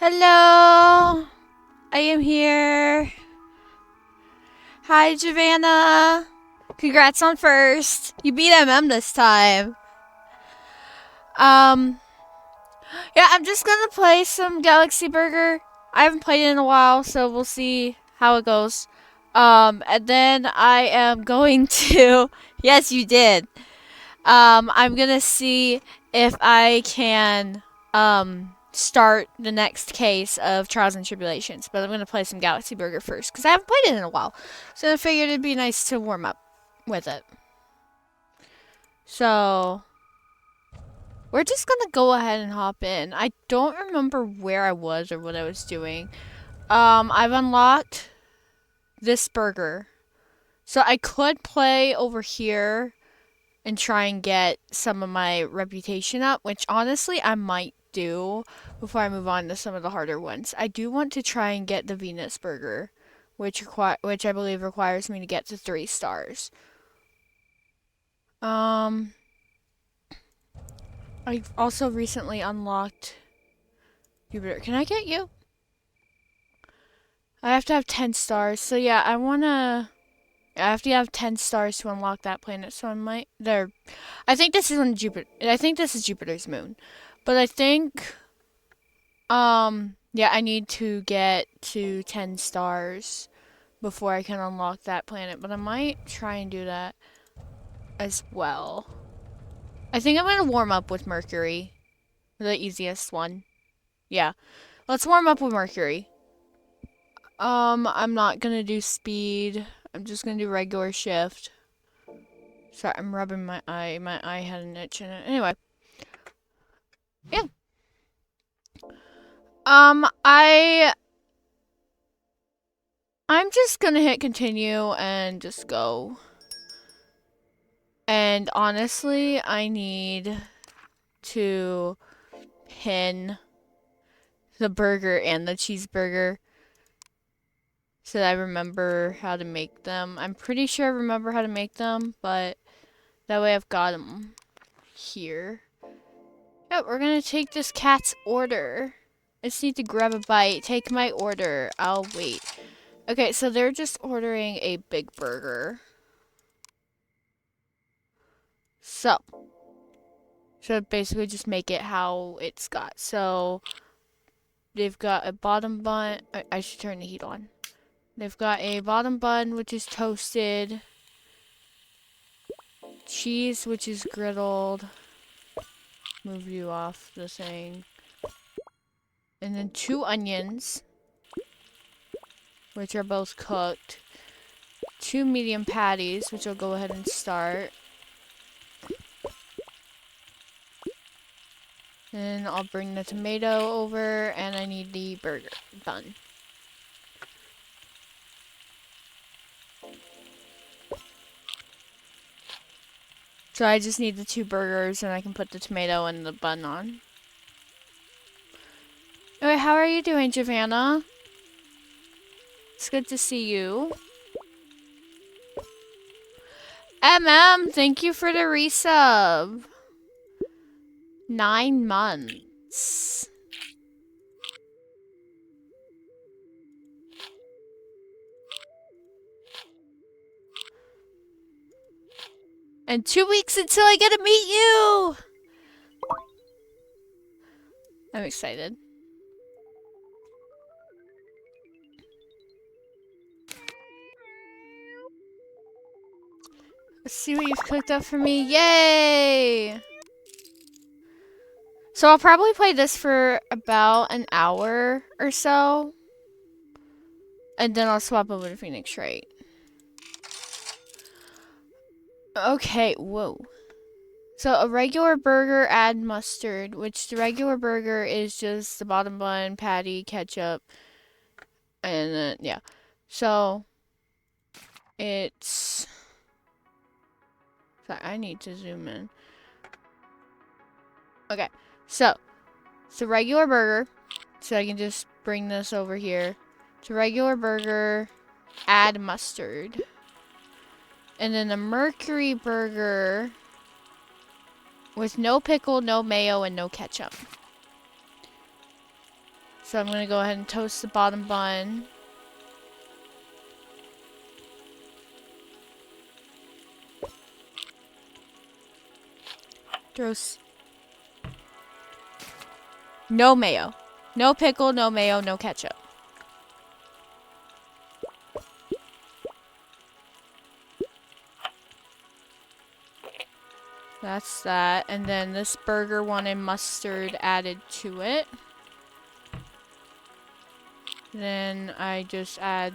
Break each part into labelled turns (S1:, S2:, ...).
S1: Hello, I am here. Hi, Giovanna. Congrats on first. You beat this time. Um, yeah, I'm just gonna play some Galaxy Burger. I haven't played it in a while, so we'll see how it goes. And then I am going to. Yes, you did. I'm gonna see if I can start the next case of Trials and Tribulations, but I'm gonna play some Galaxy Burger first because I haven't played it in a while, so I figured it'd be nice to warm up with it. So we're just gonna go ahead and hop in. I don't remember where I was or what I was doing. I've unlocked this burger, so I could play over here and try and get some of my reputation up, which honestly I might do before I move on to some of the harder ones. I do want to try and get the Venus Burger, which I believe requires me to get to 3 stars. I also recently unlocked Jupiter. Can I get you? I have to have 10 stars. So yeah, I have to have 10 stars to unlock that planet. So I might I think this is on Jupiter. I think this is Jupiter's moon. But I think yeah, I need to get to 10 stars before I can unlock that planet, but I might try and do that as well. I think I'm going to warm up with Mercury, the easiest one. Yeah. Let's warm up with Mercury. I'm not going to do speed. I'm just going to do regular shift. Sorry, I'm rubbing my eye. My eye had an itch in it. Anyway. Yeah. I'm just gonna hit continue and just go. And honestly, I need to pin the burger and the cheeseburger so that I remember how to make them. I'm pretty sure I remember how to make them, but that way I've got them here. Yep, we're gonna take this cat's order. I just need to grab a bite. Take my order. I'll wait. Okay, so they're just ordering a big burger. So basically just make it how it's got. So they've got a bottom bun. I should turn the heat on. They've got a bottom bun, which is toasted. Cheese, which is griddled. Move you off the thing. And then 2 onions, which are both cooked. 2 medium patties, which I'll go ahead and start. Then I'll bring the tomato over, and I need the burger bun. So I just need the 2 burgers, and I can put the tomato and the bun on. Alright, how are you doing, Giovanna? It's good to see you. Thank you for the resub. 9 months. And 2 weeks until I get to meet you! I'm excited. Let's see what you've cooked up for me. Yay! So I'll probably play this for about an hour or so. And then I'll swap over to Phoenix Wright. Okay, whoa. So a regular burger, add mustard, which the regular burger is just the bottom bun, patty, ketchup, and then, yeah. So it's... Sorry, I need to zoom in. Okay, so it's a regular burger. So I can just bring this over here. It's a regular burger, add mustard. And then the Mercury burger with no pickle, no mayo, and no ketchup. So I'm gonna go ahead and toast the bottom bun. No mayo. No pickle, no mayo, no ketchup. That's that. And then this burger wanted mustard added to it. Then I just add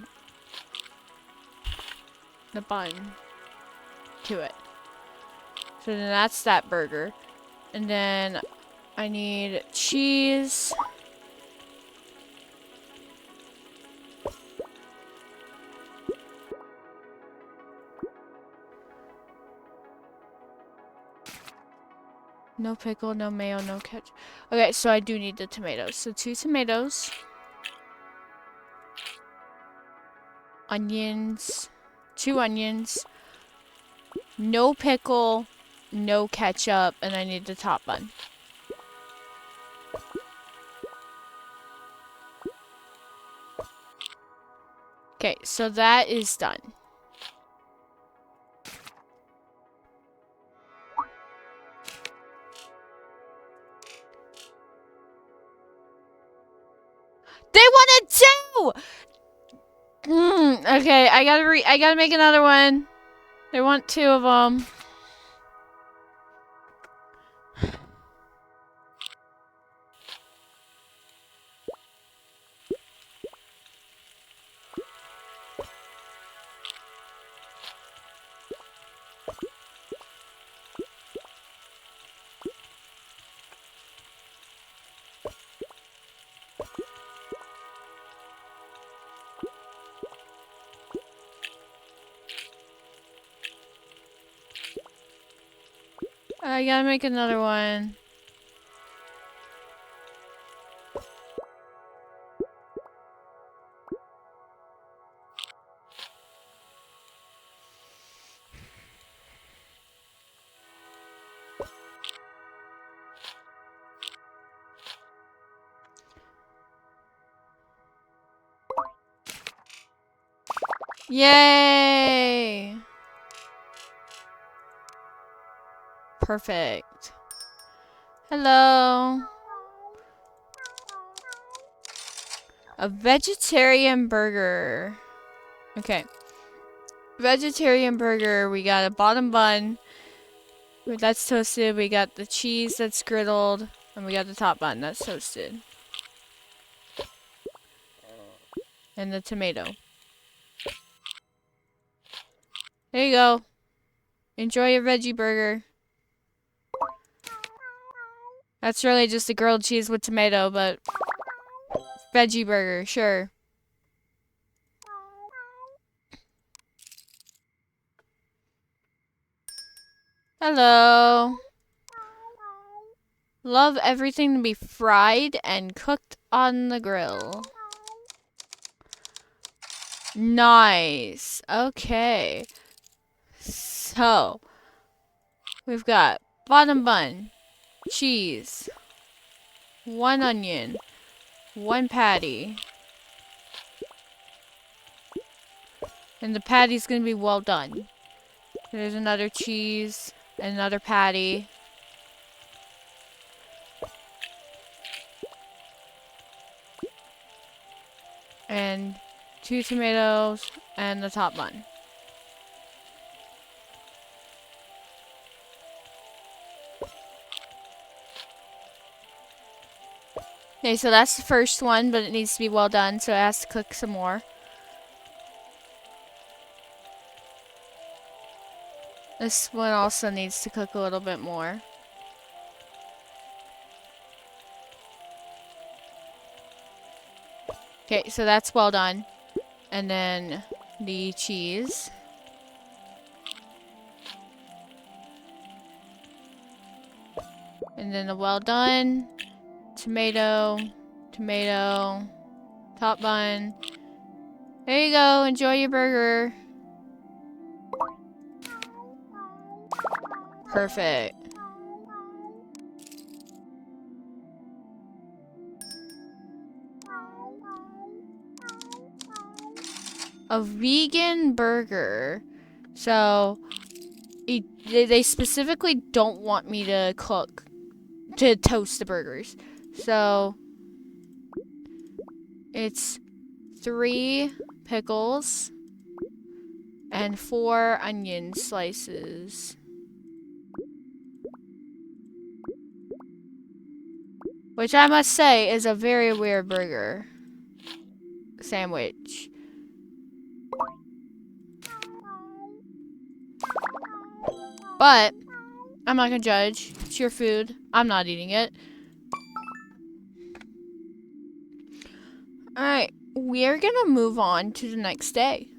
S1: the bun to it. So then that's that burger. And then I need cheese. No pickle, no mayo, no ketchup. Okay, so I do need the tomatoes. So 2 tomatoes. Onions. 2 onions. No pickle, no ketchup, and I need the top bun. Okay, so that is done. They wanted 2! Okay, I gotta make another one. They want 2 of them. I gotta make another one. Yay! Perfect. Hello. A vegetarian burger. Okay. Vegetarian burger. We got a bottom bun. That's toasted. We got the cheese that's griddled. And we got the top bun that's toasted. And the tomato. There you go. Enjoy your veggie burger. That's really just a grilled cheese with tomato, but veggie burger, sure. Hello. Love everything to be fried and cooked on the grill. Nice. Okay. So, we've got bottom bun, cheese, 1 onion, 1 patty. And the patty's gonna be well done. There's another cheese, another patty. And 2 tomatoes and the top bun. Okay, so that's the first one, but it needs to be well done, so it has to cook some more. This one also needs to cook a little bit more. Okay, so that's well done. And then the cheese. And then the well done. Tomato. Tomato. Top bun. There you go. Enjoy your burger. Perfect. a vegan burger. So they specifically don't want me to toast the burgers. So it's 3 pickles and 4 onion slices. Which I must say is a very weird burger sandwich. But I'm not gonna judge. It's your food. I'm not eating it. Alright, we're gonna move on to the next day.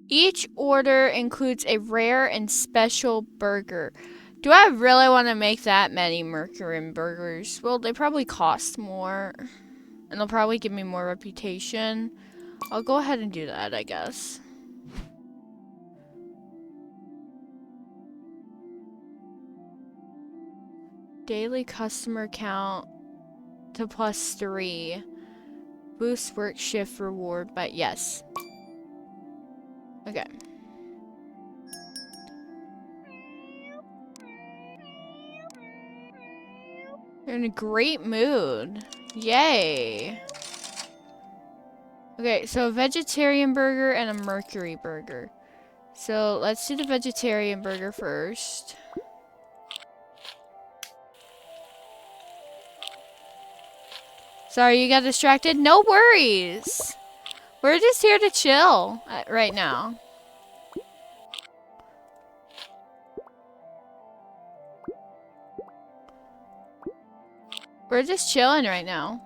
S1: Each order includes a rare and special burger. Do I really want to make that many Mercury burgers? Well, they probably cost more. And they'll probably give me more reputation. I'll go ahead and do that, I guess. Daily customer count to +3. Boost work shift reward, but yes. Okay. You're in a great mood. Yay. Okay, so a vegetarian burger and a Mercury burger. So let's do the vegetarian burger first. Sorry, you got distracted? No worries. We're just here to chill right now. We're just chilling right now.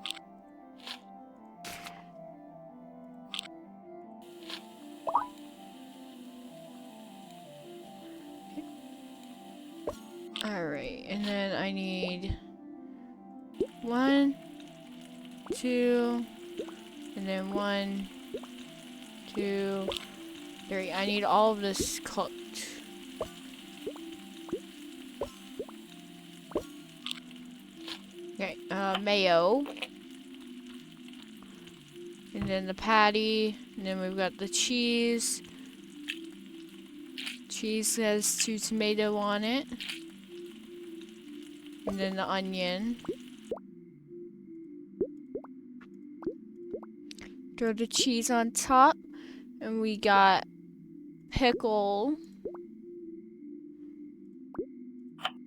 S1: Alright, and then I need 1, 2, and then 1, 2, 3. I need all of this cooked. Okay, mayo. And then the patty. And then we've got the cheese. Cheese has 2 tomato on it. And then the onion. Throw the cheese on top. And we got pickle.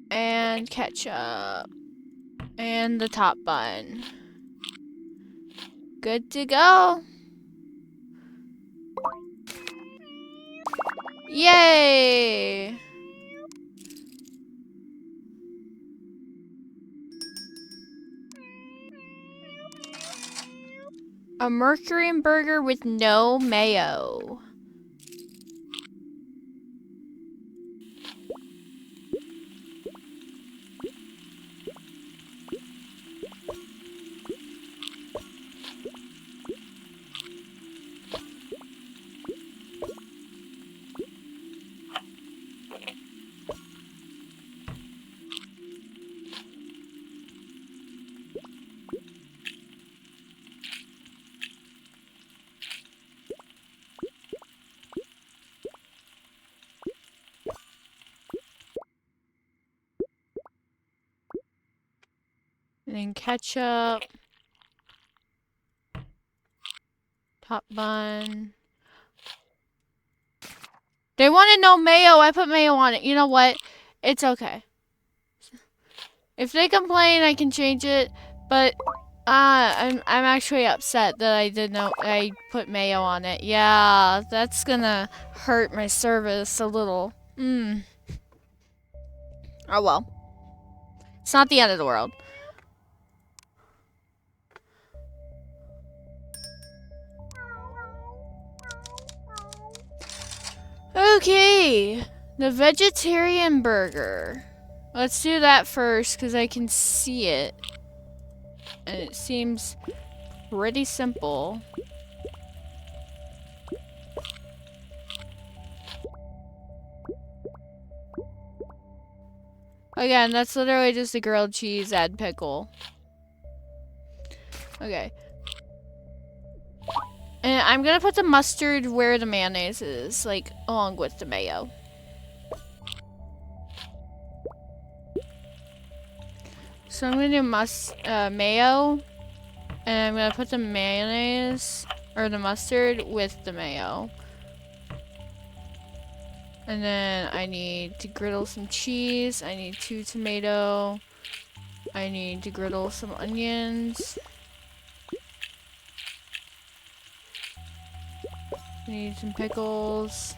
S1: And ketchup. And the top bun. Good to go. Yay! A Mercury burger with no mayo. And then ketchup. Top bun. They wanted no mayo. I put mayo on it. You know what? It's okay. If they complain, I can change it. But I'm actually upset that I put mayo on it. Yeah, that's gonna hurt my service a little. Oh well. It's not the end of the world. Okay, the vegetarian burger. Let's do that first because I can see it. And it seems pretty simple. Again, that's literally just a grilled cheese, add pickle. Okay. And I'm gonna put the mustard where the mayonnaise is, like, along with the mayo. So I'm gonna do mayo, and I'm gonna put the mayonnaise, or the mustard, with the mayo. And then I need to griddle some cheese, I need 2 tomato, I need to griddle some onions. I need some pickles.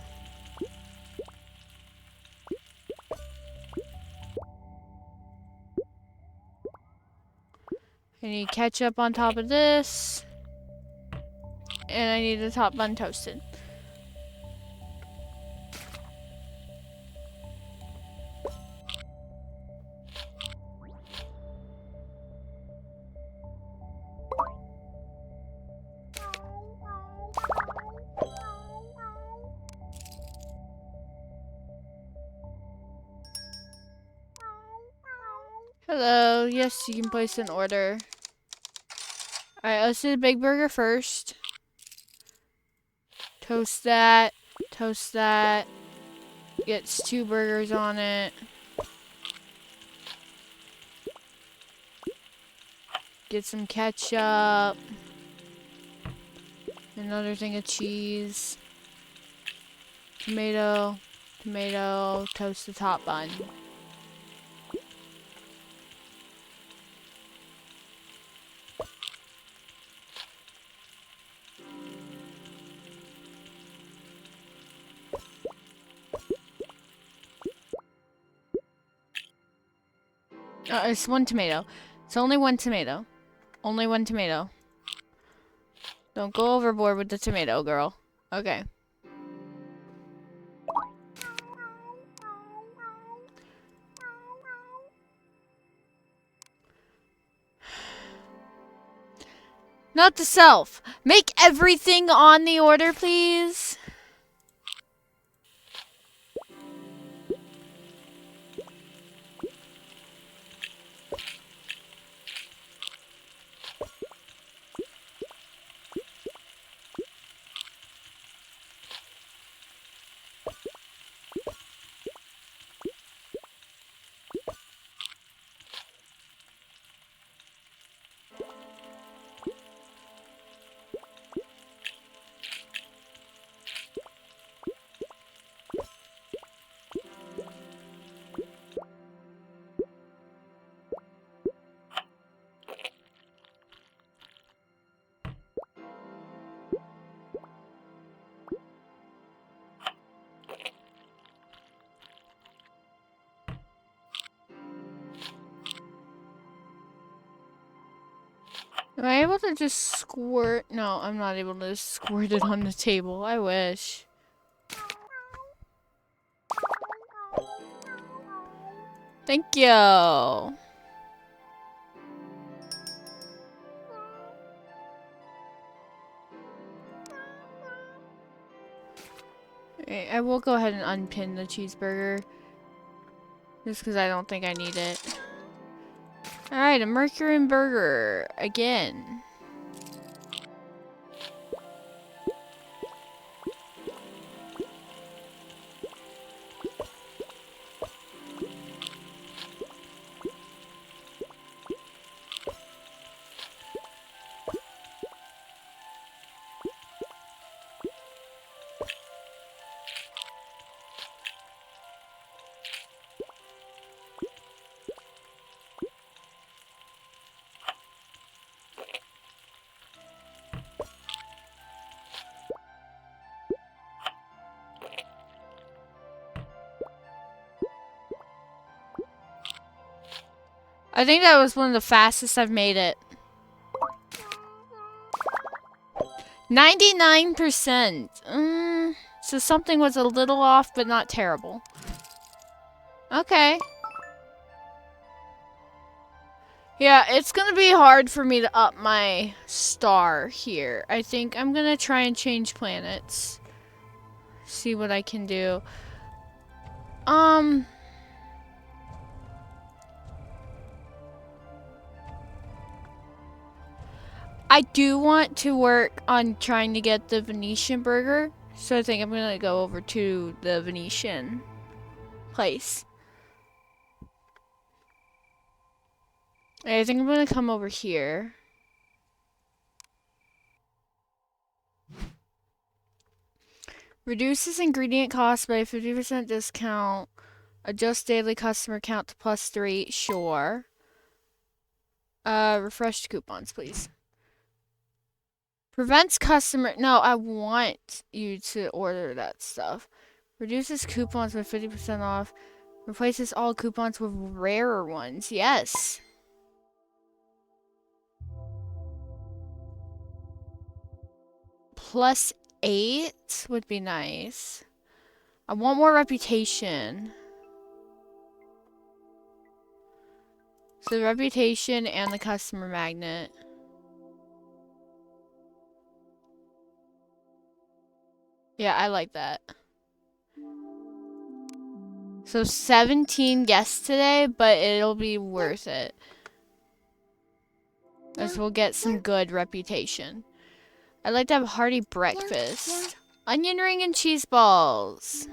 S1: I need ketchup on top of this. And I need the top bun toasted. Hello, yes, you can place an order. Alright, let's do the big burger first. Toast that, toast that. Gets 2 burgers on it. Get some ketchup. Another thing of cheese. Tomato, tomato, toast the top bun. It's 1 tomato. It's only 1 tomato. Only 1 tomato. Don't go overboard with the tomato, girl. Okay. Not the self. Make everything on the order, please. Am I able to just squirt? No, I'm not able to squirt it on the table. I wish. Thank you. Okay, I will go ahead and unpin the cheeseburger. Just because I don't think I need it. Alright, a Mercury burger. Again. I think that was one of the fastest I've made it. 99%. So something was a little off, but not terrible. Okay. Yeah, it's gonna be hard for me to up my star here. I think I'm gonna try and change planets. See what I can do. I do want to work on trying to get the Venetian burger. So I think I'm gonna go over to the Venetian place. I think I'm gonna come over here. Reduces ingredient cost by 50% discount. Adjust daily customer count to +3. Sure. Refreshed coupons, please. Prevents customer. No, I want you to order that stuff. Reduces coupons by 50% off. Replaces all coupons with rarer ones. Yes. +8 would be nice. I want more reputation. So the reputation and the customer magnet. Yeah, I like that. So 17 guests today, but it'll be worth it. As we'll get some good reputation. I'd like to have a hearty breakfast. Onion ring and cheese balls.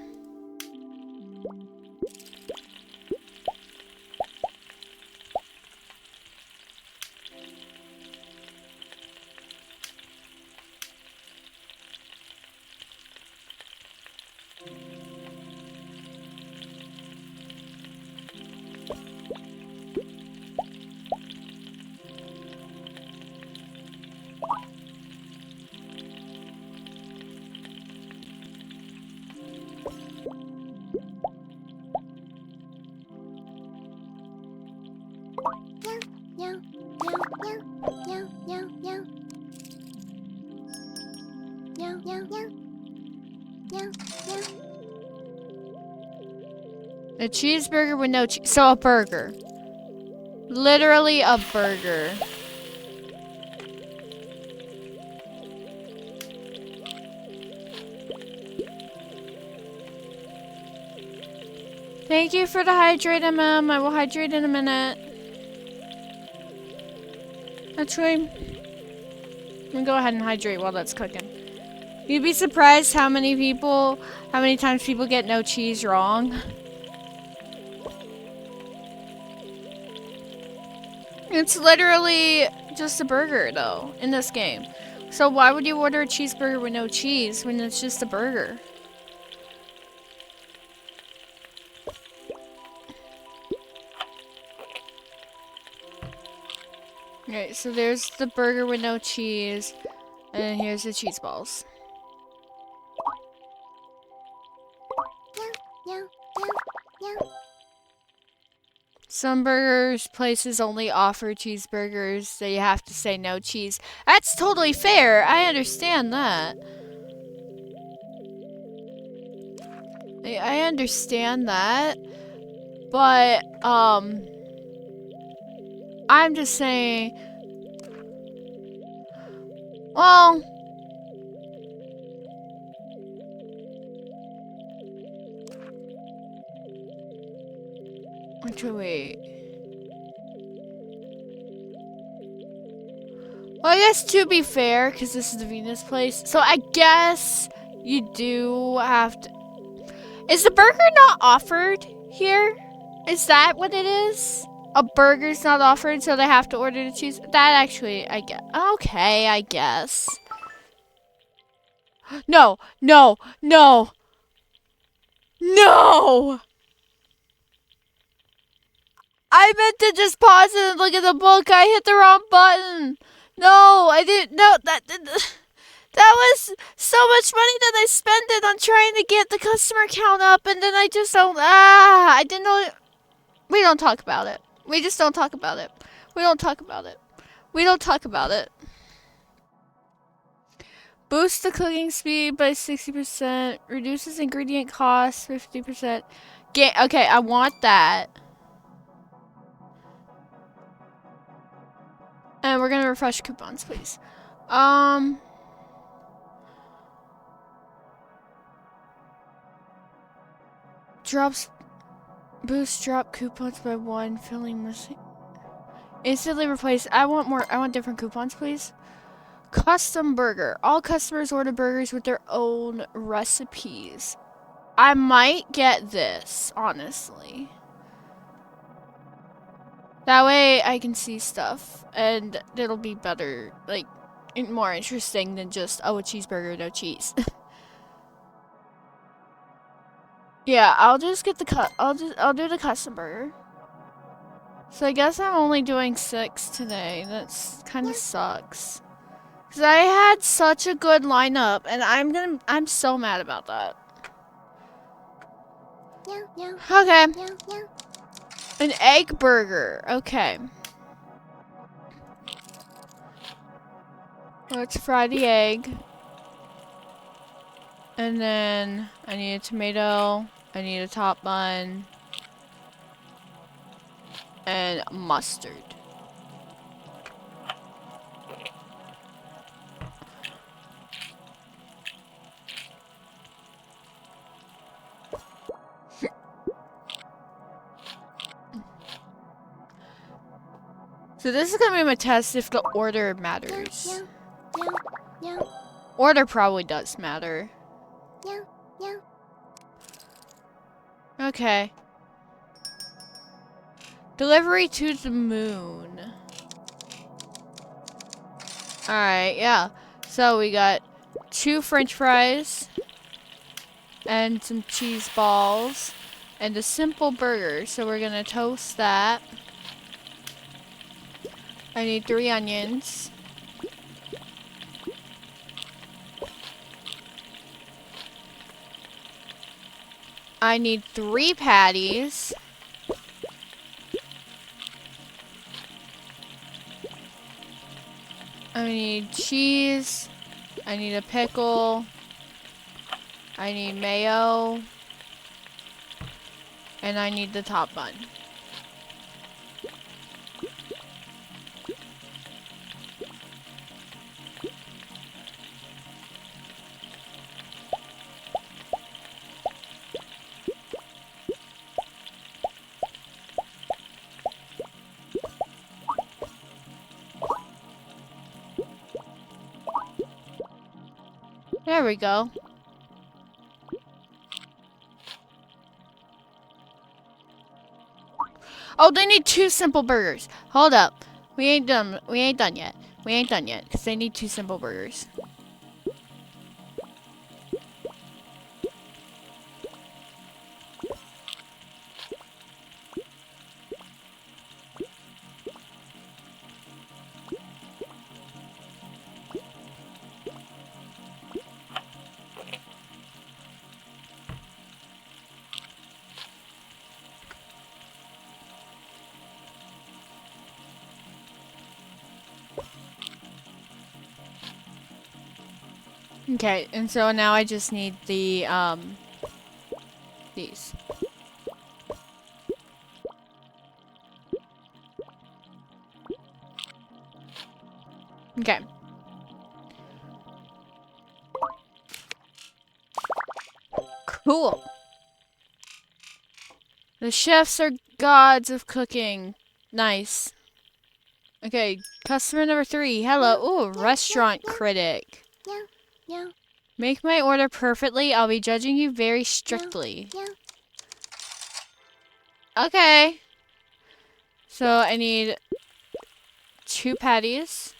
S1: A cheeseburger with no cheese. So a burger. Literally a burger. Thank you for the hydrate, MM. I will hydrate in a minute. Actually, I'm gonna go ahead and hydrate while that's cooking. You'd be surprised how many times people get no cheese wrong. It's literally just a burger, though, in this game. So why would you order a cheeseburger with no cheese when it's just a burger? Alright, so there's the burger with no cheese, and then here's the cheese balls. Some places only offer cheeseburgers, so you have to say no cheese. That's totally fair. I understand that. I understand that. But, I'm just saying, well, wait. Well, I guess to be fair, because this is the Venus place, so I guess you do have to. Is the burger not offered here? Is that what it is? A burger's not offered, so they have to order the cheese? That actually, I guess. Okay, I guess. No, no, no. No! I meant to just pause it and look at the book. I hit the wrong button. No, I didn't. No, that was so much money that I spent it on trying to get the customer count up, and then I just don't. I didn't know. We don't talk about it. We just don't talk about it. We don't talk about it. We don't talk about it. Boost the cooking speed by 60%. Reduces ingredient cost 50%. Okay, I want that. And we're gonna refresh coupons, please. Boost drop coupons by 1, filling missing. Instantly replace. I want more. I want different coupons, please. Custom burger. All customers order burgers with their own recipes. I might get this, honestly. That way I can see stuff and it'll be better, like, more interesting than just, oh, a cheeseburger, no cheese. Yeah, I'll just get the I'll do the custom burger. So I guess I'm only doing 6 today. That's kind of sucks. Cause I had such a good lineup, and I'm so mad about that. Okay. An egg burger. Okay. Let's fry the egg. And then I need a tomato. I need a top bun. And mustard. So this is gonna be my test if the order matters. Order probably does matter. Okay. Delivery to the moon. Alright, yeah. So we got 2 French fries and some cheese balls and a simple burger. So we're gonna toast that. I need 3 onions. I need 3 patties. I need cheese. I need a pickle. I need mayo. And I need the top bun. There we go. Oh, they need 2 simple burgers. Hold up. We ain't done yet. We ain't done yet, because they need 2 simple burgers. Okay, and so now I just need the, these. Okay. Cool. The chefs are gods of cooking. Nice. Okay, customer number 3. Hello. Ooh, restaurant critic. Make my order perfectly. I'll be judging you very strictly. Okay. So I need 2 patties.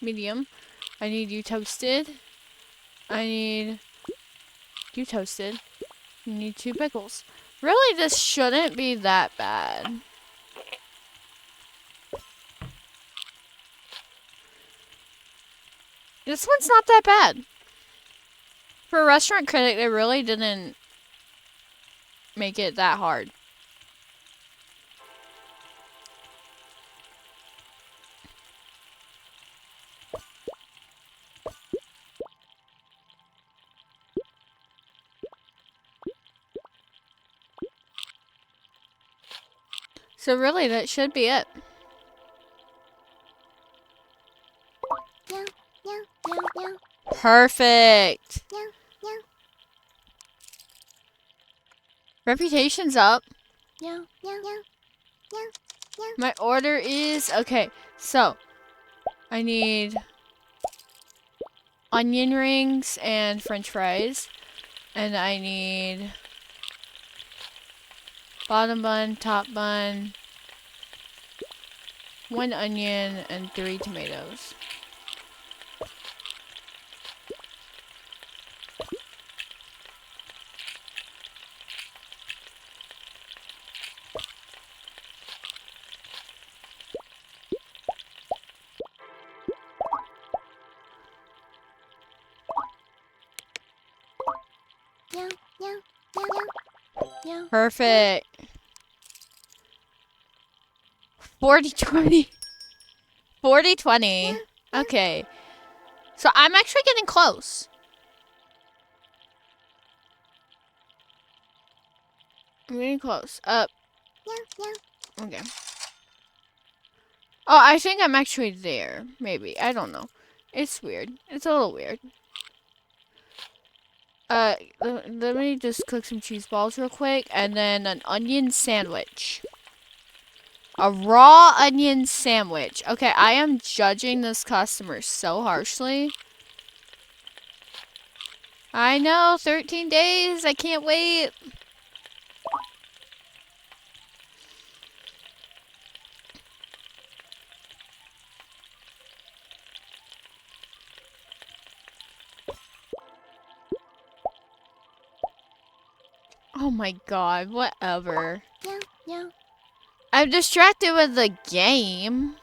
S1: Medium. I need you toasted. I need you toasted. You need 2 pickles. Really, this shouldn't be that bad. This one's not that bad. For a restaurant critic, they really didn't make it that hard. So really, that should be it. Perfect. Reputation's up. My order is... Okay, so I need onion rings and french fries. And I need bottom bun, top bun, 1 onion, and 3 tomatoes. Perfect. 40-20. 40-20. Okay. So I'm actually getting close. I'm getting close. Up. Okay. Oh, I think I'm actually there. Maybe. I don't know. It's weird. It's a little weird. Let me just cook some cheese balls real quick. And then an onion sandwich. A raw onion sandwich. Okay, I am judging this customer so harshly. I know, 13 days. I can't wait. Oh my god, whatever. I'm distracted with the game.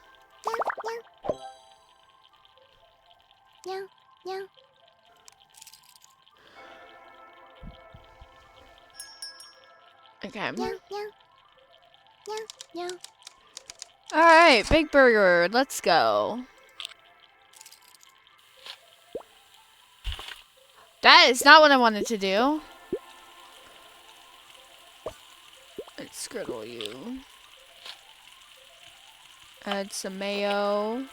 S1: Okay. Alright, big burger. Let's go. That is not what I wanted to do. Let's scribble you. Add some mayo.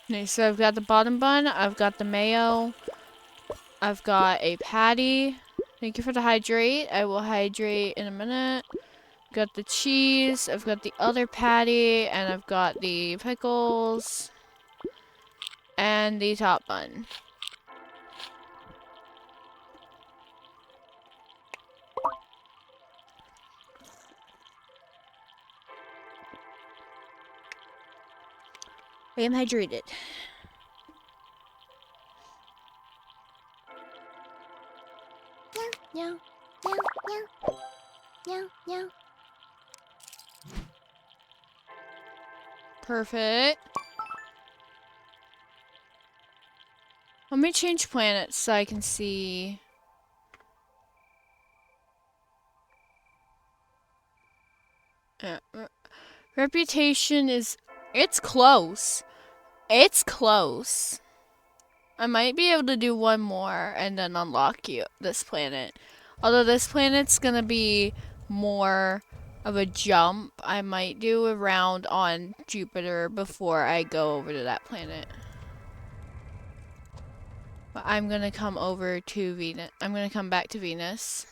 S1: Okay, so I've got the bottom bun, I've got the mayo, I've got a patty. Thank you for the hydrate. I will hydrate in a minute. Got the cheese, I've got the other patty, and I've got the pickles and the top bun. I am hydrated. Perfect. Let me change planets so I can see. Reputation is... It's close. It's close. I might be able to do one more and then unlock this planet. Although this planet's gonna be more of a jump, I might do a round on Jupiter before I go over to that planet. But I'm gonna come over to Venus. I'm gonna come back to Venus.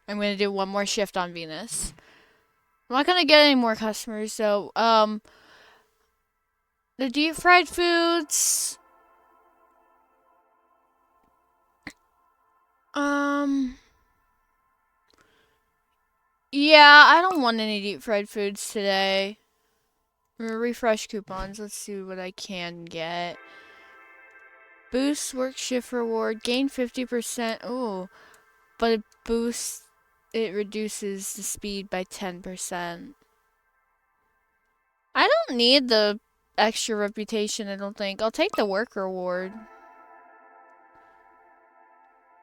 S1: I'm gonna do one more shift on Venus. I'm not gonna get any more customers, so the deep fried foods. Yeah, I don't want any deep fried foods today. Refresh coupons. Let's see what I can get. Boost work shift reward. Gain 50%. Ooh, but it boosts. It reduces the speed by 10%. I don't need the extra reputation, I don't think. I'll take the work reward.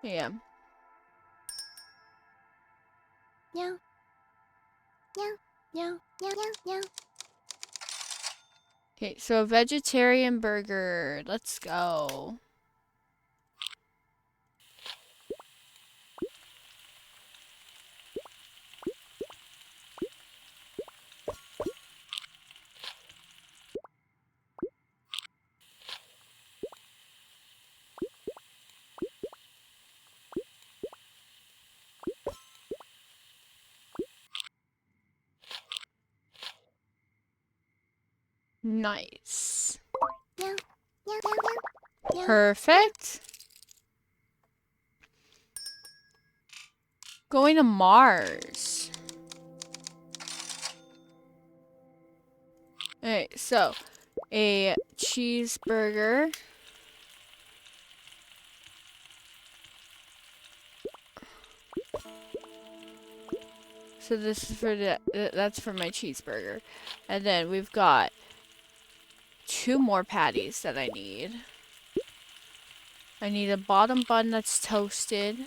S1: Yeah. Okay, so a vegetarian burger. Let's go. Nice. Perfect. Going to Mars. Alright, so a cheeseburger. So this is for that's for my cheeseburger. And then we've got 2 more patties that I need. I need a bottom bun that's toasted.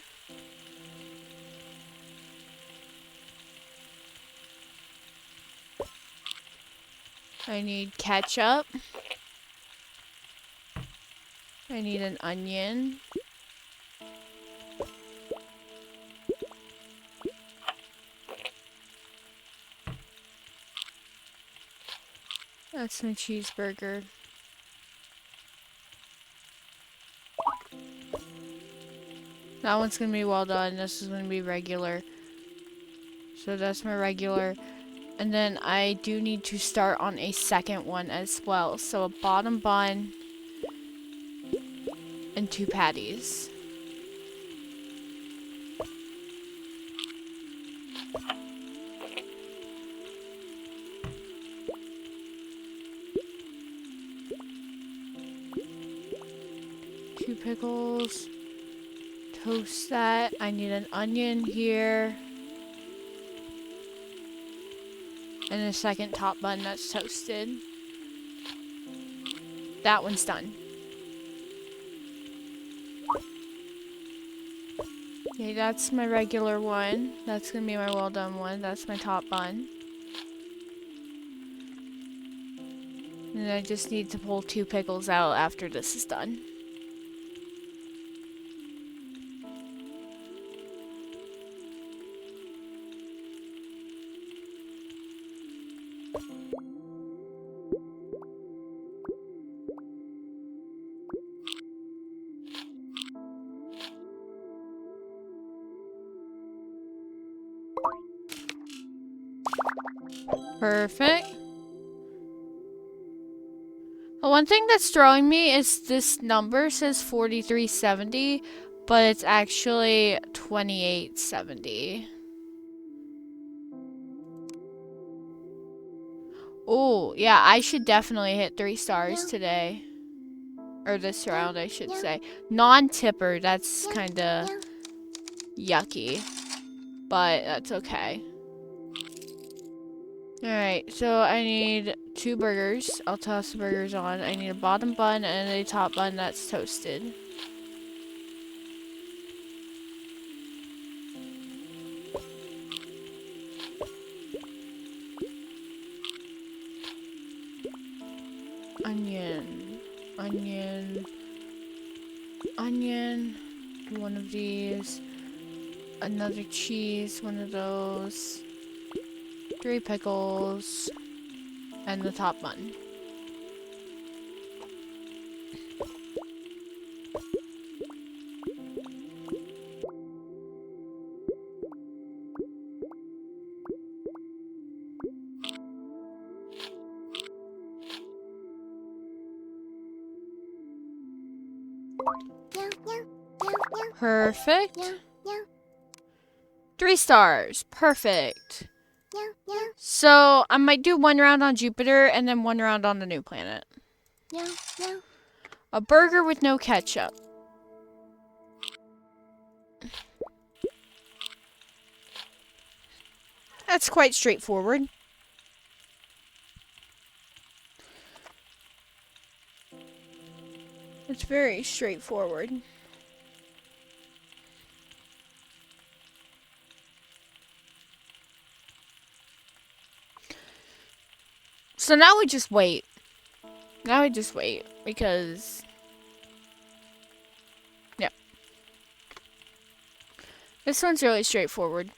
S1: I need ketchup. I need an onion. That's my cheeseburger. That one's gonna be well done. This is gonna be regular. So that's my regular. And then I do need to start on a second one as well. So a bottom bun and 2 patties. Two pickles. Toast that. I need an onion here. And a second top bun that's toasted. That one's done. Okay, that's my regular one. That's gonna be my well done one. That's my top bun. And I just need to pull 2 pickles out after this is done. Perfect. The one thing that's throwing me is this number says 4370, but it's actually 2870. Oh, yeah, I should definitely hit 3 stars today. Or this round, I should say. Non-tipper, that's kind of yucky. But that's okay. Alright, so I need 2 burgers. I'll toss the burgers on. I need a bottom bun and a top bun that's toasted. Onion. Onion. Onion. One of these. Another cheese, one of those. 3 pickles. And the top bun. Perfect. 3 stars. Perfect. So I might do 1 round on Jupiter and then 1 round on the new planet. A burger with no ketchup. That's quite straightforward. It's very straightforward. So now we just wait. Now we just wait because yeah. This one's really straightforward.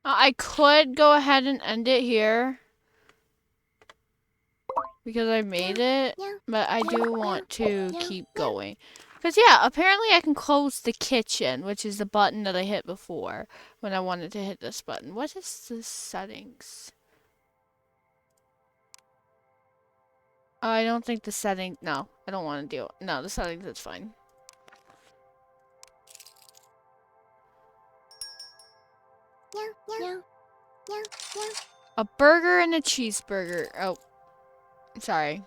S1: I could go ahead and end it here because I made it, but I do want to keep going. Because, yeah, apparently I can close the kitchen, which is the button that I hit before when I wanted to hit this button. What is the settings? I don't think the setting. No, I don't want to deal. No, the settings is fine. A burger and a cheeseburger. Oh, sorry.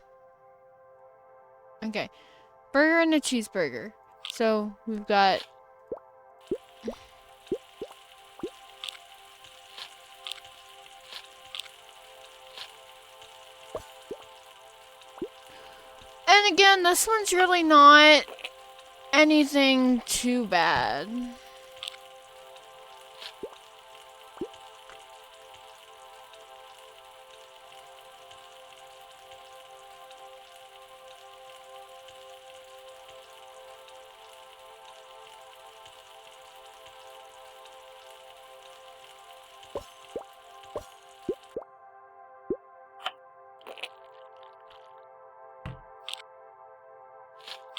S1: Okay. Burger and a cheeseburger. So we've got. And again, this one's really not anything too bad.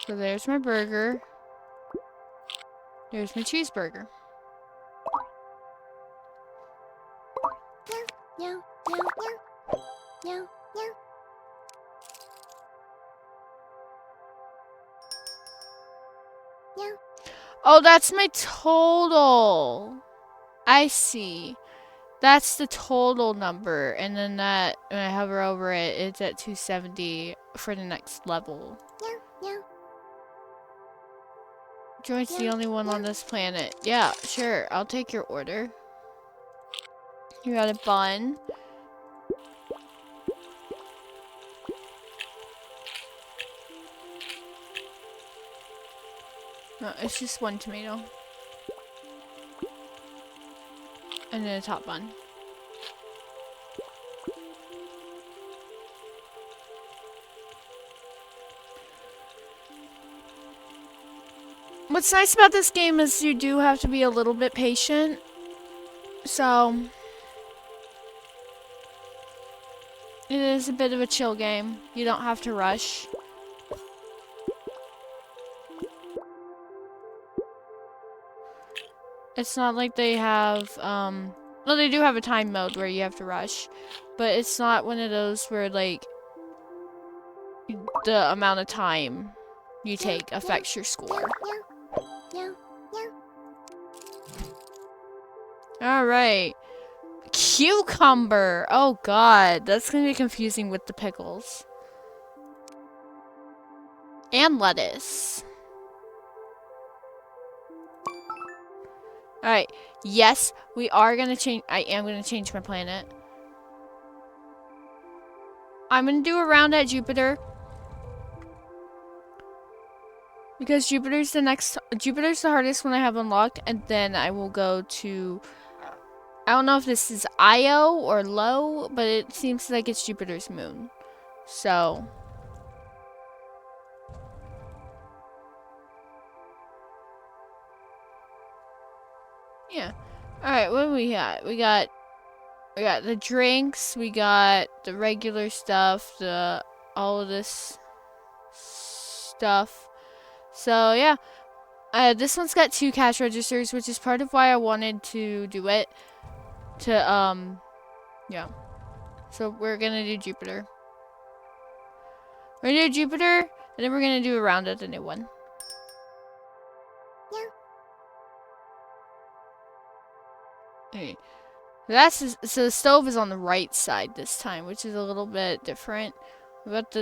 S1: So there's my burger. There's my cheeseburger. Oh, that's my total. I see. That's the total number. And then that, when I hover over it, it's at 270 for the next level. Joy's the only one on this planet. Yeah, sure. I'll take your order. You got a bun. No, it's just one tomato. And then a top bun. What's nice about this game is you do have to be a little bit patient. So, it is a bit of a chill game. You don't have to rush. It's not like they have, well, they do have a time mode where you have to rush. But it's not one of those where, like, the amount of time you take affects your score. Alright. Cucumber! Oh god, that's gonna be confusing with the pickles. And lettuce. Alright, yes, we are gonna change. I am gonna change my planet. I'm gonna do a round at Jupiter. Because Jupiter's the hardest one I have unlocked, and then I will go to, I don't know if this is Io or Low, but it seems like it's Jupiter's moon. So, yeah. Alright, what do we got? We got the drinks, we got the regular stuff, all of this stuff. So, yeah. This one's got 2 cash registers, which is part of why I wanted to do it. Yeah. So, we're gonna do Jupiter. We're gonna do Jupiter, and then we're gonna do a round at the new one. Okay. So the stove is on the right side this time, which is a little bit different. We got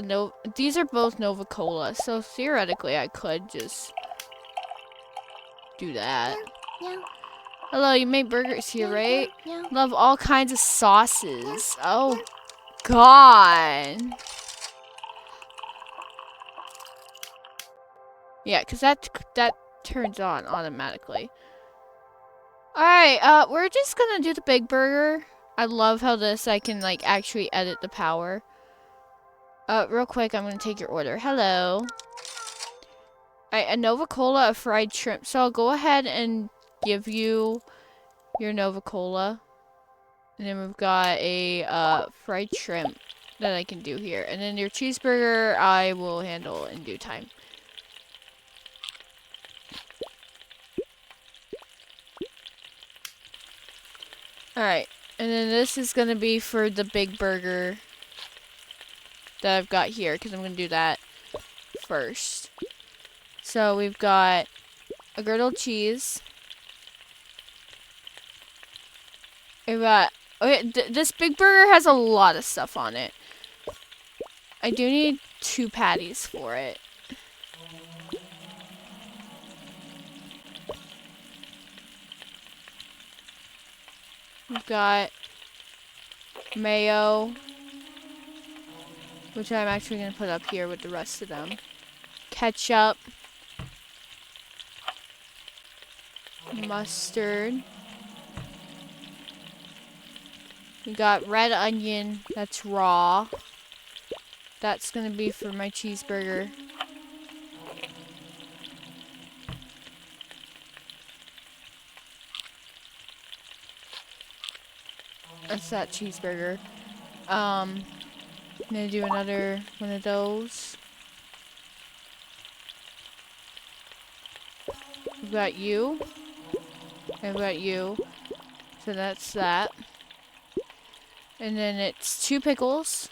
S1: these are both Nova Cola, so theoretically I could just do that. Hello, you make burgers here, right? Love all kinds of sauces. Oh, God. Yeah, because that turns on automatically. Alright, we're just gonna do the big burger. I love how I can, like, actually edit the power. Real quick, I'm gonna take your order. Hello. Alright, a Nova Cola, a fried shrimp. So I'll go ahead and give you your Nova Cola. And then we've got a, fried shrimp that I can do here. And then your cheeseburger, I will handle in due time. Alright, and then this is gonna be for the big burger that I've got here, because I'm gonna do that first. So we've got a girdled cheese. We've got, okay, this big burger has a lot of stuff on it. I do need 2 patties for it. We've got mayo, which I'm actually going to put up here with the rest of them. Ketchup. Mustard. We got red onion, that's raw. That's going to be for my cheeseburger. That's that cheeseburger. I'm gonna do another one of those. We've got you. I've got you. So that's that. And then it's 2 pickles.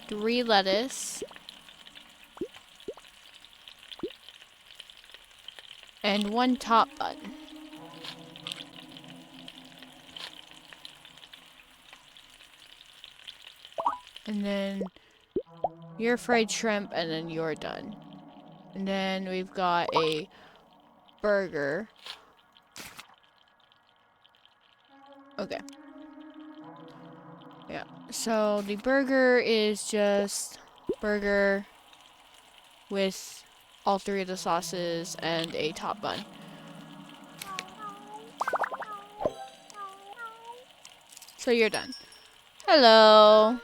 S1: 3 lettuce. And 1 top bun. And then your fried shrimp, and then you're done. And then we've got a burger. Okay. Yeah. So the burger is just burger with all 3 of the sauces and a top bun. So you're done. Hello.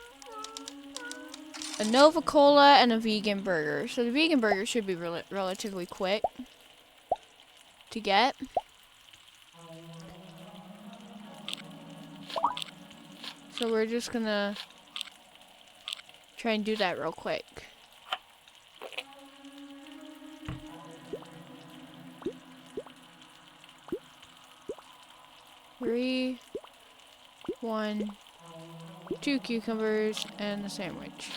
S1: A Nova Cola and a vegan burger. So the vegan burger should be relatively quick to get. So we're just gonna try and do that real quick. Three, 1, 2 cucumbers, and a sandwich.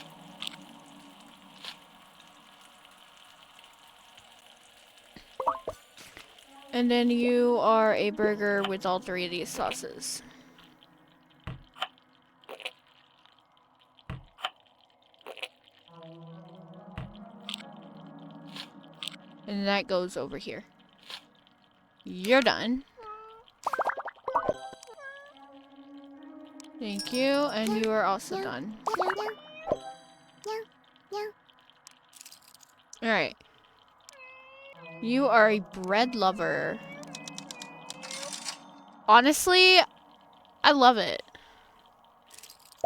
S1: And then you are a burger with all 3 of these sauces. And that goes over here. You're done. Thank you, and you are also done. Alright. You are a bread lover. Honestly, I love it.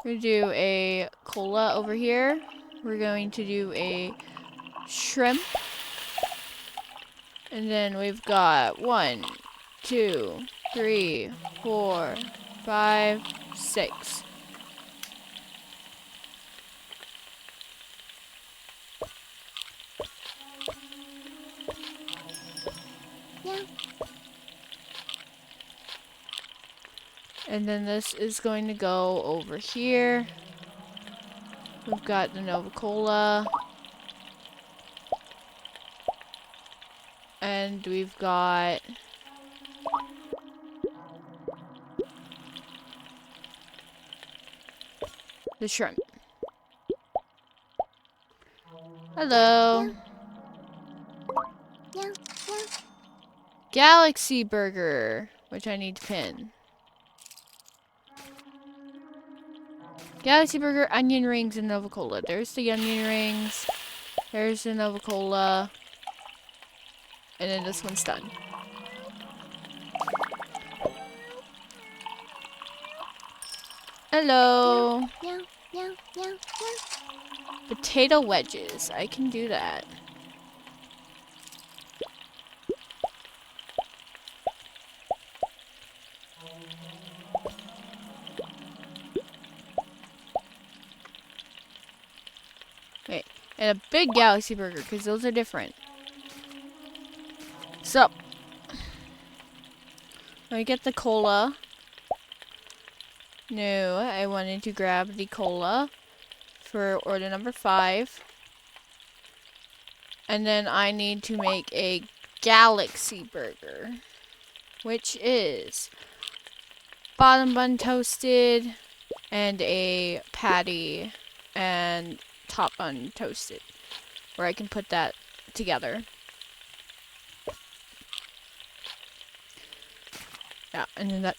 S1: We're going to do a cola over here. We're going to do a shrimp. And then we've got 1, 2, 3, 4, 5, 6. And then this is going to go over here. We've got the Nova Cola. And we've got the shrimp. Hello. Galaxy Burger, which I need to pin. Galaxy Burger, onion rings, and Nova Cola. There's the onion rings. There's the Nova Cola. And then this one's done. Hello. Potato wedges. I can do that. Wait. And a big Galaxy Burger, because those are different. So, Let me get the cola. No, I wanted to grab the cola for order number 5. And then I need to make a galaxy burger, which is bottom bun toasted and a patty and top bun toasted, where I can put that together. Yeah, and then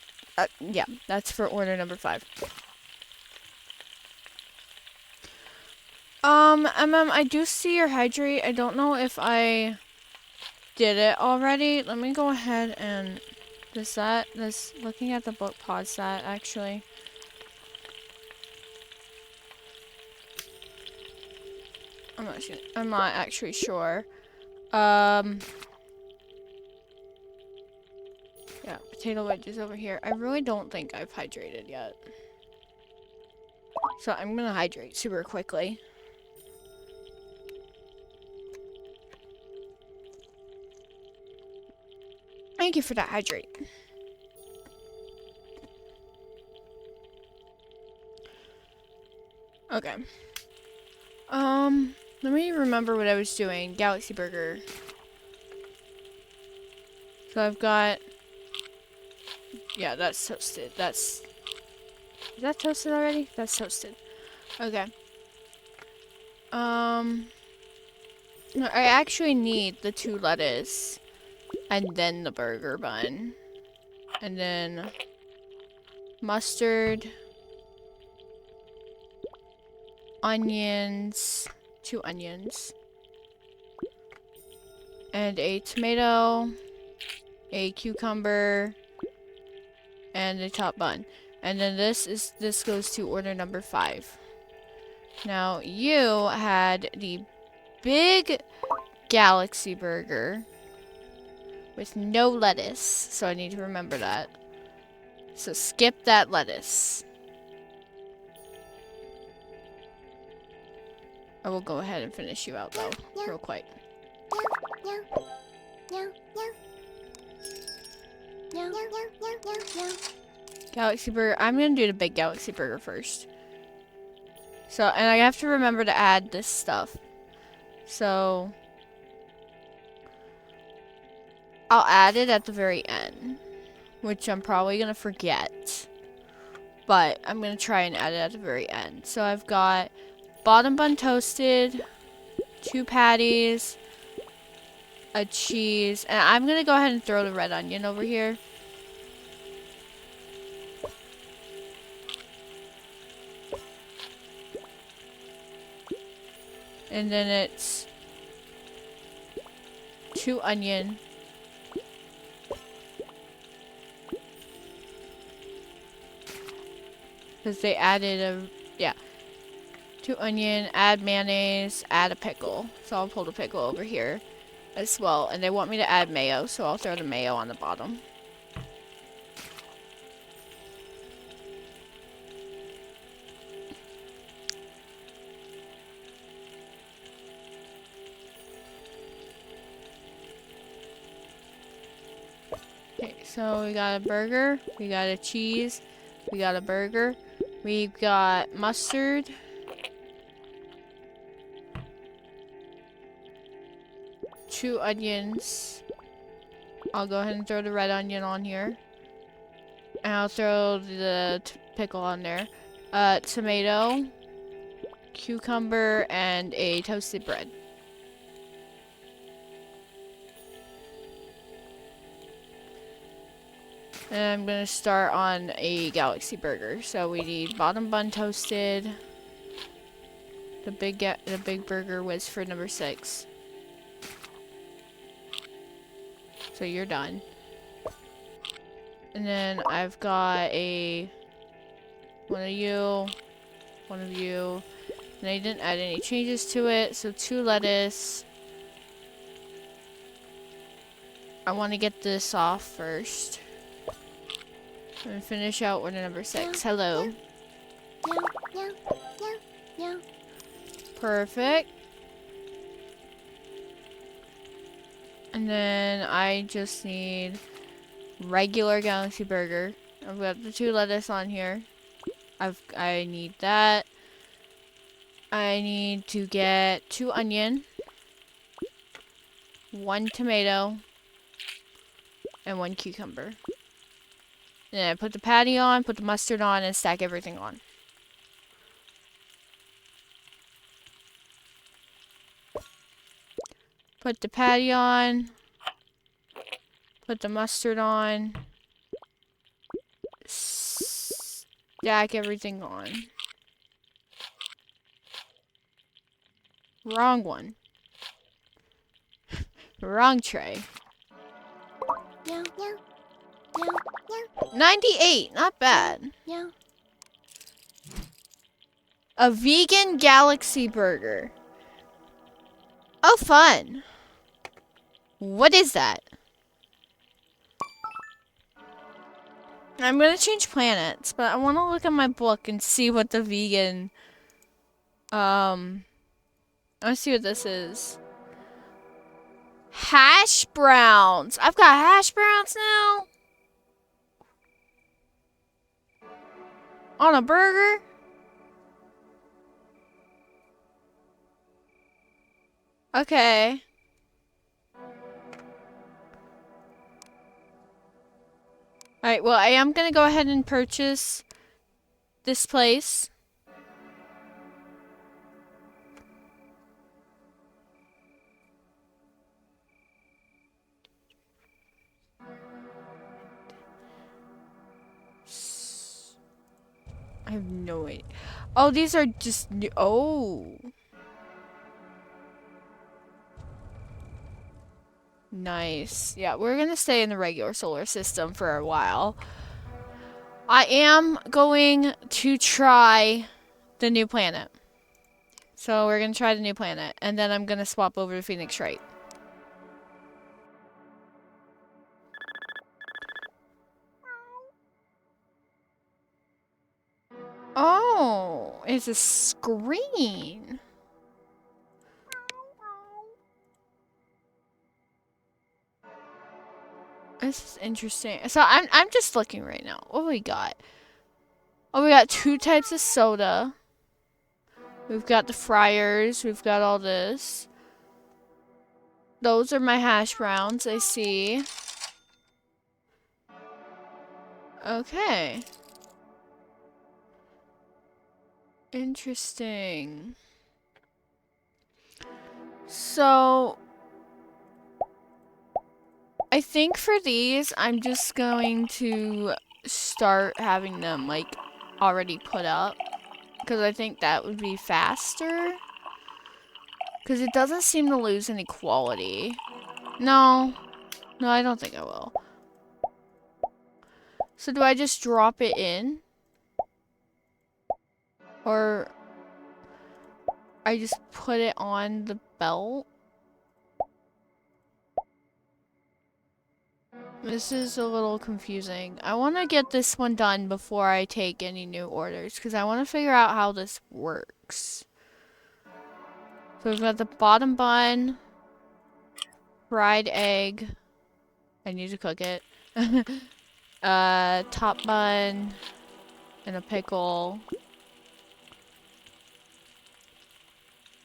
S1: yeah, that's for order number 5. I do see your hydrate. I don't know if I did it already. Let me go ahead and looking at the book, pause that actually. I'm not actually sure. Yeah, potato wedges over here. I really don't think I've hydrated yet. So I'm gonna hydrate super quickly. Thank you for that hydrate. Okay. Let me remember what I was doing. Galaxy burger. So I've got, yeah, that's toasted. Is that toasted already? That's toasted. Okay. No, I actually need the 2 lettuce and then the burger bun. And then mustard, onions, 2 onions, and a tomato, a cucumber, and a top bun. And then this goes to order number 5. Now you had the big galaxy burger with no lettuce, so I need to remember that. So skip that lettuce. I will go ahead and finish you out though, real quick. Galaxy burger. I'm gonna do the big galaxy burger first. So, and I have to remember to add this stuff. So, I'll add it at the very end, which I'm probably gonna forget. But I'm gonna try and add it at the very end. So I've got bottom bun toasted, 2 patties, a cheese, and I'm gonna go ahead and throw the red onion over here. And then it's 2 onion. Because they added yeah. 2 onion, add mayonnaise, add a pickle. So I'll pull the pickle over here as well. And they want me to add mayo, so I'll throw the mayo on the bottom. Okay, so we got a burger, we got a cheese, we got a burger, we've got mustard, two onions. I'll go ahead and throw the red onion on here. And I'll throw the pickle on there. Tomato, cucumber, and a toasted bread. And I'm gonna start on a galaxy burger. So we need bottom bun toasted. The big burger was for number 6. So you're done. And then I've got one of you, and I didn't add any changes to it. So 2 lettuce. I want to get this off first. And finish out order number 6. Hello. Perfect. And then I just need regular galaxy burger. I've got the 2 lettuce on here. I need that. I need to get 2 onion, 1 tomato, and 1 cucumber. And then I put the patty on, put the mustard on, and stack everything on. Put the patty on. Put the mustard on. Stack everything on. Wrong one. Wrong tray. 98, not bad. A vegan galaxy burger. Oh, fun. What is that? I'm gonna change planets, but I want to look at my book and see what the vegan, let's see what this is. Hash browns. I've got hash browns now? On a burger? Okay. Alright, well, I am gonna go ahead and purchase this place. I have no idea. Oh, these are just new. Oh. Nice. Yeah, we're gonna stay in the regular solar system for a while. I am going to try the new planet. So we're gonna try the new planet, and then I'm gonna swap over to Phoenix Wright. Oh, it's a screen. This is interesting. So I'm just looking right now. What do we got? Oh, we got 2 types of soda. We've got the fryers. We've got all this. Those are my hash browns, I see. Okay. Interesting. So, I think for these, I'm just going to start having them, like, already put up. Because I think that would be faster. Because it doesn't seem to lose any quality. No. No, I don't think I will. So do I just drop it in? Or I just put it on the belt? This is a little confusing. I want to get this one done before I take any new orders, because I want to figure out how this works. So we've got the bottom bun, fried egg. I need to cook it. Top bun, and a pickle.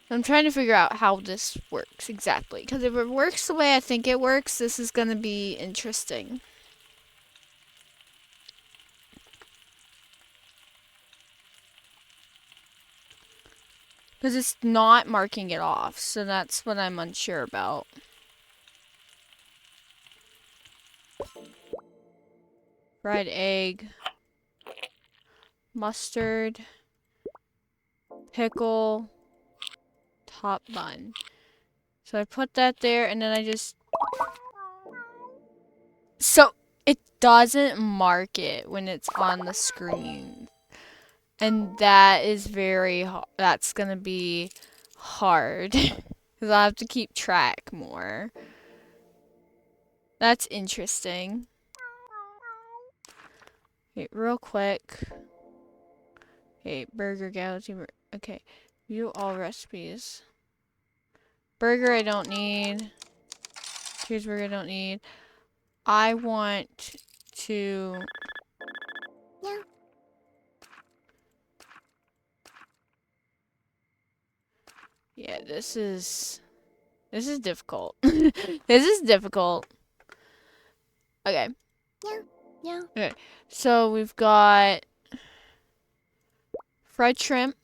S1: I'm trying to figure out how this works exactly. Because if it works the way I think it works, this is going to be interesting. Because it's not marking it off. So that's what I'm unsure about. Fried egg. Mustard. Pickle. Top bun. So I put that there and then I just... So it doesn't mark it when it's on the screen. And that is that's gonna be hard. Because I'll have to keep track more. That's interesting. Okay, real quick. Okay, Burger Galaxy. Okay, view all recipes. Burger I don't need. Cheeseburger I don't need. I want to... Yeah, this is difficult. This is difficult. Okay. Okay. So we've got fried shrimp.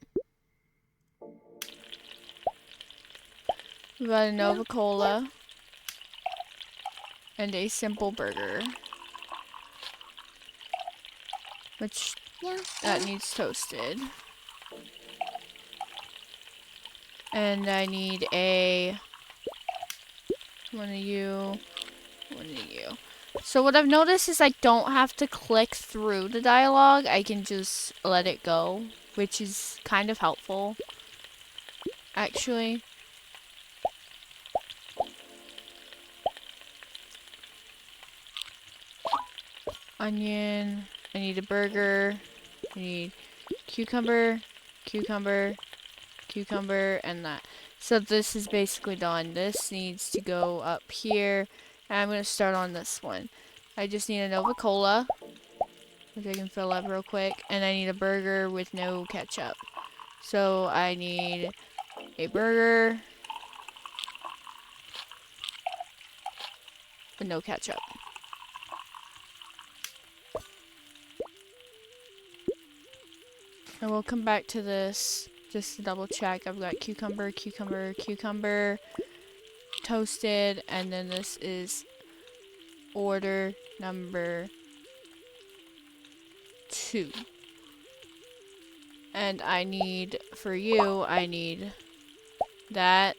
S1: We've got a Nova Cola. And a simple burger. Which that needs toasted. And I need one of you. So what I've noticed is I don't have to click through the dialogue. I can just let it go, which is kind of helpful, actually. Onion. I need a burger. I need cucumber, and that. So this is basically done. This needs to go up here. And I'm going to start on this one. I just need a Nova Cola, which I can fill up real quick. And I need a burger with no ketchup. So I need a burger with no ketchup. And we'll come back to this just to double check. I've got cucumber, toasted, and then this is order number 2. And I need, for you, I need that.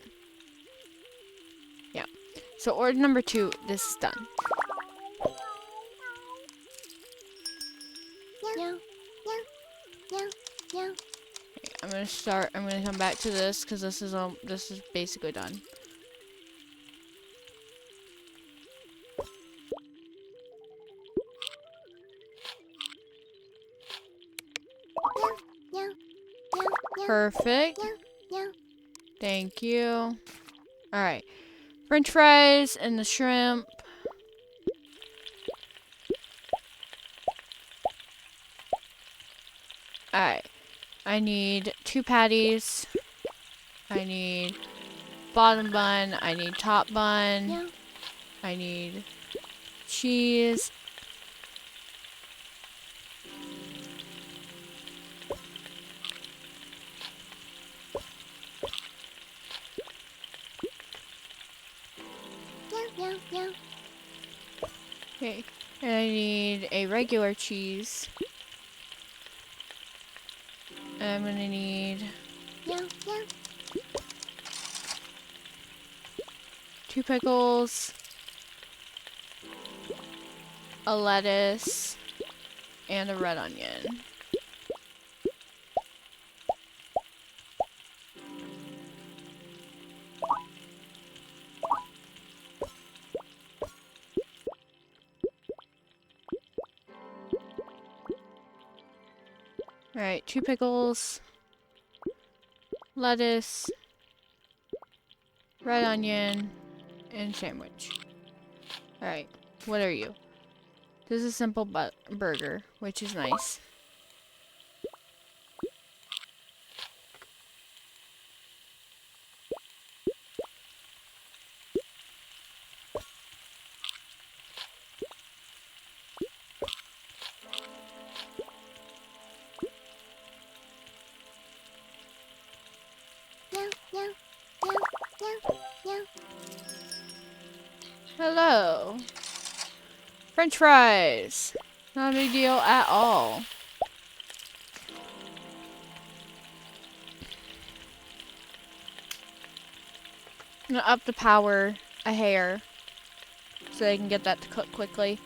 S1: Yeah. So order number 2, this is done. Okay, I'm gonna come back to this because this is basically done. Perfect. Thank you. Alright. French fries and the shrimp. Alright. I need 2 patties. I need bottom bun. I need top bun. I need cheese. Okay. And I need a regular cheese. And I'm gonna need 2 pickles, a lettuce, and a red onion. Alright, 2 pickles, lettuce, red onion, and sandwich. Alright, what are you? This is a simple burger, which is nice. Hello. French fries. Not a big deal at all. I'm gonna up the power a hair so I can get that to cook quickly.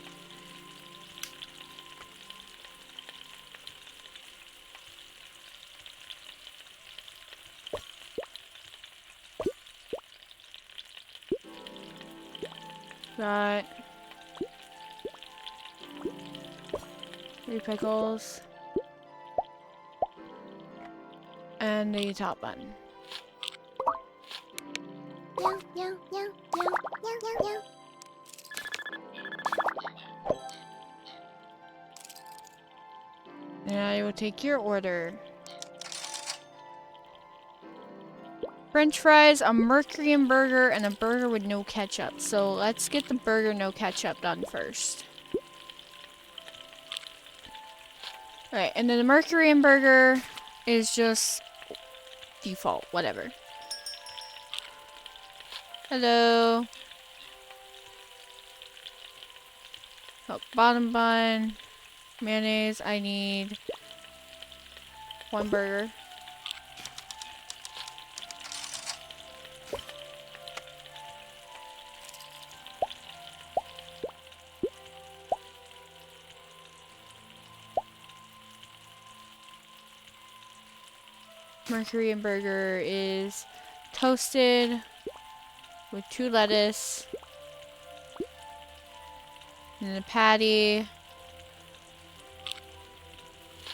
S1: Got 3 pickles and the top bun. go take your order. French fries, a Mercury burger, and a burger with no ketchup. So let's get the burger no ketchup done first. Alright, and then the Mercury burger is just default, whatever. Hello. Oh, bottom bun, mayonnaise. I need one burger. Mercury burger is toasted with 2 lettuce. And the patty.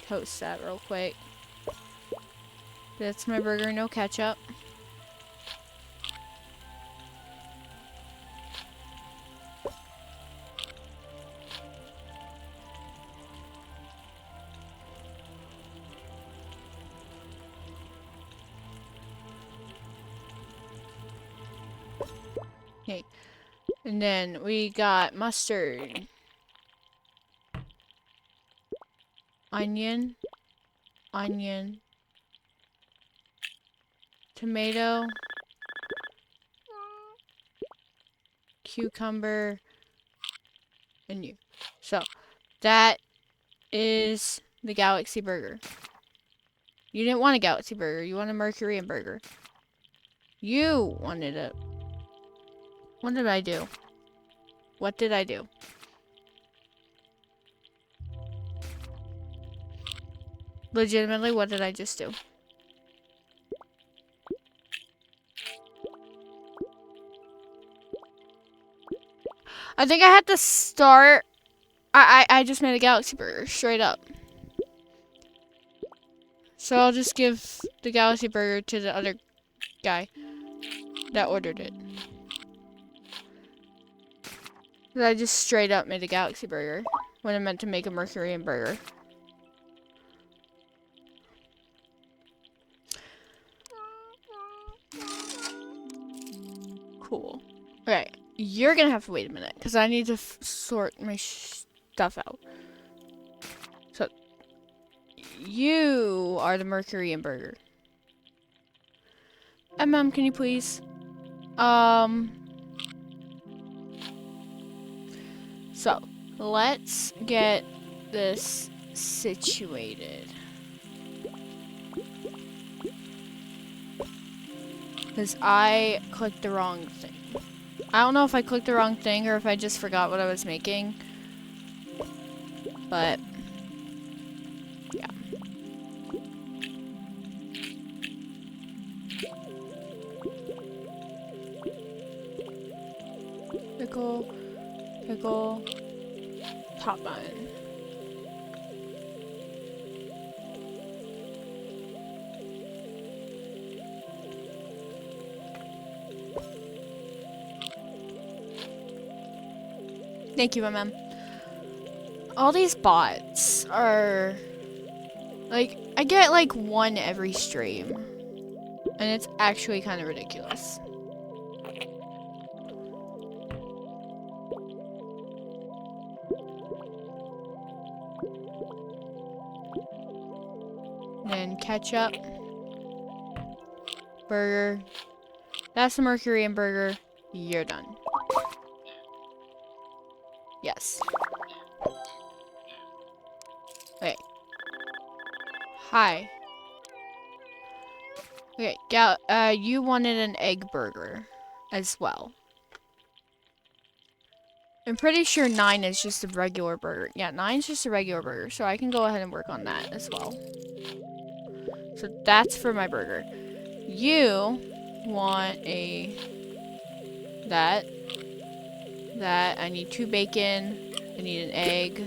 S1: Toast that real quick. That's my burger, no ketchup. Okay. And then we got mustard. Onion. Onion. Tomato. Cucumber. And you. So, that is the Galaxy Burger. You didn't want a Galaxy Burger. You want a Mercury burger. You wanted it. What did I do? What did I do? Legitimately, what did I just do? I think I had to start. I just made a Galaxy Burger, straight up. So I'll just give the Galaxy Burger to the other guy that ordered it. I just straight up made a Galaxy Burger when I meant to make a Mercury burger. Cool. Okay, you're gonna have to wait a minute because I need to sort my stuff out. So, you are the Mercury burger. Mom, can you please? So, let's get this situated. Because I clicked the wrong thing. I don't know if I clicked the wrong thing or if I just forgot what I was making. But, yeah. Pickle, pickle, top bun. Thank you, Mom. All these bots are like, I get like one every stream, and it's actually kind of ridiculous. Then ketchup, burger. That's the Mercury burger. You're done. Yes. Okay. Hi. Okay, you wanted an egg burger as well. I'm pretty sure 9 is just a regular burger. Yeah, 9 is just a regular burger, so I can go ahead and work on that as well. So that's for my burger. You want that. I need 2 bacon. I need an egg.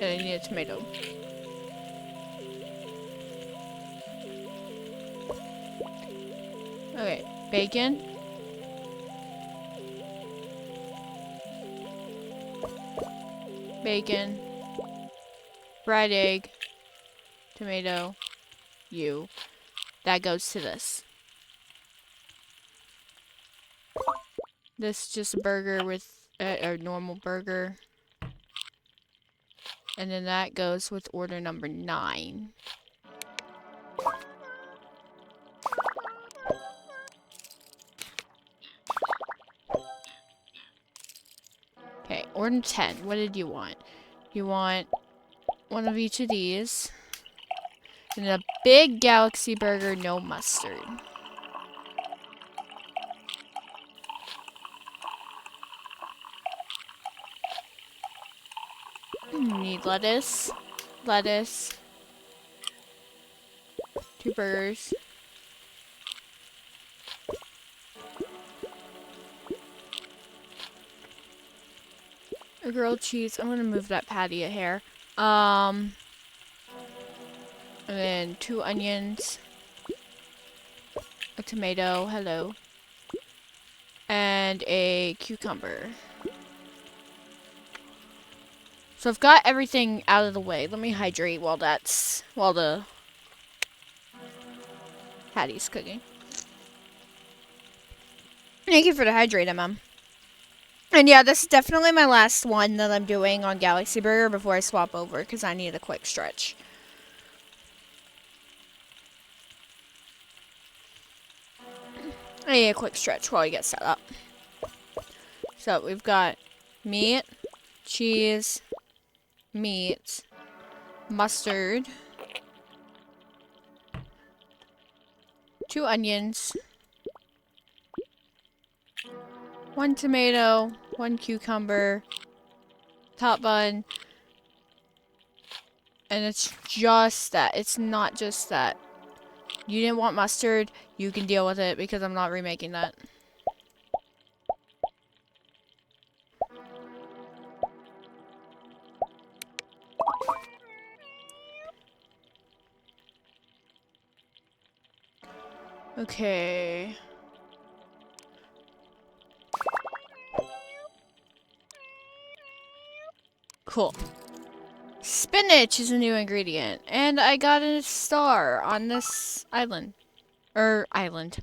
S1: And I need a tomato. Bacon. Bacon. Fried egg. Tomato. You. That goes to this. This is just a burger with a normal burger. And then that goes with order number 9. Okay, order 10. What did you want? You want one of each of these. And a big galaxy burger, no mustard. Need lettuce. Lettuce. 2 burgers. A grilled cheese. I'm gonna move that patty a hair. And then 2 onions. A tomato. Hello. And a cucumber. So I've got everything out of the way. Let me hydrate while the patty's cooking. Thank you for the hydrate, Mom. And yeah, this is definitely my last one that I'm doing on Galaxy Burger before I swap over because I need a quick stretch. I need a quick stretch while I get set up. So we've got meat, cheese, meat, mustard, 2 onions, 1 tomato, 1 cucumber, top bun, and it's just that. It's not just that. You didn't want mustard, you can deal with it because I'm not remaking that. Okay. Cool. Spinach is a new ingredient, and I got a star on this island. Island.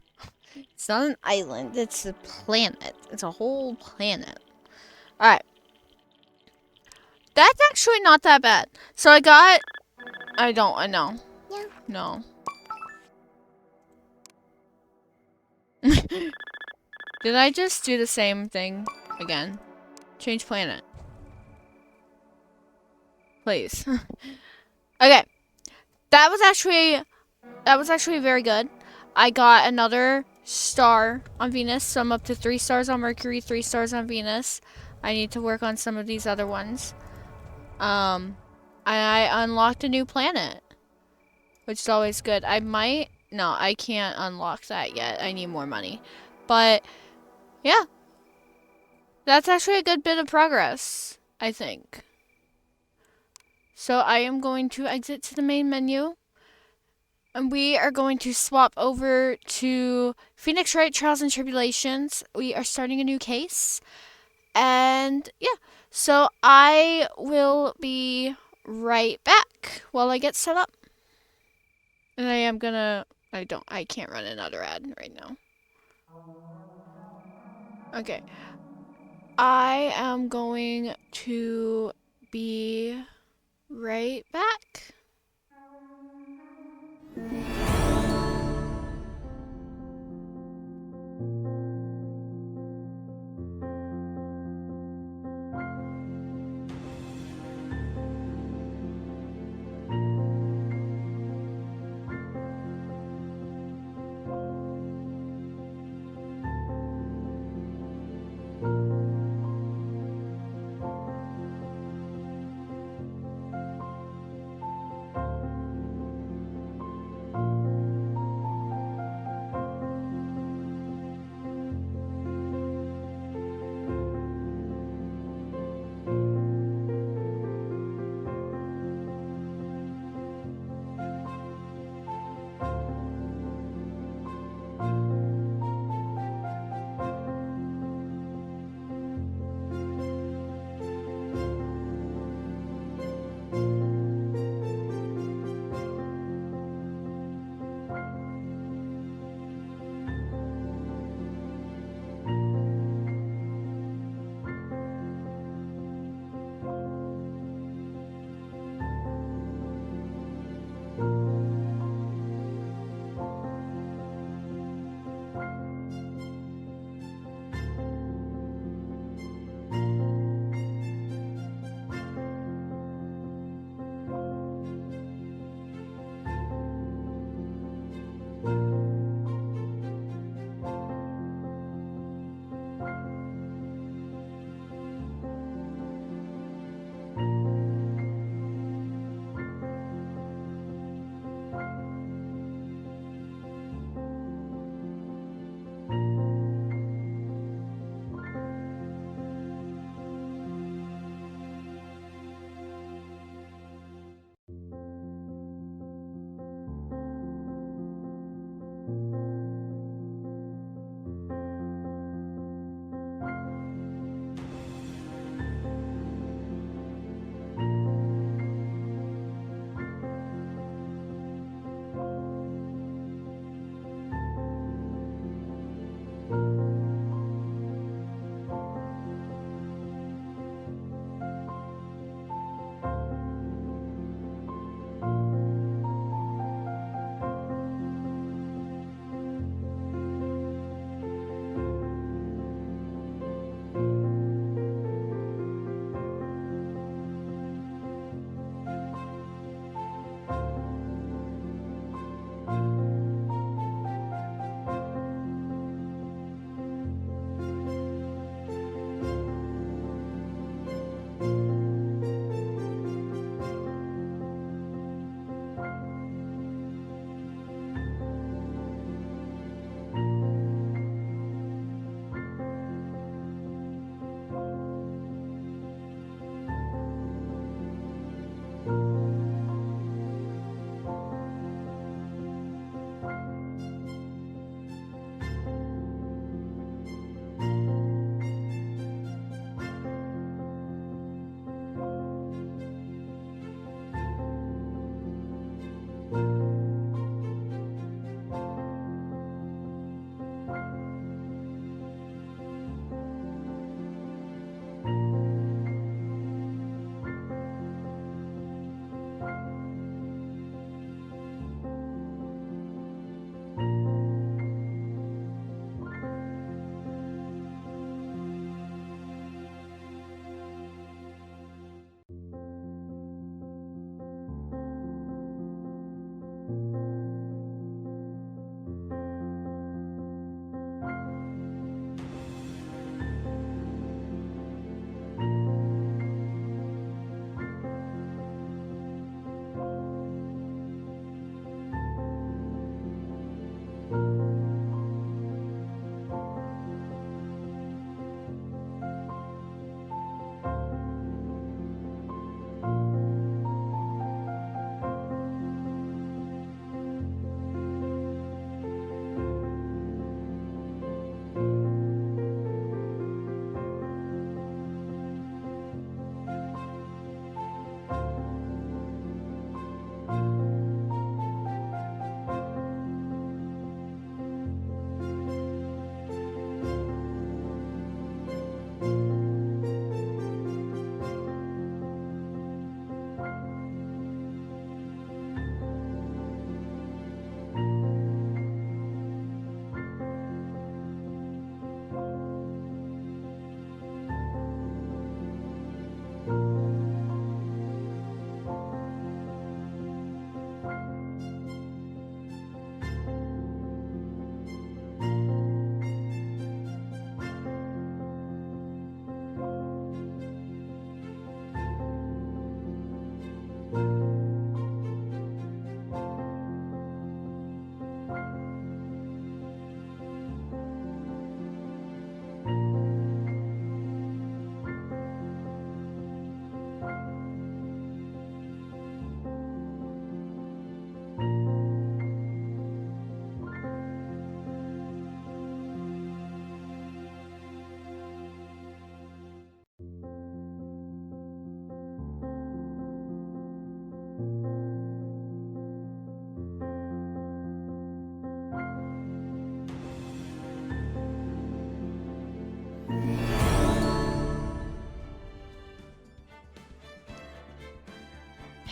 S1: It's not an island, it's a planet. It's a whole planet. Alright. That's actually not that bad. So I know.
S2: Yeah.
S1: No. Did I just do the same thing again? Change planet. Please. Okay. That was actually very good. I got another star on Venus, so I'm up to 3 stars on Mercury, 3 stars on Venus. I need to work on some of these other ones. I unlocked a new planet, which is always good. No, I can't unlock that yet. I need more money. But, yeah. That's actually a good bit of progress, I think. So I am going to exit to the main menu. And we are going to swap over to Phoenix Wright Trials and Tribulations. We are starting a new case. And yeah, so I will be right back while I get set up. And I can't run another ad right now. Okay. I am going to be right back.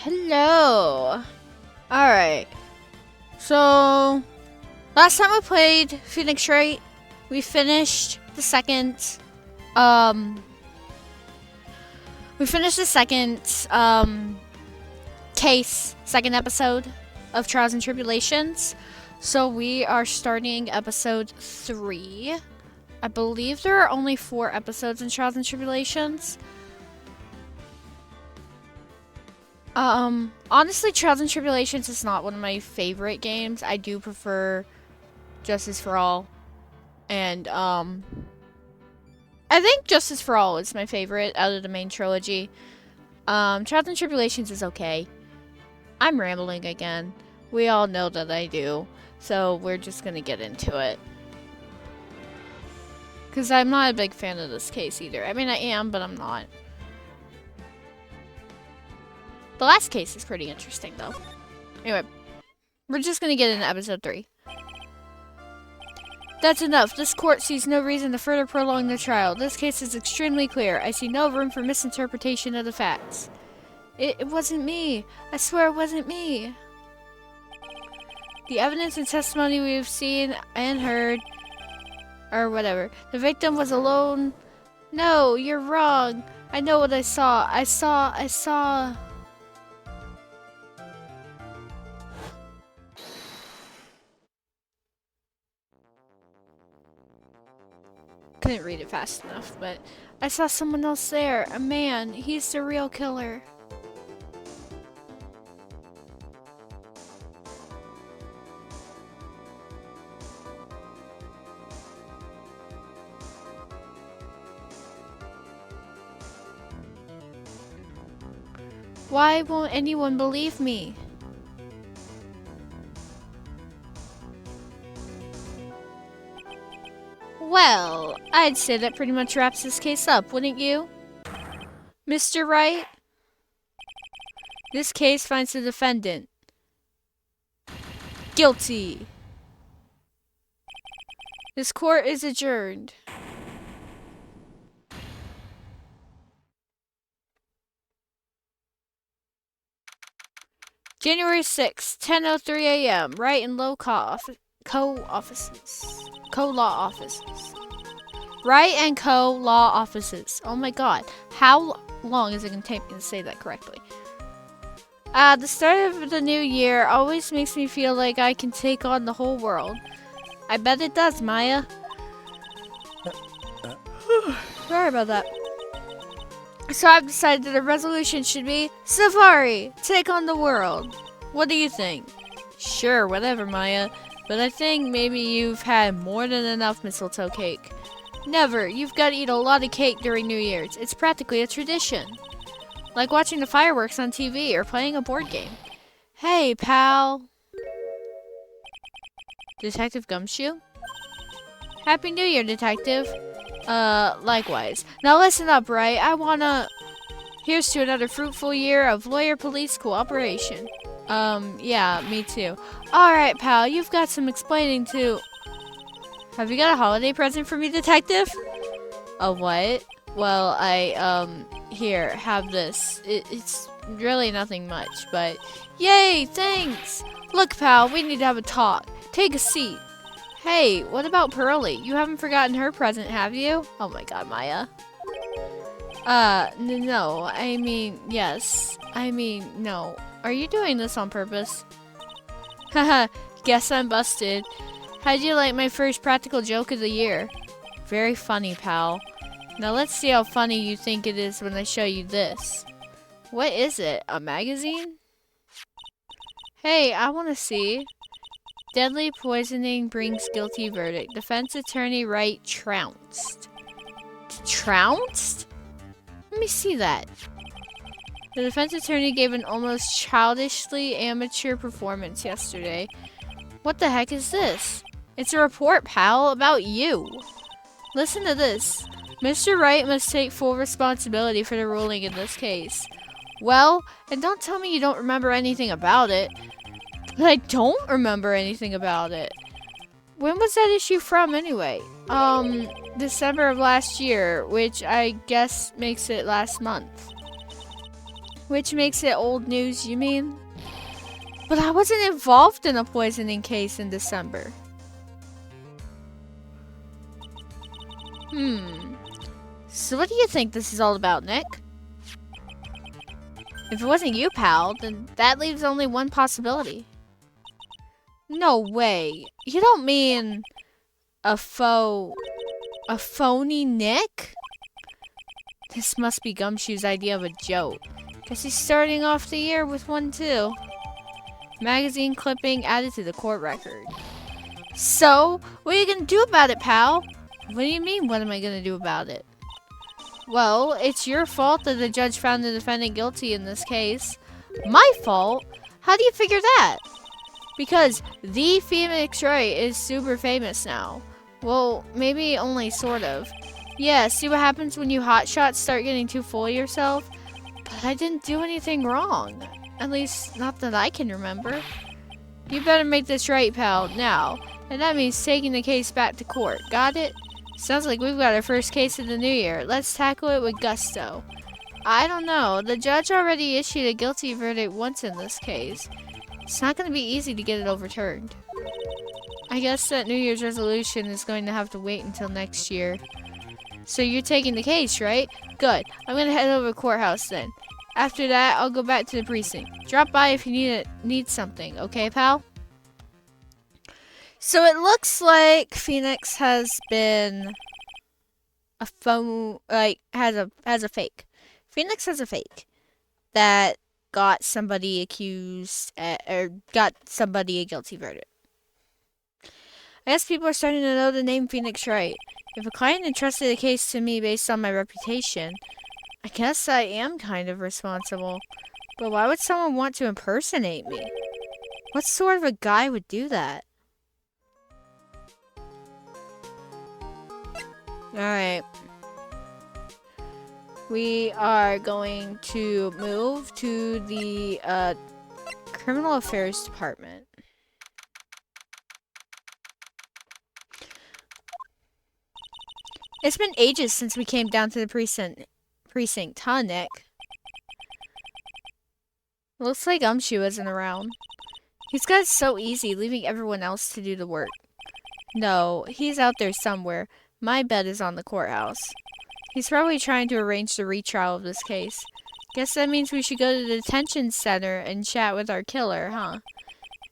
S1: Hello. Alright. So, last time we played Phoenix Wright, we finished the second, second episode of Trials and Tribulations. So we are starting episode 3. I believe there are only 4 episodes in Trials and Tribulations. Honestly, Trials and Tribulations is not one of my favorite games. I do prefer Justice for All. And, I think Justice for All is my favorite out of the main trilogy. Trials and Tribulations is okay. I'm rambling again. We all know that I do. So we're just gonna get into it. Because I'm not a big fan of this case either. I mean, I am, but I'm not. The last case is pretty interesting, though. Anyway, we're just gonna get into episode 3. That's enough. This court sees no reason to further prolong the trial. This case is extremely clear. I see no room for misinterpretation of the facts. It wasn't me. I swear it wasn't me. The evidence and testimony we've seen and heard, or whatever. The victim was alone. No, you're wrong. I know what I saw. I saw... Couldn't read it fast enough, but I saw someone else there. A man. He's the real killer. Why won't anyone believe me? Well, I'd say that pretty much wraps this case up, wouldn't you? Mr. Wright? This case finds the defendant guilty. This court is adjourned. January 6th, 10:03 a.m. Wright and Low Co-law offices. Wright and Co-law offices. Oh my god. How long is it going to take me to say that correctly? The start of the new year always makes me feel like I can take on the whole world. I bet it does, Maya. Sorry about that. So I've decided that the resolution should be Safari, take on the world. What do you think? Sure, whatever, Maya. But I think maybe you've had more than enough mistletoe cake. Never. You've got to eat a lot of cake during New Year's. It's practically a tradition. Like watching the fireworks on TV or playing a board game. Hey, pal. Detective Gumshoe? Happy New Year, Detective. Likewise. Now listen up, Wright. Here's to another fruitful year of lawyer-police cooperation. Yeah, me too. Alright, pal, you've got some explaining to... Have you got a holiday present for me, Detective? A what? Well, here, have this. It's really nothing much, but... Yay, thanks! Look, pal, we need to have a talk. Take a seat. Hey, what about Pearly? You haven't forgotten her present, have you? Oh my god, Maya. No. I mean, yes. I mean, no. Are you doing this on purpose? Haha, guess I'm busted. How'd you like my first practical joke of the year? Very funny, pal. Now let's see how funny you think it is when I show you this. What is it? A magazine? Hey, I want to see. Deadly poisoning brings guilty verdict. Defense attorney Wright trounced. Trounced? Let me see that. The defense attorney gave an almost childishly amateur performance yesterday. What the heck is this? It's a report, pal, about you. Listen to this. Mr. Wright must take full responsibility for the ruling in this case. Well, and don't tell me you don't remember anything about it. But I don't remember anything about it. When was that issue from, anyway? December of last year, which I guess makes it last month. Which makes it old news, you mean? But I wasn't involved in a poisoning case in December. So what do you think this is all about, Nick? If it wasn't you, pal, then that leaves only one possibility. No way. You don't mean a phony Nick? This must be Gumshoe's idea of a joke. Guess he's starting off the year with one too. Magazine clipping added to the court record. So, what are you gonna do about it, pal? What do you mean, what am I gonna do about it? Well, it's your fault that the judge found the defendant guilty in this case. My fault? How do you figure that? Because the Phoenix Wright is super famous now. Well, maybe only sort of. Yeah, see what happens when you hotshots start getting too full of yourself? But I didn't do anything wrong. At least, not that I can remember. You better make this right, pal, now. And that means taking the case back to court. Got it? Sounds like we've got our first case of the new year. Let's tackle it with gusto. I don't know. The judge already issued a guilty verdict once in this case. It's not going to be easy to get it overturned. I guess that New Year's resolution is going to have to wait until next year. So you're taking the case, right? Good. I'm going to head over to the courthouse then. After that, I'll go back to the precinct. Drop by if you need something, okay, pal? So it looks like Phoenix has been a has a fake. Phoenix has a fake that got somebody accused or got somebody a guilty verdict. I guess people are starting to know the name Phoenix Wright. If a client entrusted a case to me based on my reputation, I guess I am kind of responsible. But why would someone want to impersonate me? What sort of a guy would do that? Alright. We are going to move to the Criminal Affairs Department. It's been ages since we came down to the precinct, huh, Nick? Looks like Gumshoe isn't around. He's got it so easy, leaving everyone else to do the work. No, he's out there somewhere. My bet is on the courthouse. He's probably trying to arrange the retrial of this case. Guess that means we should go to the detention center and chat with our killer, huh?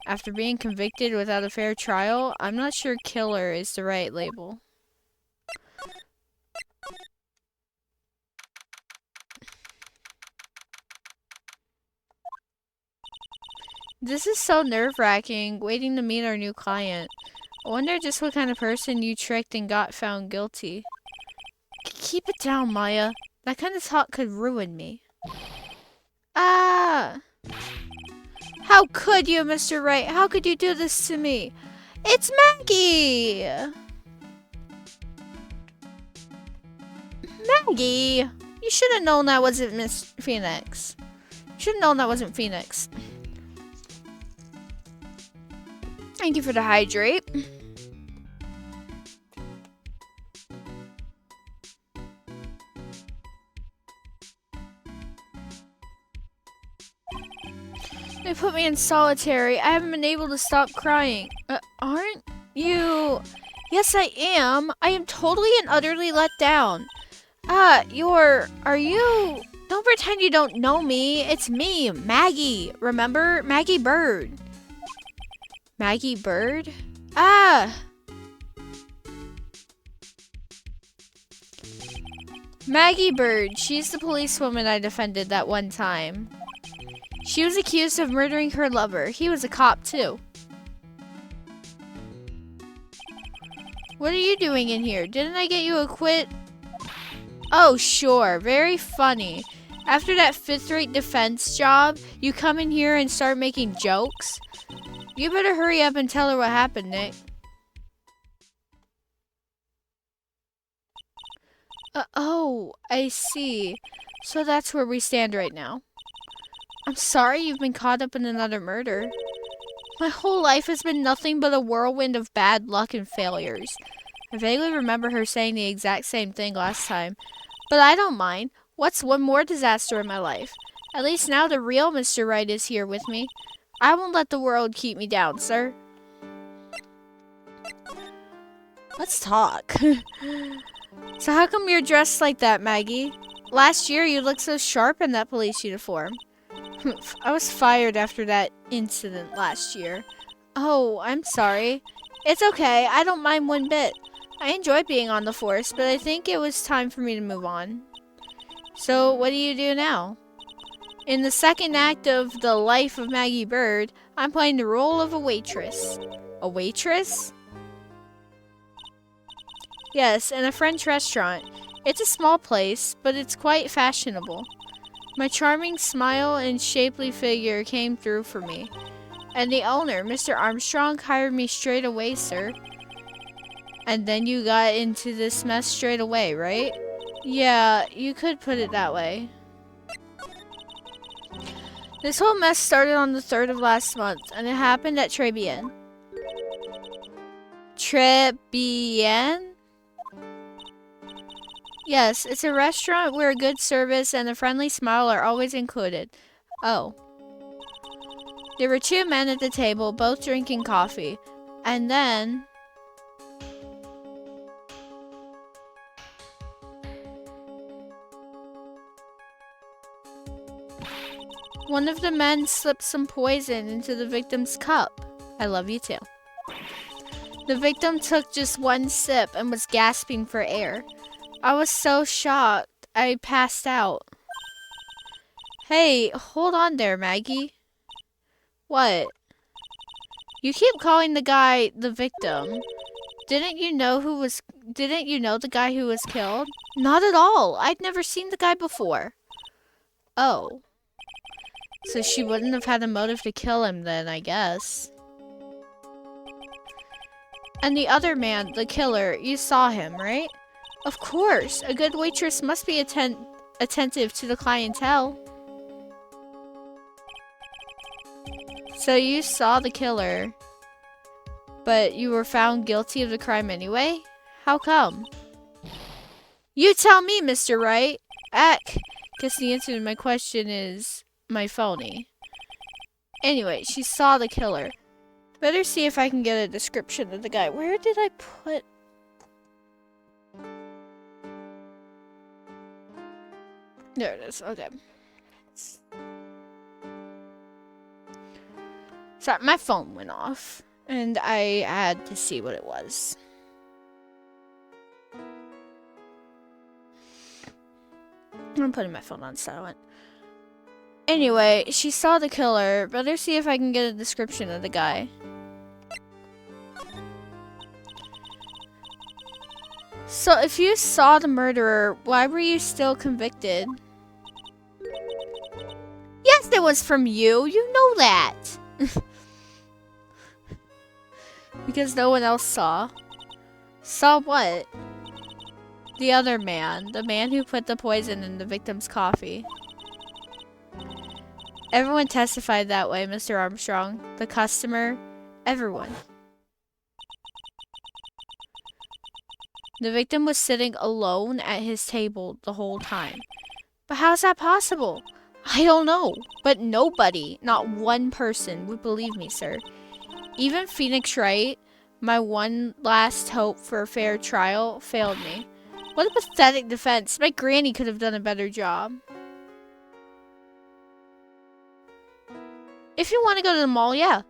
S1: After being convicted without a fair trial, I'm not sure killer is the right label. This is so nerve-wracking, waiting to meet our new client. I wonder just what kind of person you tricked and got found guilty. Keep it down, Maya. That kind of talk could ruin me. Ah! How could you, Mr. Wright? How could you do this to me? It's Maggie! Maggie! You should have known that wasn't Miss Phoenix. You should have known that wasn't Phoenix. Thank you for the hydrate. They put me in solitary. I haven't been able to stop crying. Aren't you? Yes, I am. I am totally and utterly let down. Are you? Don't pretend you don't know me. It's me, Maggie. Remember? Maggie Bird. Maggie Bird? Maggie Bird. She's the policewoman I defended that one time. She was accused of murdering her lover. He was a cop, too. What are you doing in here? Didn't I get you a quit? Oh, sure. Very funny. After that fifth-rate defense job, you come in here and start making jokes? You better hurry up and tell her what happened, Nick. Oh, I see. So that's where we stand right now. I'm sorry you've been caught up in another murder. My whole life has been nothing but a whirlwind of bad luck and failures. I vaguely remember her saying the exact same thing last time. But I don't mind. What's one more disaster in my life? At least now the real Mr. Right is here with me. I won't let the world keep me down, sir. Let's talk. So how come you're dressed like that, Maggie? Last year you looked so sharp in that police uniform. I was fired after that incident last year. Oh, I'm sorry. It's okay, I don't mind one bit. I enjoy being on the force, but I think it was time for me to move on. So, what do you do now? In the second act of The Life of Maggie Bird, I'm playing the role of a waitress. A waitress? Yes, in a French restaurant. It's a small place, but it's quite fashionable. My charming smile and shapely figure came through for me. And the owner, Mr. Armstrong, hired me straight away, sir. And then you got into this mess straight away, right? Yeah, you could put it that way. This whole mess started on the 3rd of last month, and it happened at Tribien. Tribien? Yes, it's a restaurant where good service and a friendly smile are always included. Oh. There were 2 men at the table, both drinking coffee. And then... one of the men slipped some poison into the victim's cup. I love you too. The victim took just 1 sip and was gasping for air. I was so shocked, I passed out. Hey, hold on there, Maggie. What? You keep calling the guy the victim. Didn't you know the guy who was killed? Not at all. I'd never seen the guy before. Oh. So she wouldn't have had a motive to kill him then, I guess. And the other man, the killer, you saw him, right? Of course, a good waitress must be attentive to the clientele. So you saw the killer, but you were found guilty of the crime anyway? How come? You tell me, Mr. Wright. Eck. Guess the answer to my question is my phony. Anyway, she saw the killer. Better see if I can get a description of the guy. Where did I put... There it is. Okay. Sorry, my phone went off, and I had to see what it was. I'm putting my phone on silent. Anyway, she saw the killer. Better see if I can get a description of the guy. So, if you saw the murderer, why were you still convicted? Yes, it was from you. You know that. Because no one else saw. Saw what? The other man. The man who put the poison in the victim's coffee. Everyone testified that way, Mr. Armstrong. The customer. Everyone. The victim was sitting alone at his table the whole time. But how's that possible? I don't know. But nobody, not one person, would believe me, sir. Even Phoenix Wright, my one last hope for a fair trial, failed me. What a pathetic defense. My granny could have done a better job. If you want to go to the mall, yeah.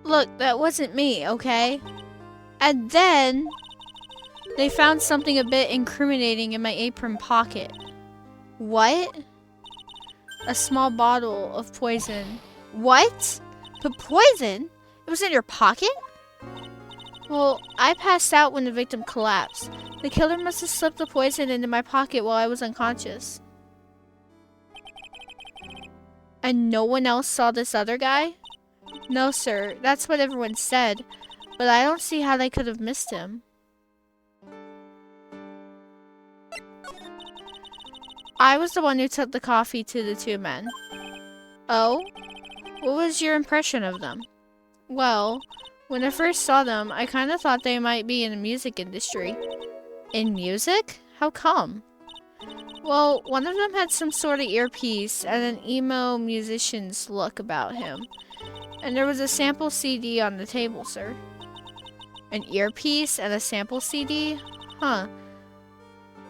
S1: Look, that wasn't me, okay? And then they found something a bit incriminating in my apron pocket. What? A small bottle of poison. What? But poison? It was in your pocket? Well, I passed out when the victim collapsed. The killer must have slipped the poison into my pocket while I was unconscious. And no one else saw this other guy? No, sir. That's what everyone said. But I don't see how they could have missed him. I was the one who took the coffee to the 2 men. Oh? What was your impression of them? Well, When I first saw them, I kind of thought they might be in the music industry. In music? How come? Well, one of them had some sort of earpiece and an emo musician's look about him. And there was a sample CD on the table, sir. An earpiece and a sample CD? Huh.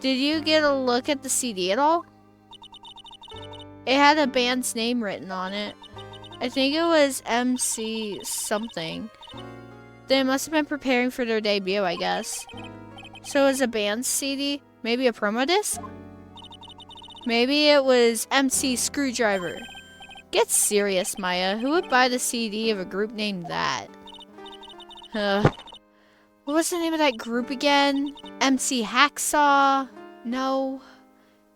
S1: Did you get a look at the CD at all? It had a band's name written on it. I think it was MC something. They must have been preparing for their debut, I guess. So it was a band's CD? Maybe a promo disc? Maybe it was MC Screwdriver. Get serious, Maya. Who would buy the CD of a group named that? What was the name of that group again? MC Hacksaw? No.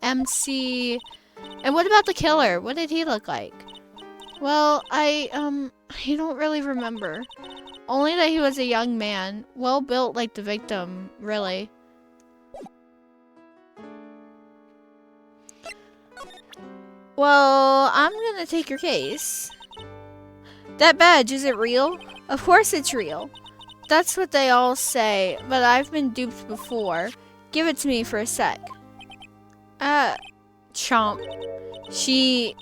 S1: MC... And what about the killer? What did he look like? Well, I don't really remember. Only that he was a young man. Well built like the victim, really. Well, I'm gonna take your case. That badge, is it real? Of course it's real. That's what they all say, but I've been duped before. Give it to me for a sec. Chomp. She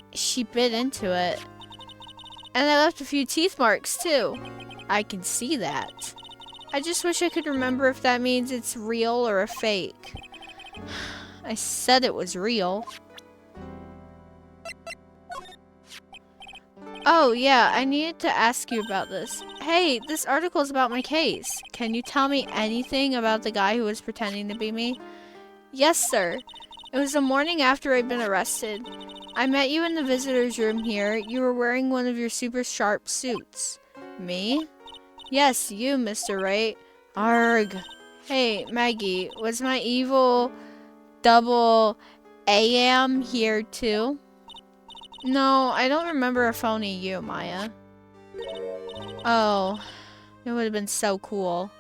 S1: bit into it. And I left a few teeth marks too. I can see that. I just wish I could remember if that means it's real or a fake. I said it was real. Oh yeah, I needed to ask you about this. Hey, this article is about my case. Can you tell me anything about the guy who was pretending to be me? Yes, sir. It was the morning after I'd been arrested. I met you in the visitor's room here. You were wearing one of your super sharp suits. Me? Yes, you, Mr. Wright. Arg. Hey, Maggie, was my evil double AM here too? No, I don't remember a phony you, Maya. Oh, it would have been so cool.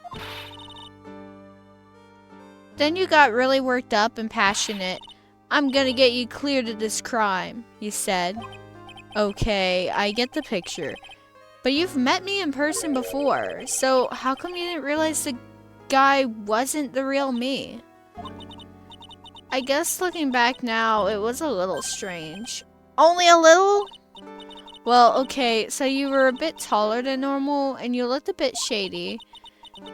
S1: Then you got really worked up and passionate. I'm gonna get you cleared of this crime, you said. Okay, I get the picture. But you've met me in person before, so how come you didn't realize the guy wasn't the real me? I guess looking back now, it was a little strange. Only a little? Well, okay, so you were a bit taller than normal, and you looked a bit shady,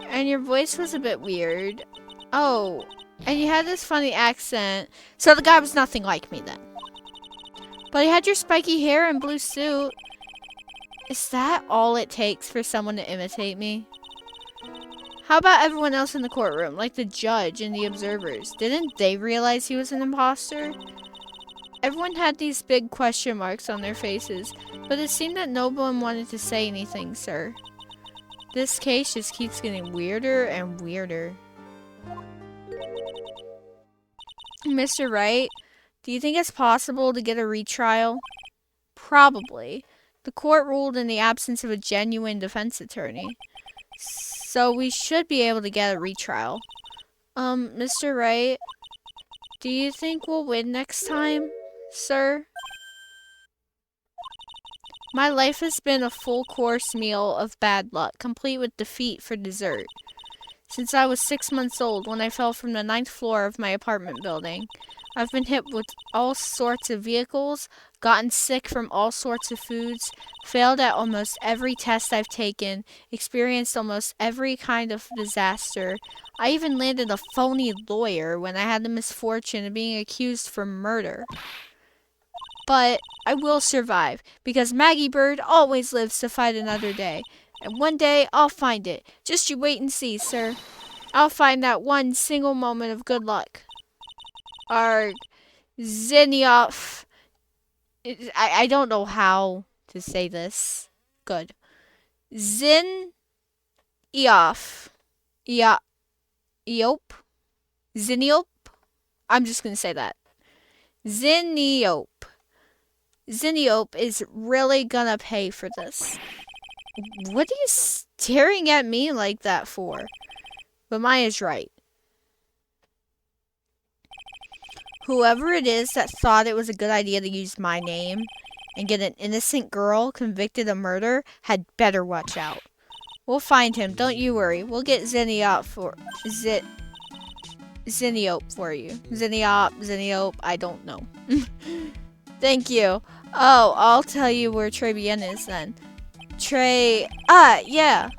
S1: and your voice was a bit weird. Oh, and you had this funny accent, so the guy was nothing like me then. But he had your spiky hair and blue suit. Is that all it takes for someone to imitate me? How about everyone else in the courtroom, like the judge and the observers? Didn't they realize he was an imposter? Everyone had these big question marks on their faces, but it seemed that no one wanted to say anything, sir. This case just keeps getting weirder and weirder. Mr. Wright, do you think it's possible to get a retrial? Probably. The court ruled in the absence of a genuine defense attorney. So we should be able to get a retrial. Mr. Wright, do you think we'll win next time, sir? My life has been a full course meal of bad luck, complete with defeat for dessert. Since I was 6 months old when I fell from the 9th floor of my apartment building. I've been hit with all sorts of vehicles, gotten sick from all sorts of foods, failed at almost every test I've taken, experienced almost every kind of disaster. I even landed a phony lawyer when I had the misfortune of being accused for murder. But I will survive, because Maggie Bird always lives to fight another day. And one day, I'll find it. Just you wait and see, sir. I'll find that one single moment of good luck. Our Zinioff. I don't know how to say this. Good. Zinioff. Eop. Ziniope. I'm just going to say that. Ziniope. Ziniope is really going to pay for this. What are you staring at me like that for? But Maya's right. Whoever it is that thought it was a good idea to use my name and get an innocent girl convicted of murder had better watch out. We'll find him. Don't you worry. We'll get Zeniope for Zeniope, I don't know. Thank you. Oh, I'll tell you where Tribulations is then. Yeah.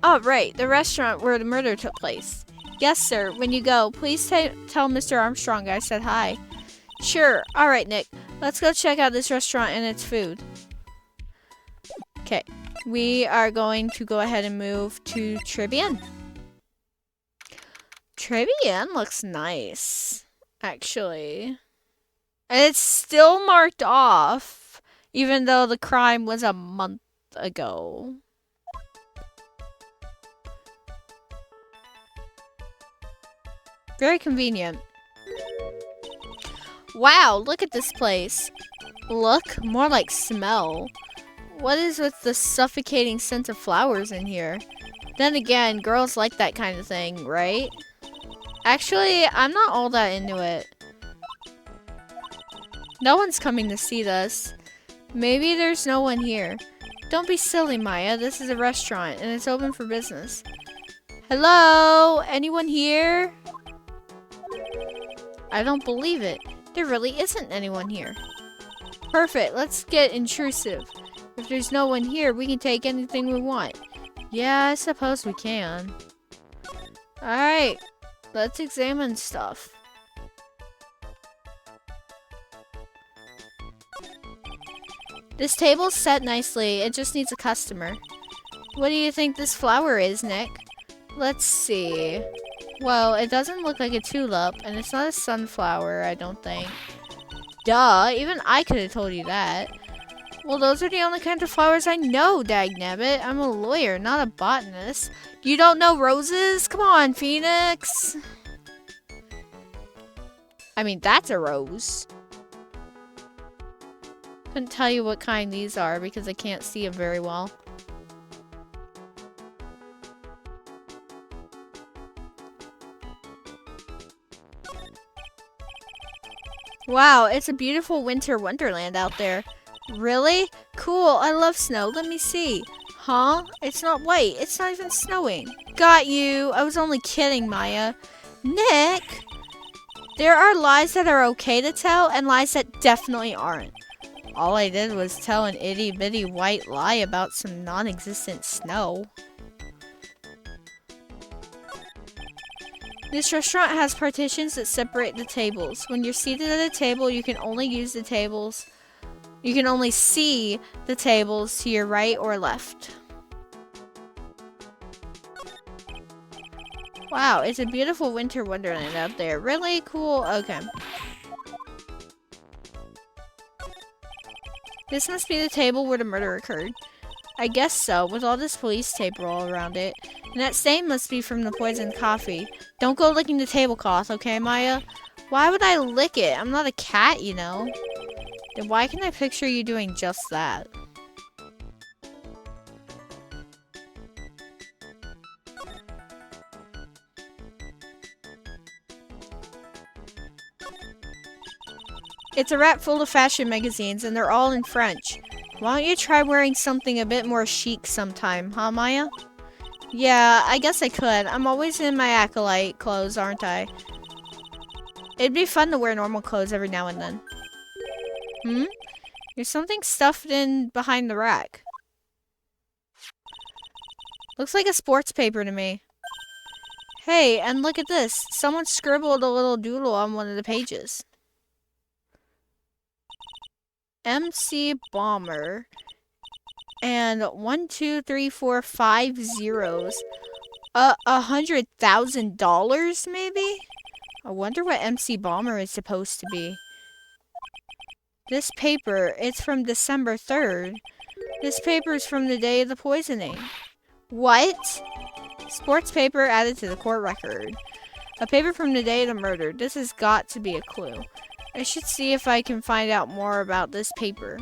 S1: Oh, right. The restaurant where the murder took place. Yes, sir. When you go, please tell Mr. Armstrong I said hi. Sure. All right, Nick. Let's go check out this restaurant and its food. Okay. We are going to go ahead and move to Tribune. Tribune looks nice, actually. And it's still marked off, even though the crime was a month ago. Very convenient. Wow, look at this place. Look, more like smell. What is with the suffocating scent of flowers in here? Then again, girls like that kind of thing, right? Actually, I'm not all that into it. No one's coming to see this. Maybe there's no one here. Don't be silly, Maya. This is a restaurant, and it's open for business. Hello? Anyone here? I don't believe it. There really isn't anyone here. Perfect. Let's get intrusive. If there's no one here, we can take anything we want. Yeah, I suppose we can. Alright. Let's examine stuff. This table's set nicely. It just needs a customer. What do you think this flower is, Nick? Let's see. Well, it doesn't look like a tulip, and it's not a sunflower, I don't think. Duh, even I could have told you that. Well, those are the only kinds of flowers I know, dagnabbit. I'm a lawyer, not a botanist. You don't know roses? Come on, Phoenix. I mean, that's a rose. Couldn't tell you what kind these are because I can't see them very well. Wow, it's a beautiful winter wonderland out there. Really? Cool, I love snow. Let me see. Huh? It's not white. It's not even snowing. Got you. I was only kidding, Maya. Nick! There are lies that are okay to tell and lies that definitely aren't. All I did was tell an itty-bitty white lie about some non-existent snow. This restaurant has partitions that separate the tables. When you're seated at a table, you can only use the tables. You can only see the tables to your right or left. Wow, it's a beautiful winter wonderland out there. Really cool. Okay. This must be the table where the murder occurred. I guess so, with all this police tape all around it. And that stain must be from the poisoned coffee. Don't go licking the tablecloth, okay, Maya? Why would I lick it? I'm not a cat, you know. Then why can I picture you doing just that? It's a rack full of fashion magazines, and they're all in French. Why don't you try wearing something a bit more chic sometime, huh, Maya? Yeah, I guess I could. I'm always in my acolyte clothes, aren't I? It'd be fun to wear normal clothes every now and then. Hmm? There's something stuffed in behind the rack. Looks like a sports paper to me. Hey, and look at this. Someone scribbled a little doodle on one of the pages. MC Bomber. And 1, 2, 3, 4, 5 zeros. $100,000 maybe? I wonder what MC Bomber is supposed to be. This paper, it's from December 3rd. This paper's from the day of the poisoning. What? Sports paper added to the court record. A paper from the day of the murder. This has got to be a clue. I should see if I can find out more about this paper.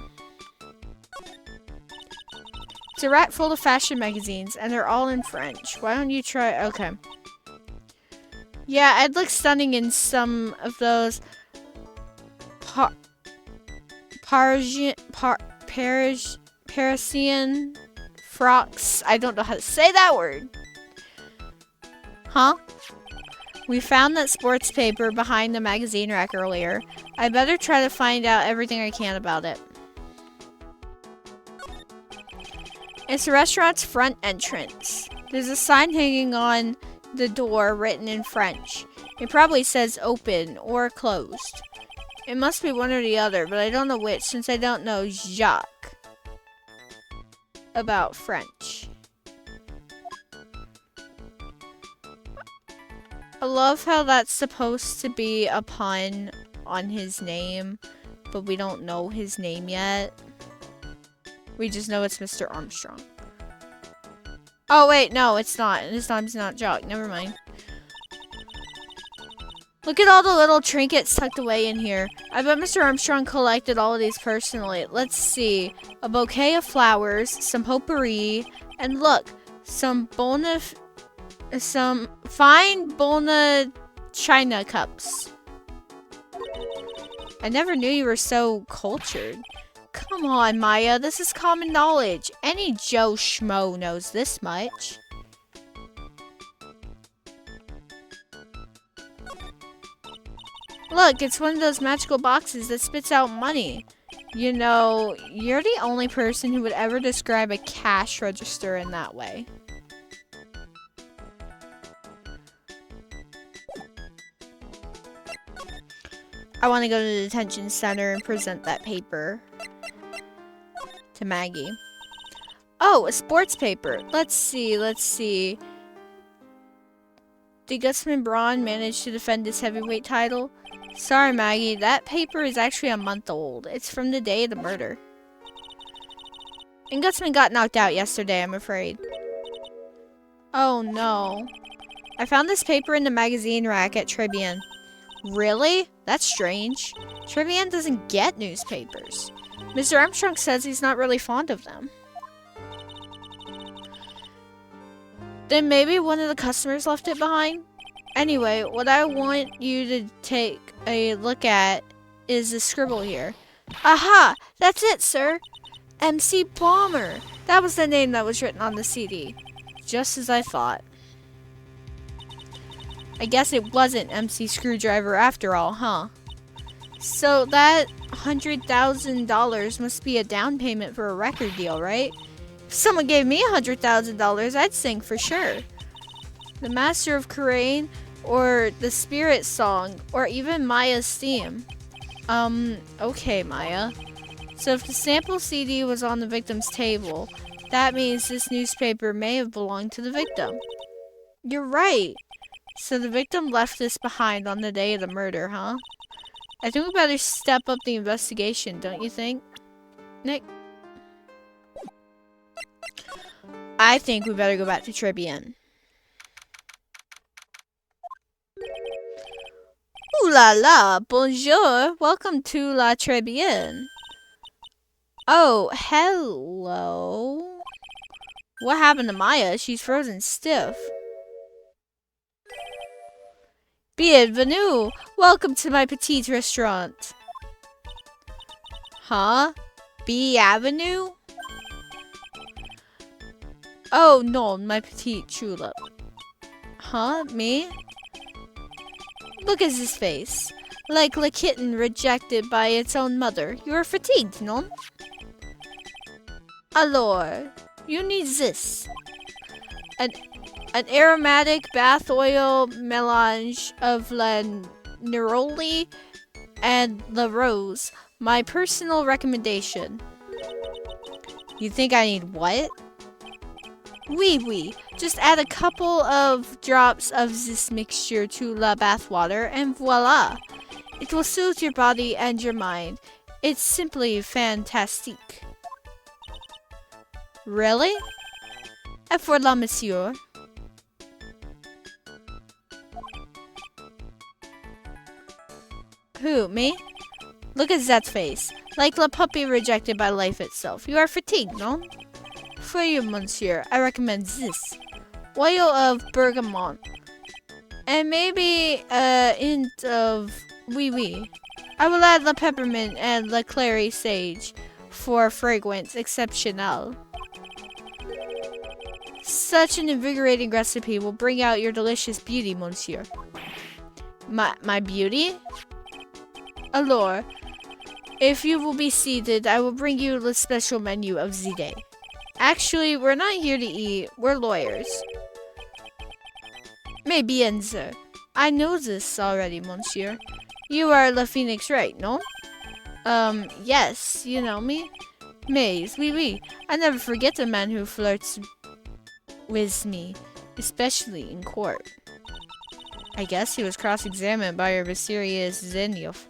S1: It's a rack full of fashion magazines, and they're all in French. Why don't you try... Okay. Yeah, I'd look stunning in some of those Parisian frocks. I don't know how to say that word. Huh? We found that sports paper behind the magazine rack earlier. I better try to find out everything I can about it. It's the restaurant's front entrance. There's a sign hanging on the door written in French. It probably says open or closed. It must be one or the other, but I don't know which since I don't know Jacques about French. I love how that's supposed to be a pun on his name, but we don't know his name yet. We just know it's Mr. Armstrong. Oh wait, no, it's not. His name's not Jock. Never mind. Look at all the little trinkets tucked away in here. I bet Mr. Armstrong collected all of these personally. Let's see. A bouquet of flowers, some potpourri, and look, some fine Bona china cups. I never knew you were so cultured. Come on, Maya, this is common knowledge. Any Joe Schmo knows this much. Look, it's one of those magical boxes that spits out money. You know, you're the only person who would ever describe a cash register in that way. I want to go to the detention center and present that paper to Maggie. Oh, a sports paper. Let's see. Did Gutsman Braun manage to defend his heavyweight title? Sorry, Maggie, that paper is actually a month old. It's from the day of the murder. And Gutsman got knocked out yesterday, I'm afraid. Oh no. I found this paper in the magazine rack at Tribune. Really? That's strange. Tribune doesn't get newspapers. Mr. Armstrong says he's not really fond of them. Then maybe one of the customers left it behind? Anyway, what I want you to take a look at is the scribble here. Aha! That's it, sir! MC Bomber! That was the name that was written on the CD. Just as I thought. I guess it wasn't MC Screwdriver after all, huh? So that $100,000 must be a down payment for a record deal, right? If someone gave me $100,000, I'd sing for sure. The Master of Karain, or the Spirit Song, or even Maya's theme. Okay, Maya. So if the sample CD was on the victim's table, that means this newspaper may have belonged to the victim. You're right. So the victim left this behind on the day of the murder, huh? I think we better step up the investigation, don't you think, Nick? I think we better go back to Tribune. Ooh la la, bonjour, welcome to La Tribune. Oh, hello. What happened to Maya? She's frozen stiff. Bienvenue! Welcome to my petite restaurant. Huh? B Avenue? Oh, no, my petite tulip. Huh? Me? Look at his face. Like a kitten rejected by its own mother. You are fatigued, non? Alors, you need this. An aromatic bath oil melange of La Neroli and La Rose. My personal recommendation. You think I need what? Oui. Just add a couple of drops of this mixture to la bath water and voila. It will soothe your body and your mind. It's simply fantastique. Really? Et voilà, monsieur. Who, me? Look at that face. Like a puppy rejected by life itself. You are fatigued, no? For you, monsieur, I recommend this. Oil of bergamot. And maybe a hint of oui. I will add the peppermint and the clary sage for fragrance exceptional. Such an invigorating recipe will bring out your delicious beauty, monsieur. My beauty? Alors, if you will be seated, I will bring you the special menu of the day. Actually, we're not here to eat. We're lawyers. Mais bien, sir. I know this already, monsieur. You are Le Phoenix, right, no? Yes, you know me. Mais, oui, oui. I never forget a man who flirts with me, especially in court. I guess he was cross-examined by your mysterious Zenioff.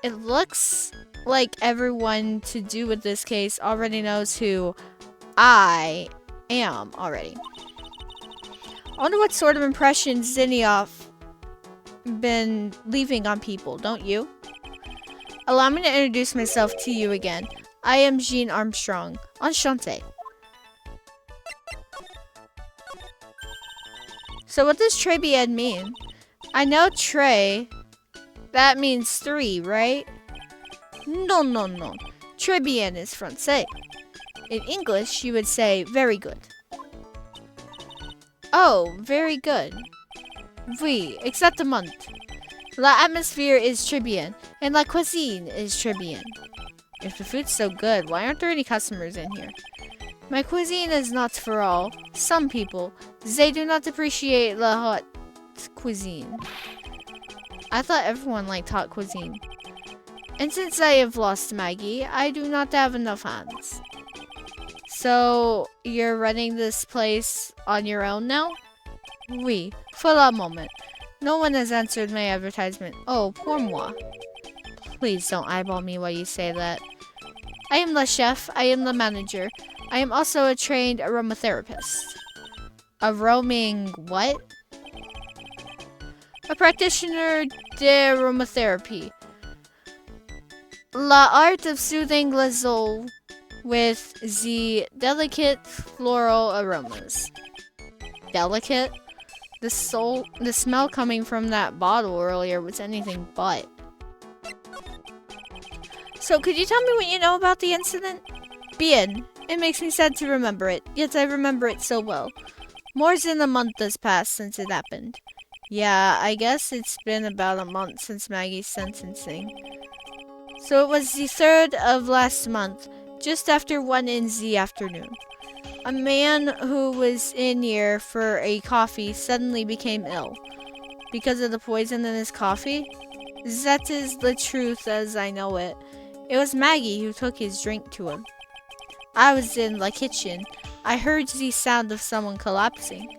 S1: It looks like everyone to do with this case already knows who I am already. I wonder what sort of impression Zenioff been leaving on people, don't you? Allow me to introduce myself to you again. I am Jean Armstrong. Enchanté. So what does très bien mean? I know très, that means 3, right? No, no, no. Très bien is français. In English, you would say very good. Oh, very good. Oui, exactement. La atmosphere is très bien, and la cuisine is très bien. If the food's so good, why aren't there any customers in here? My cuisine is not for all. Some people, they do not appreciate la hot cuisine. I thought everyone liked hot cuisine. And since I have lost Maggie, I do not have enough hands. So, you're running this place on your own now? Oui, for a moment. No one has answered my advertisement. Oh, pour moi. Please don't eyeball me while you say that. I am the chef. I am the manager. I am also a trained aromatherapist. A roaming what? A practitioner d'aromatherapy. La art of soothing les soul with the delicate floral aromas. Delicate? The smell coming from that bottle earlier was anything but. So could you tell me what you know about the incident? Bien. It makes me sad to remember it, yet I remember it so well. More than a month has passed since it happened. Yeah, I guess it's been about a month since Maggie's sentencing. So it was the 3rd of last month, just after 1 in the afternoon. A man who was in here for a coffee suddenly became ill. Because of the poison in his coffee? That is the truth as I know it. It was Maggie who took his drink to him. I was in the kitchen. I heard the sound of someone collapsing.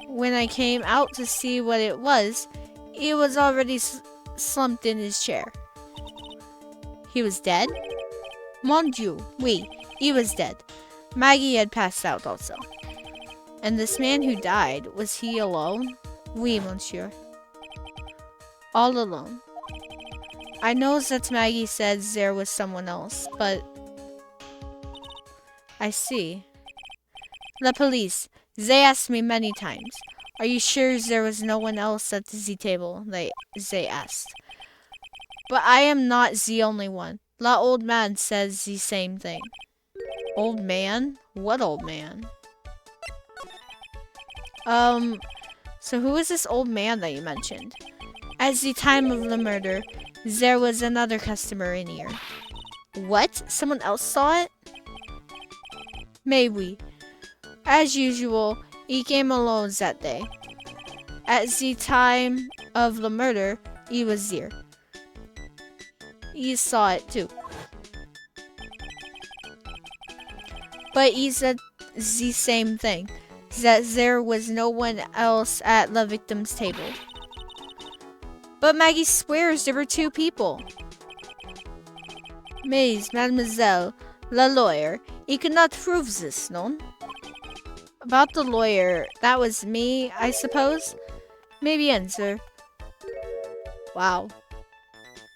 S1: When I came out to see what it was, he was already slumped in his chair. He was dead? Mon Dieu, oui, he was dead. Maggie had passed out also. And this man who died, was he alone? Oui, monsieur. All alone. I know that Maggie says there was someone else, but... I see. The police, they asked me many times. Are you sure there was no one else at the table? They asked. But I am not the only one. The old man says the same thing. Old man? What old man? So who is this old man that you mentioned? At the time of the murder, there was another customer in here. What? Someone else saw it? Maybe. As usual, he came alone that day. At the time of the murder, he was there. He saw it too. But he said the same thing, that there was no one else at the victim's table. But Maggie swears there were 2 people. Mais, mademoiselle, the lawyer, he could not prove this, no? About the lawyer, that was me, I suppose? Maybe answer. Wow.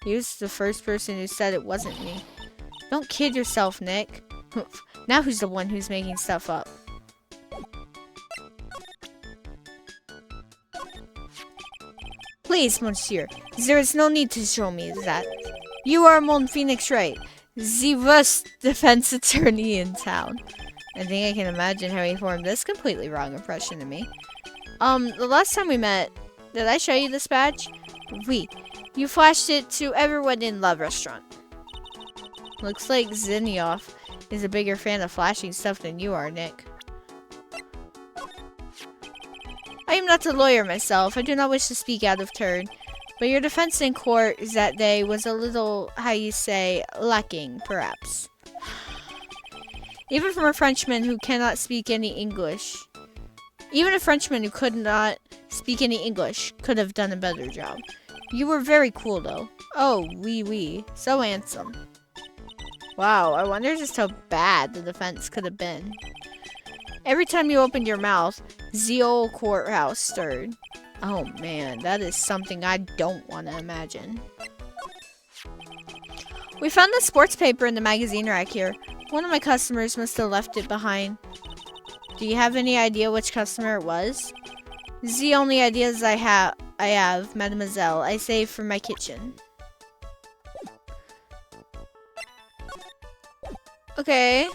S1: He was the first person who said it wasn't me. Don't kid yourself, Nick. Now who's the one who's making stuff up? Please, monsieur, there is no need to show me that. You are mon Phoenix right. The worst defense attorney in town. I think I can imagine how he formed this completely wrong impression of me. The last time we met, did I show you this badge? Oui. You flashed it to everyone in Love Restaurant. Looks like Zinioff is a bigger fan of flashing stuff than you are, Nick. I am not a lawyer myself. I do not wish to speak out of turn. But your defense in court that day was a little, how you say, lacking, perhaps. Even from a Frenchman who cannot speak any English. Even a Frenchman who could not speak any English could have done a better job. You were very cool, though. Oh, oui. So handsome. Wow, I wonder just how bad the defense could have been. Every time you opened your mouth, the old courthouse stirred. Oh man, that is something I don't want to imagine. We found the sports paper in the magazine rack here. One of my customers must have left it behind. Do you have any idea which customer it was? The only ideas I have, mademoiselle, I saved from my kitchen. Okay.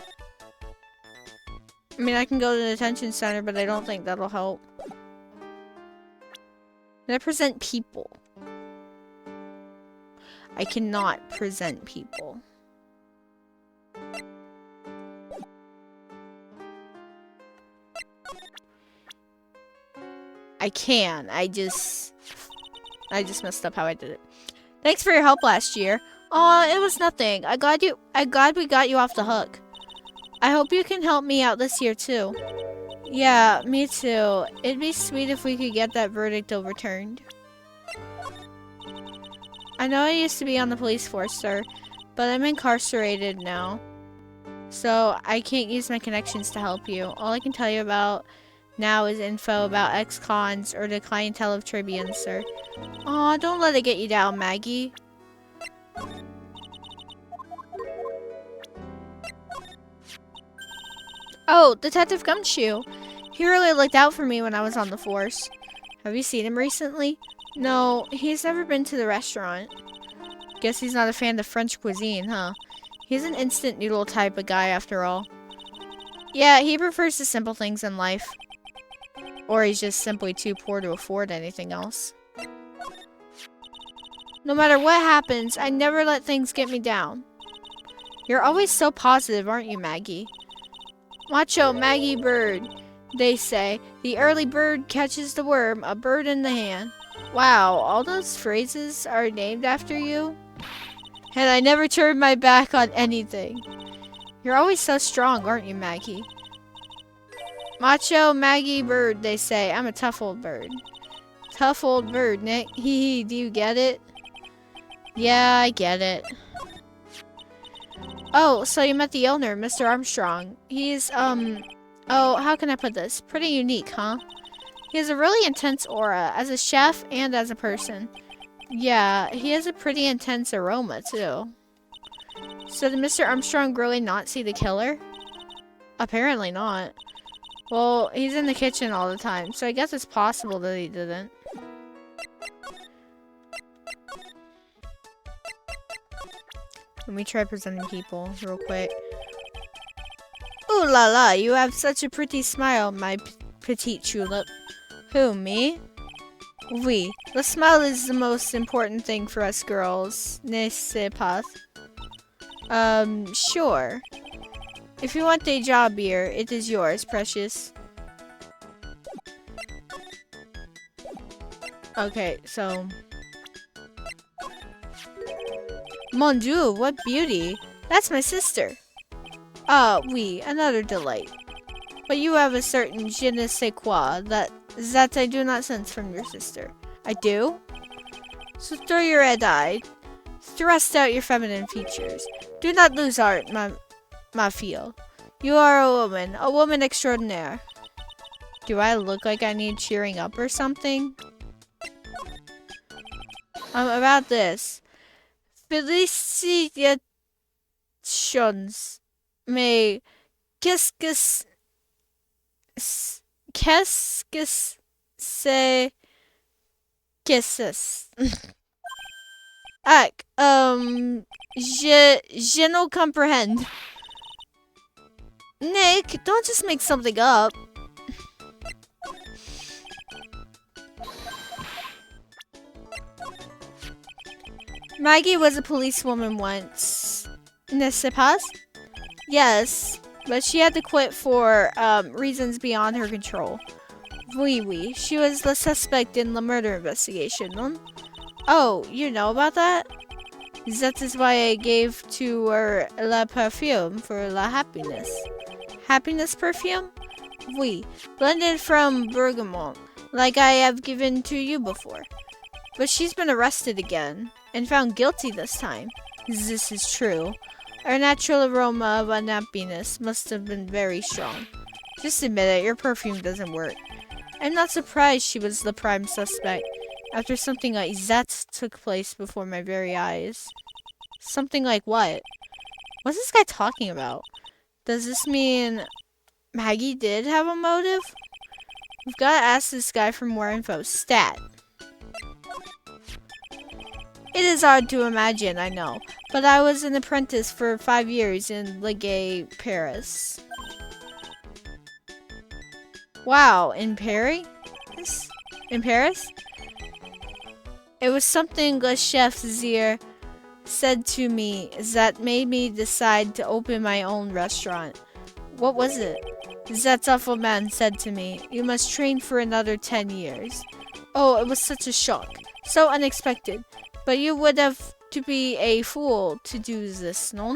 S1: I mean, I can go to the detention center, but I don't think that'll help. Can I present people? I cannot present people. I can. I just messed up how I did it. Thanks for your help last year. Aw, it was nothing. I'm glad we got you off the hook. I hope you can help me out this year too. Yeah, me too. It'd be sweet if we could get that verdict overturned. I know I used to be on the police force, sir, but I'm incarcerated now. So I can't use my connections to help you. All I can tell you about now is info about ex-cons or the clientele of Tribune, sir. Aw, don't let it get you down, Maggie. Oh, Detective Gumshoe. He really looked out for me when I was on the force. Have you seen him recently? No, he's never been to the restaurant. Guess he's not a fan of French cuisine, huh? He's an instant noodle type of guy after all. Yeah, he prefers the simple things in life. Or he's just simply too poor to afford anything else. No matter what happens, I never let things get me down. You're always so positive, aren't you, Maggie? Macho Maggie Bird, they say. The early bird catches the worm, a bird in the hand. Wow, all those phrases are named after you? And I never turn my back on anything. You're always so strong, aren't you, Maggie? Macho Maggie Bird, they say. I'm a tough old bird. Tough old bird, Nick. Hee hee, do you get it? Yeah, I get it. Oh, so you met the owner, Mr. Armstrong. He's, oh, how can I put this? Pretty unique, huh? He has a really intense aura, as a chef and as a person. Yeah, he has a pretty intense aroma, too. So did Mr. Armstrong really not see the killer? Apparently not. Well, he's in the kitchen all the time, so I guess it's possible that he didn't. Let me try presenting people real quick. Ooh la la, you have such a pretty smile, my petite tulip. Who, me? Oui, the smile is the most important thing for us girls, n'est-ce pas? Sure. If you want a job here, it is yours, precious. Okay, so... Mon Dieu, what beauty! That's my sister! Ah, oui, another delight. But you have a certain je ne sais quoi that I do not sense from your sister. I do? So throw your red eye. Thrust out your feminine features. Do not lose heart, ma fille. You are a woman extraordinaire. Do I look like I need cheering up or something? About this. Felicitations. Mais qu'est-ce que c'est Je no comprehend. Nick, don't just make something up. Maggie was a policewoman once. N'est-ce pas? Yes, but she had to quit for reasons beyond her control. Oui, oui. She was the suspect in the murder investigation, no? Oh, you know about that? That is why I gave to her la perfume for la happiness. Happiness perfume? Oui, blended from bergamot, like I have given to you before. But she's been arrested again, and found guilty this time. This is true. Our natural aroma of unhappiness must have been very strong. Just admit it, your perfume doesn't work. I'm not surprised she was the prime suspect, after something like that took place before my very eyes. Something like what? What's this guy talking about? Does this mean Maggie did have a motive? We've got to ask this guy for more info. Stat. It is hard to imagine, I know, but I was an apprentice for 5 years in Ligue, Paris. Wow, in Paris? In Paris? It was something the chef Zier said to me that made me decide to open my own restaurant. What was it? That awful man said to me, "You must train for another 10 years. Oh, it was such a shock. So unexpected. But you would have to be a fool to do this, no?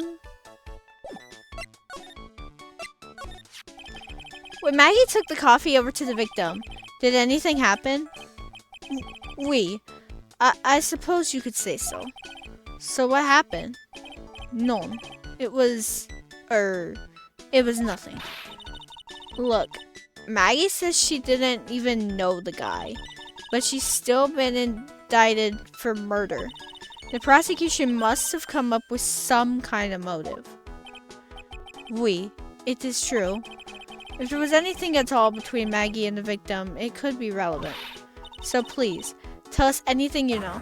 S1: When Maggie took the coffee over to the victim, did anything happen? Oui. I suppose you could say so. So what happened? No. It was nothing. Look, Maggie says she didn't even know the guy, but she's still been indicted for murder. The prosecution must have come up with some kind of motive. Oui, it is true. If there was anything at all between Maggie and the victim, it could be relevant. So please, tell us anything you know.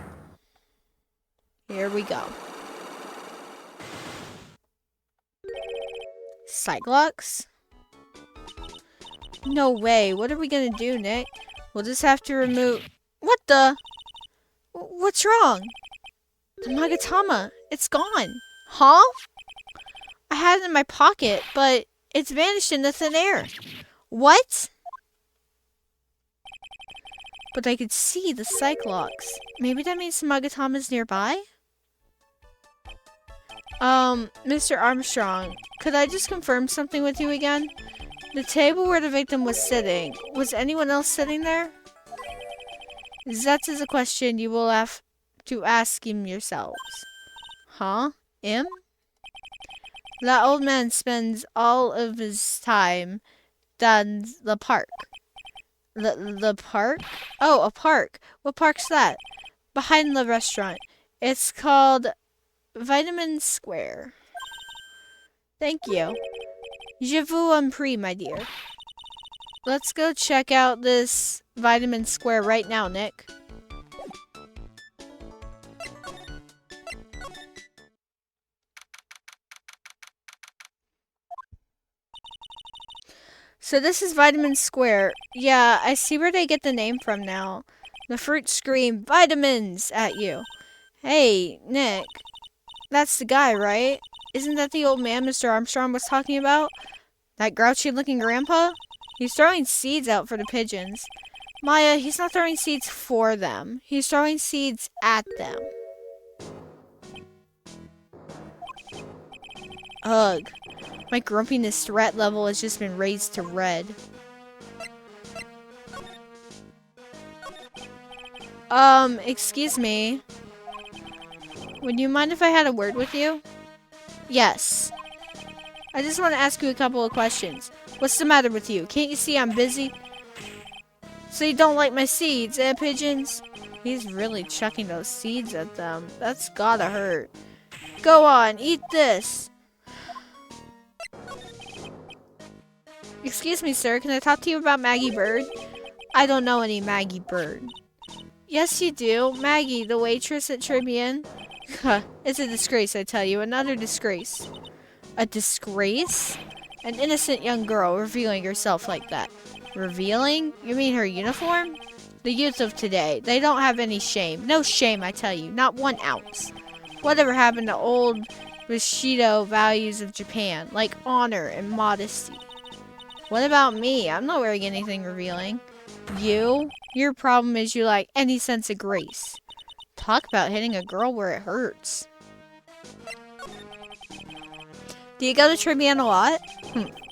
S1: Here we go. Cyclops? No way. What are we gonna do, Nick? We'll just have to remove... What the? What's wrong? The Magatama. It's gone. Huh? I had it in my pocket, but it's vanished into thin air. What? But I could see the Cyclops. Maybe that means the Magatama's nearby? Mr. Armstrong, could I just confirm something with you again? The table where the victim was sitting, was anyone else sitting there? That is a question you will have to ask him yourselves. Huh? Him? That old man spends all of his time down the park. The park? Oh, a park. What park's that? Behind the restaurant. It's called Vitamin Square. Thank you. Je vous en prie, my dear. Let's go check out this Vitamin Square right now, Nick. So this is Vitamin Square. Yeah, I see where they get the name from now. The fruits scream vitamins at you. Hey, Nick. That's the guy, right? Isn't that the old man Mr. Armstrong was talking about? That grouchy looking grandpa? He's throwing seeds out for the pigeons. Maya, he's not throwing seeds for them. He's throwing seeds at them. Ugh. My grumpiness threat level has just been raised to red. Excuse me. Would you mind if I had a word with you? Yes. I just want to ask you a couple of questions. What's the matter with you? Can't you see I'm busy? So you don't like my seeds, eh, pigeons? He's really chucking those seeds at them. That's gotta hurt. Go on, eat this. Excuse me, sir. Can I talk to you about Maggie Bird? I don't know any Maggie Bird. Yes, you do. Maggie, the waitress at Tribune. Huh, it's a disgrace, I tell you. Another disgrace. A disgrace? An innocent young girl revealing herself like that. Revealing? You mean her uniform? The youth of today, they don't have any shame. No shame, I tell you. Not 1 ounce. Whatever happened to old Bushido values of Japan, like honor and modesty? What about me? I'm not wearing anything revealing. You? Your problem is you lack any sense of grace. Talk about hitting a girl where it hurts. Do you go to Tribune a lot?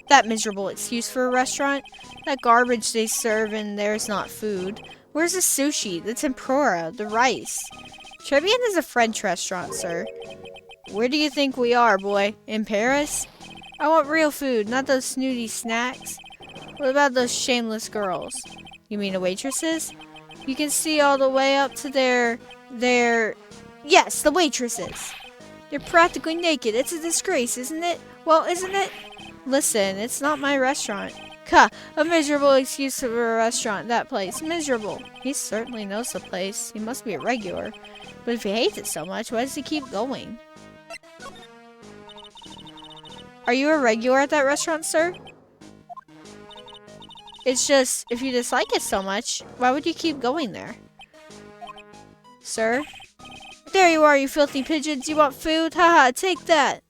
S1: That miserable excuse for a restaurant. That garbage they serve and there's not food. Where's the sushi, the tempura, the rice? Tribune is a French restaurant, sir. Where do you think we are, boy? In Paris? I want real food, not those snooty snacks. What about those shameless girls? You mean the waitresses? You can see all the way up to their... Yes, the waitresses. They're practically naked. It's a disgrace, isn't it? Well, isn't it? Listen, it's not my restaurant. Ka, a miserable excuse for a restaurant, that place. Miserable. He certainly knows the place. He must be a regular. But if he hates it so much, why does he keep going? Are you a regular at that restaurant, sir? It's just, if you dislike it so much, why would you keep going there? Sir? There you are, you filthy pigeons. You want food? Haha, take that.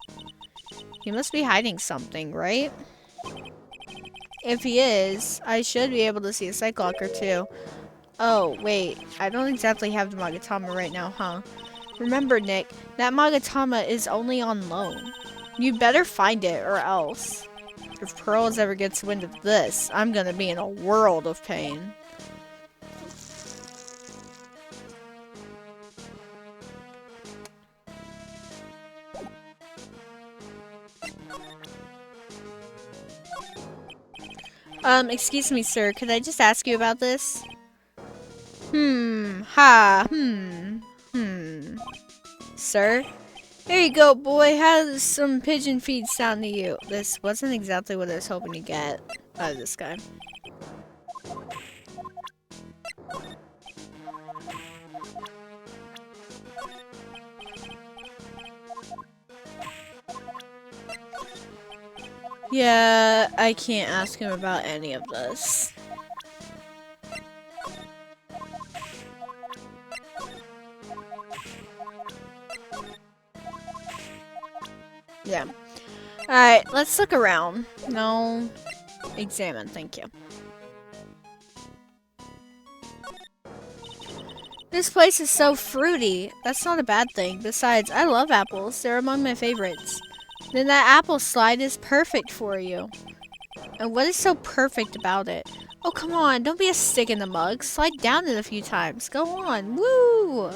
S1: He must be hiding something, right? If he is, I should be able to see a psych lock or two. Oh, wait. I don't exactly have the Magatama right now, huh? Remember, Nick, that Magatama is only on loan. You better find it or else. If Pearls ever gets wind of this, I'm gonna be in a world of pain. Excuse me, sir. Could I just ask you about this? Sir? Here you go, boy. How does some pigeon feed sound to you? This wasn't exactly what I was hoping to get out of this guy. Yeah, I can't ask him about any of this. Yeah. Alright, let's look around. No. Examine, thank you. This place is so fruity. That's not a bad thing. Besides, I love apples. They're among my favorites. Then that apple slide is perfect for you. And what is so perfect about it? Oh, come on. Don't be a stick in the mug. Slide down it a few times. Go on. Woo!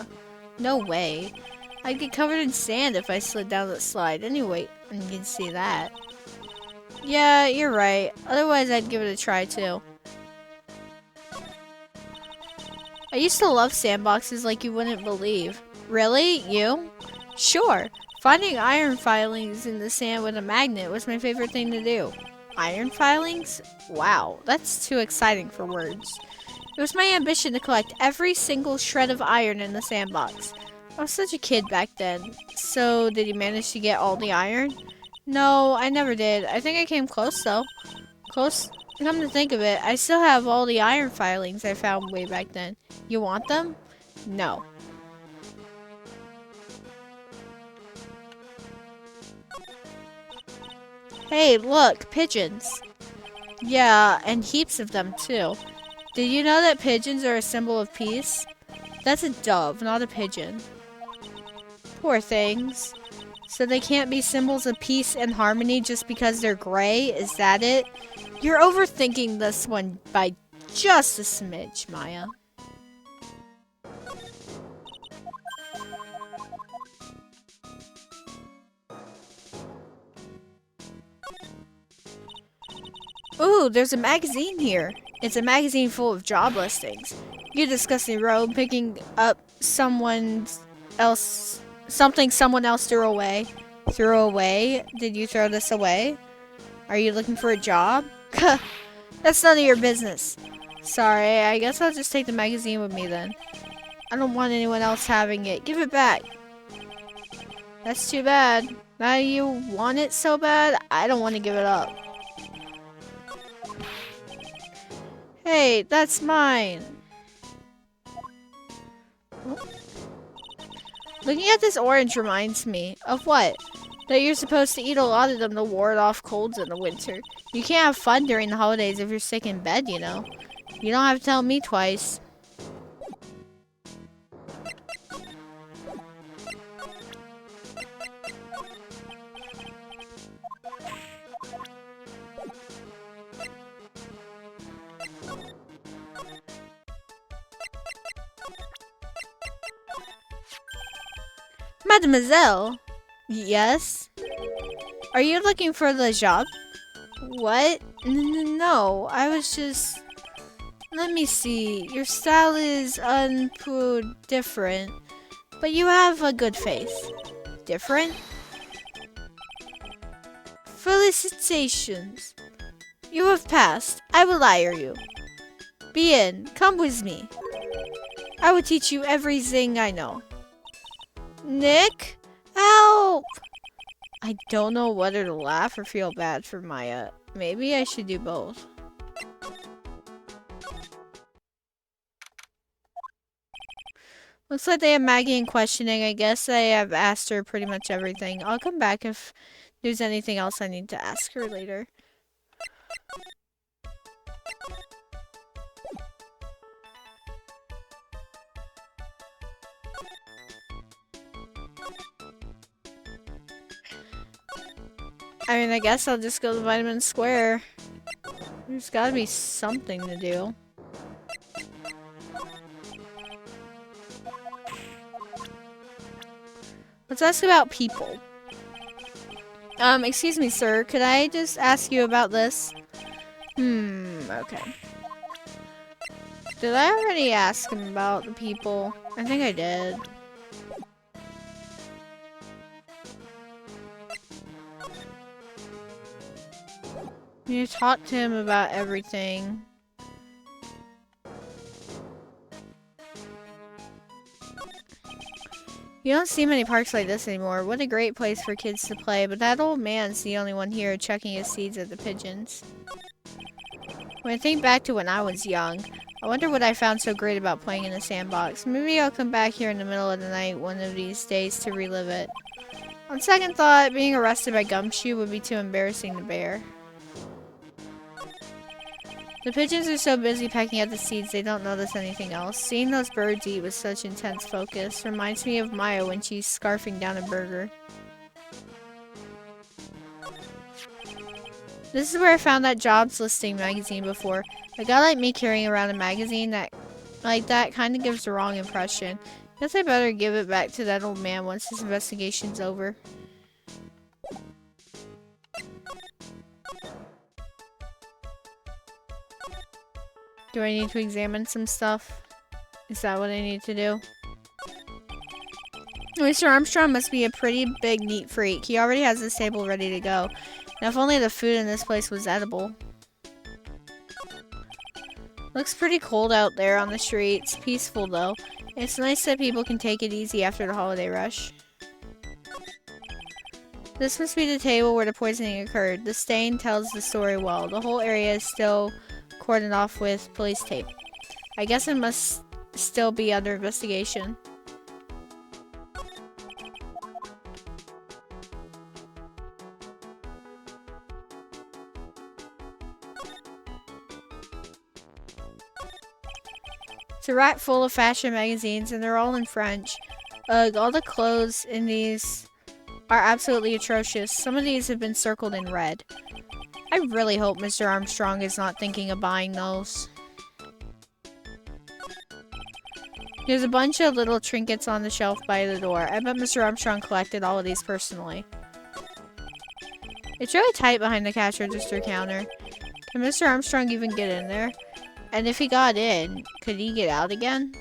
S1: No way. I'd get covered in sand if I slid down that slide. Anyway, you can see that. Yeah, you're right. Otherwise, I'd give it a try, too. I used to love sandboxes like you wouldn't believe. Really? You? Sure. Finding iron filings in the sand with a magnet was my favorite thing to do. Iron filings? Wow, that's too exciting for words. It was my ambition to collect every single shred of iron in the sandbox. I was such a kid back then. So, did you manage to get all the iron? No, I never did. I think I came close, though. Close? Come to think of it, I still have all the iron filings I found way back then. You want them? No. Hey, look, pigeons. Yeah, and heaps of them, too. Did you know that pigeons are a symbol of peace? That's a dove, not a pigeon. Poor things. So they can't be symbols of peace and harmony just because they're gray? Is that it? You're overthinking this one by just a smidge, Maya. Ooh, there's a magazine here. It's a magazine full of job listings. You disgusting rogue picking up something someone else threw away. Threw away? Did you throw this away? Are you looking for a job? That's none of your business. Sorry, I guess I'll just take the magazine with me then. I don't want anyone else having it. Give it back. That's too bad. Now you want it so bad, I don't want to give it up. Hey, that's mine. Looking at this orange reminds me of what? That you're supposed to eat a lot of them to ward off colds in the winter. You can't have fun during the holidays if you're sick in bed, you know. You don't have to tell me twice. Mademoiselle? Yes? Are you looking for the job? What? No, I was just... Let me see. Your style is different, but you have a good face. Different? Felicitations. You have passed. I will hire you. Bien, come with me. I will teach you everything I know. Nick? Help! I don't know whether to laugh or feel bad for Maya. Maybe I should do both. Looks like they have Maggie in questioning. I guess I have asked her pretty much everything. I'll come back if there's anything else I need to ask her later. I mean, I guess I'll just go to Vitamin Square. There's gotta be something to do. Let's ask about people. Excuse me, sir. Could I just ask you about this? Okay. Did I already ask him about the people? I think I did. You talked to him about everything. You don't see many parks like this anymore. What a great place for kids to play, but that old man's the only one here chucking his seeds at the pigeons. When I think back to when I was young, I wonder what I found so great about playing in a sandbox. Maybe I'll come back here in the middle of the night one of these days to relive it. On second thought, being arrested by Gumshoe would be too embarrassing to bear. The pigeons are so busy pecking at the seeds they don't notice anything else. Seeing those birds eat with such intense focus reminds me of Maya when she's scarfing down a burger. This is where I found that jobs listing magazine before. A guy like me carrying around a magazine like that kind of gives the wrong impression. Guess I better give it back to that old man once this investigation's over. Do I need to examine some stuff? Is that what I need to do? Mr. Armstrong must be a pretty big neat freak. He already has this table ready to go. Now if only the food in this place was edible. Looks pretty cold out there on the streets. Peaceful though. It's nice that people can take it easy after the holiday rush. This must be the table where the poisoning occurred. The stain tells the story well. The whole area is still cordoned off with police tape. I guess it must still be under investigation. It's a rack full of fashion magazines and they're all in French. Ugh, all the clothes in these are absolutely atrocious. Some of these have been circled in red. I really hope Mr. Armstrong is not thinking of buying those. There's a bunch of little trinkets on the shelf by the door. I bet Mr. Armstrong collected all of these personally. It's really tight behind the cash register counter. Can Mr. Armstrong even get in there? And if he got in, could he get out again?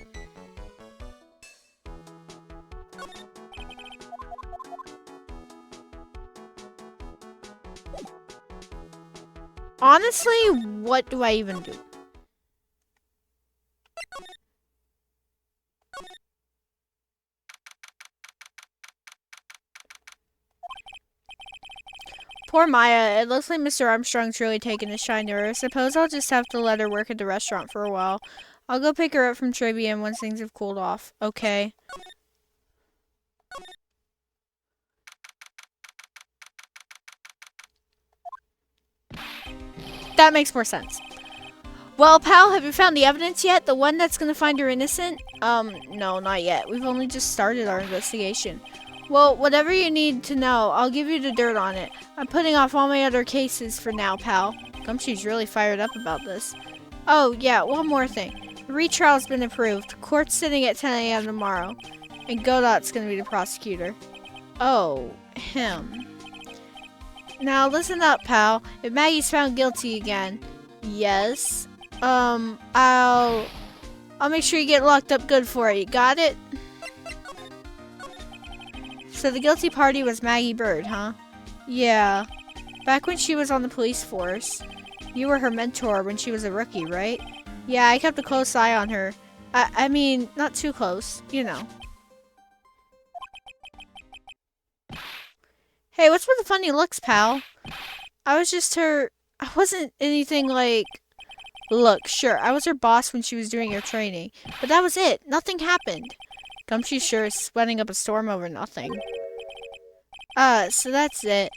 S1: Honestly, what do I even do? Poor Maya. It looks like Mr. Armstrong's really taking a shine to her. I suppose I'll just have to let her work at the restaurant for a while. I'll go pick her up from Tribune once things have cooled off. Okay. That makes more sense. Well, pal, have you found the evidence yet? The one that's gonna find her innocent? No, not yet. We've only just started our investigation. Well, whatever you need to know, I'll give you the dirt on it. I'm putting off all my other cases for now, pal. Gumshoe's really fired up about this. Oh, yeah, one more thing. The retrial's been approved. Court's sitting at 10 a.m. tomorrow. And Godot's gonna be the prosecutor. Oh, him. Now, listen up, pal. If Maggie's found guilty again, yes, I'll make sure you get locked up good for it. You got it? So the guilty party was Maggie Bird, huh? Yeah. Back when she was on the police force. You were her mentor when she was a rookie, right? Yeah, I kept a close eye on her. I mean, not too close, you know. Hey, what's with the funny looks, pal? I wasn't anything like... Look, sure, I was her boss when she was doing her training. But that was it. Nothing happened. Gumshoe sure is sweating up a storm over nothing. So that's it.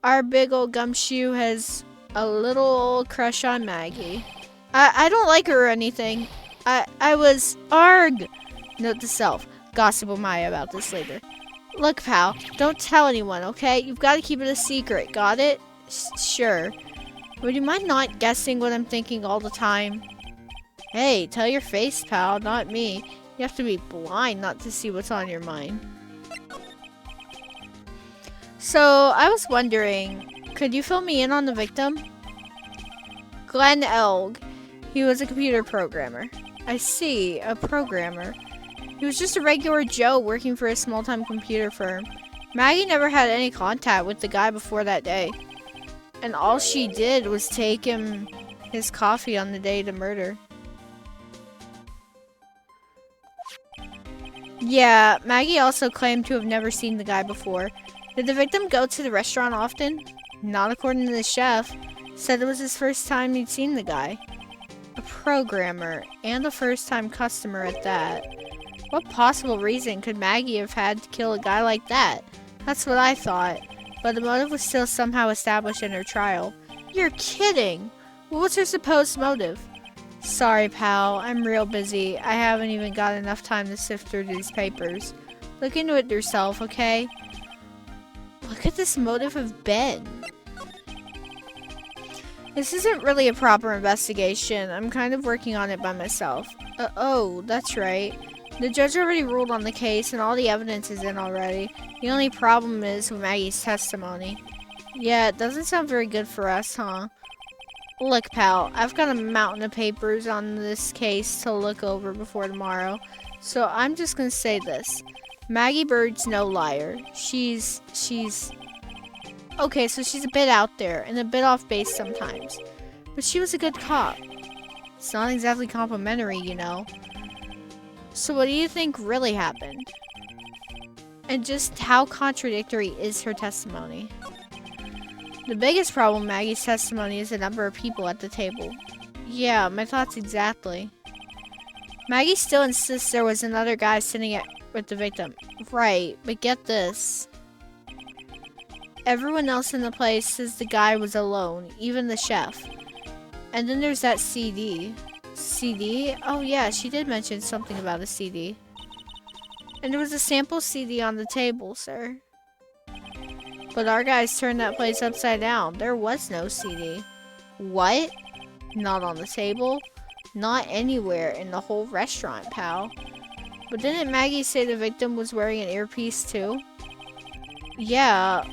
S1: Our big old Gumshoe has a little old crush on Maggie. I don't like her or anything. I was... Arg! Note to self. Gossip with Maya about this later. Look, pal, don't tell anyone, okay? You've got to keep it a secret, got it? Sure. Would you mind not guessing what I'm thinking all the time? Hey, tell your face, pal, not me. You have to be blind not to see what's on your mind. So, I was wondering, could you fill me in on the victim? Glenn Elg. He was a computer programmer. I see, a programmer. He was just a regular Joe working for a small-time computer firm. Maggie never had any contact with the guy before that day. And all she did was take him his coffee on the day of the murder. Yeah, Maggie also claimed to have never seen the guy before. Did the victim go to the restaurant often? Not according to the chef. Said it was his first time he'd seen the guy. A programmer, and a first-time customer at that. What possible reason could Maggie have had to kill a guy like that? That's what I thought. But the motive was still somehow established in her trial. You're kidding! What was her supposed motive? Sorry, pal. I'm real busy. I haven't even got enough time to sift through these papers. Look into it yourself, okay? What could this motive have been? This isn't really a proper investigation. I'm kind of working on it by myself. Oh, that's right. The judge already ruled on the case and all the evidence is in already. The only problem is with Maggie's testimony. Yeah, it doesn't sound very good for us, huh? Look, pal, I've got a mountain of papers on this case to look over before tomorrow. So I'm just gonna say this. Maggie Bird's no liar. She's... Okay, so she's a bit out there and a bit off base sometimes. But she was a good cop. It's not exactly complimentary, you know. So what do you think really happened? And just how contradictory is her testimony? The biggest problem with Maggie's testimony is the number of people at the table. Yeah, my thoughts exactly. Maggie still insists there was another guy sitting with the victim. Right, but get this. Everyone else in the place says the guy was alone, even the chef. And then there's that CD. CD? Oh yeah, she did mention something about a CD. And there was a sample CD on the table, sir. But our guys turned that place upside down. There was no CD. What? Not on the table? Not anywhere in the whole restaurant, pal. But didn't Maggie say the victim was wearing an earpiece too? Yeah,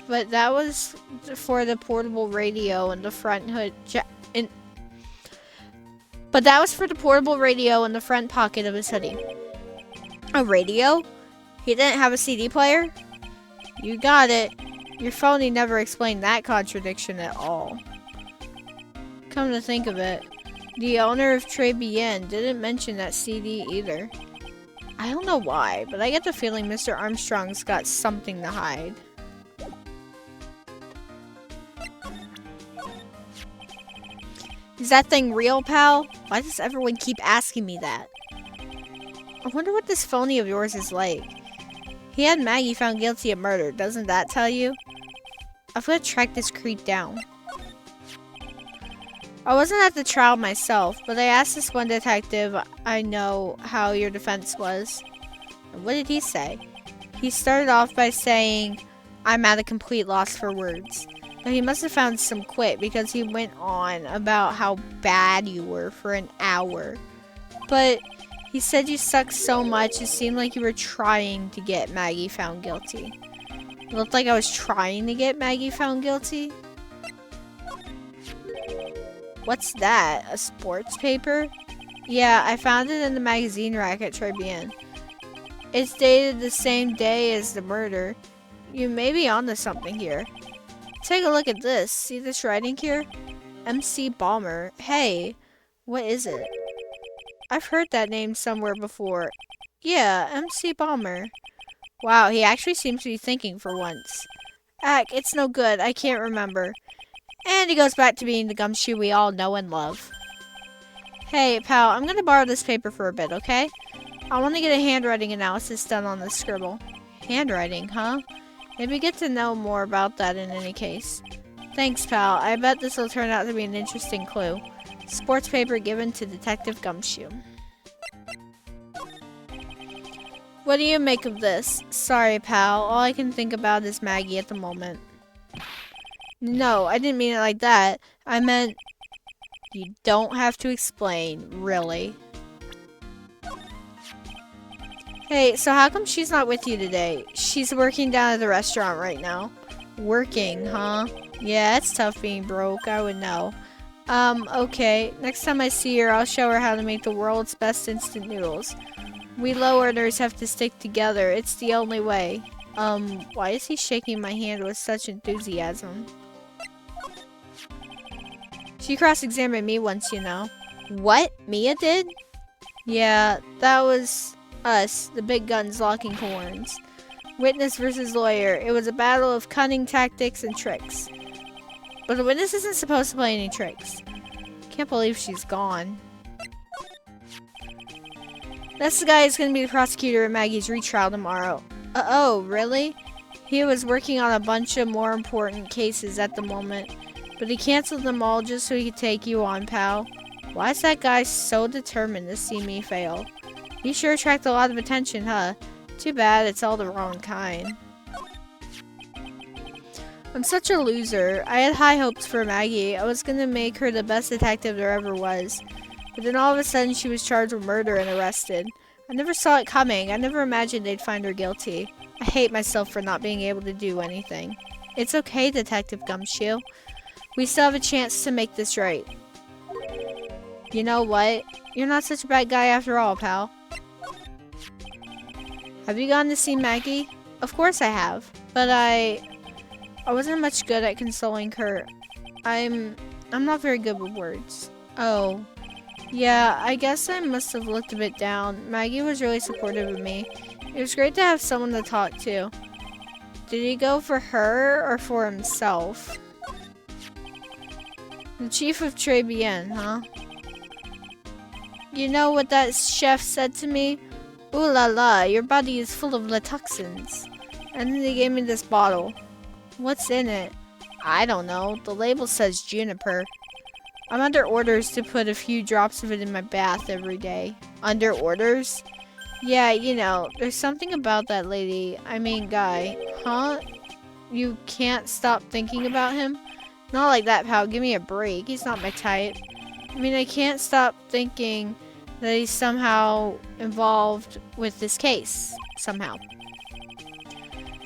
S1: but that was for the portable radio in the front hood. But that was for the portable radio in the front pocket of his hoodie. A radio? He didn't have a CD player? You got it. Your phony never explained that contradiction at all. Come to think of it, the owner of Tribulations didn't mention that CD either. I don't know why, but I get the feeling Mr. Armstrong's got something to hide. Is that thing real, pal? Why does everyone keep asking me that? I wonder what this phony of yours is like. He had Maggie found guilty of murder. Doesn't that tell you? I've got to track this creep down. I wasn't at the trial myself, but I asked this one detective I know how your defense was. And what did he say? He started off by saying, I'm at a complete loss for words. But he must have found some quit because he went on about how bad you were for an hour. But he said you sucked so much it seemed like you were trying to get Maggie found guilty. It looked like I was trying to get Maggie found guilty. What's that? A sports paper? Yeah, I found it in the magazine rack at Tribulations. It's dated the same day as the murder. You may be onto something here. Take a look at this. See this writing here? MC Balmer. Hey, what is it? I've heard that name somewhere before. Yeah, MC Balmer. Wow, he actually seems to be thinking for once. Ack, it's no good. I can't remember. And he goes back to being the gumshoe we all know and love. Hey, pal, I'm gonna borrow this paper for a bit, okay? I want to get a handwriting analysis done on this scribble. Handwriting, huh? Maybe get to know more about that in any case. Thanks, pal. I bet this will turn out to be an interesting clue. Sports paper given to Detective Gumshoe. What do you make of this? Sorry, pal. All I can think about is Maggie at the moment. No, I didn't mean it like that. I meant... You don't have to explain, really. Hey, so how come she's not with you today? She's working down at the restaurant right now. Working, huh? Yeah, it's tough being broke, I would know. Okay. Next time I see her, I'll show her how to make the world's best instant noodles. We low earners have to stick together. It's the only way. Why is he shaking my hand with such enthusiasm? She cross-examined me once, you know. What? Mia did? Yeah, that was us, the big guns locking horns. Witness versus lawyer. It was a battle of cunning tactics and tricks. But the witness isn't supposed to play any tricks. Can't believe she's gone. That's the guy who's going to be the prosecutor at Maggie's retrial tomorrow. Oh, really? He was working on a bunch of more important cases at the moment. But he canceled them all just so he could take you on, pal. Why is that guy so determined to see me fail? He sure attracted a lot of attention, huh? Too bad it's all the wrong kind. I'm such a loser. I had high hopes for Maggie. I was gonna make her the best detective there ever was. But then all of a sudden she was charged with murder and arrested. I never saw it coming. I never imagined they'd find her guilty. I hate myself for not being able to do anything. It's okay, Detective Gumshoe. We still have a chance to make this right. You know what? You're not such a bad guy after all, pal. Have you gone to see Maggie? Of course I have. But I wasn't much good at consoling her. I'm not very good with words. Oh. Yeah, I guess I must have looked a bit down. Maggie was really supportive of me. It was great to have someone to talk to. Did he go for her or for himself? The chief of Tribulations, huh? You know what that chef said to me? Ooh la la, your body is full of toxins. And then they gave me this bottle. What's in it? I don't know. The label says juniper. I'm under orders to put a few drops of it in my bath every day. Under orders? Yeah, you know, there's something about that lady. I mean, guy. Huh? You can't stop thinking about him? Not like that, pal. Give me a break. He's not my type. I mean, I can't stop thinking that he's somehow involved with this case. Somehow.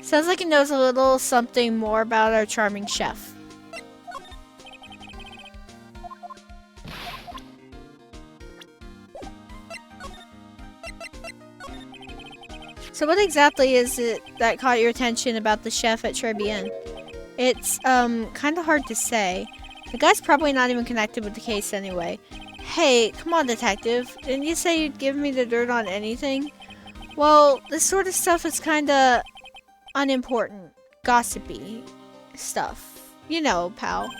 S1: Sounds like he knows a little something more about our charming chef. So what exactly is it that caught your attention about the chef at Tribulations? It's, kind of hard to say. The guy's probably not even connected with the case anyway. Hey, come on, detective. Didn't you say you'd give me the dirt on anything? Well, this sort of stuff is kinda unimportant, gossipy stuff. You know, pal.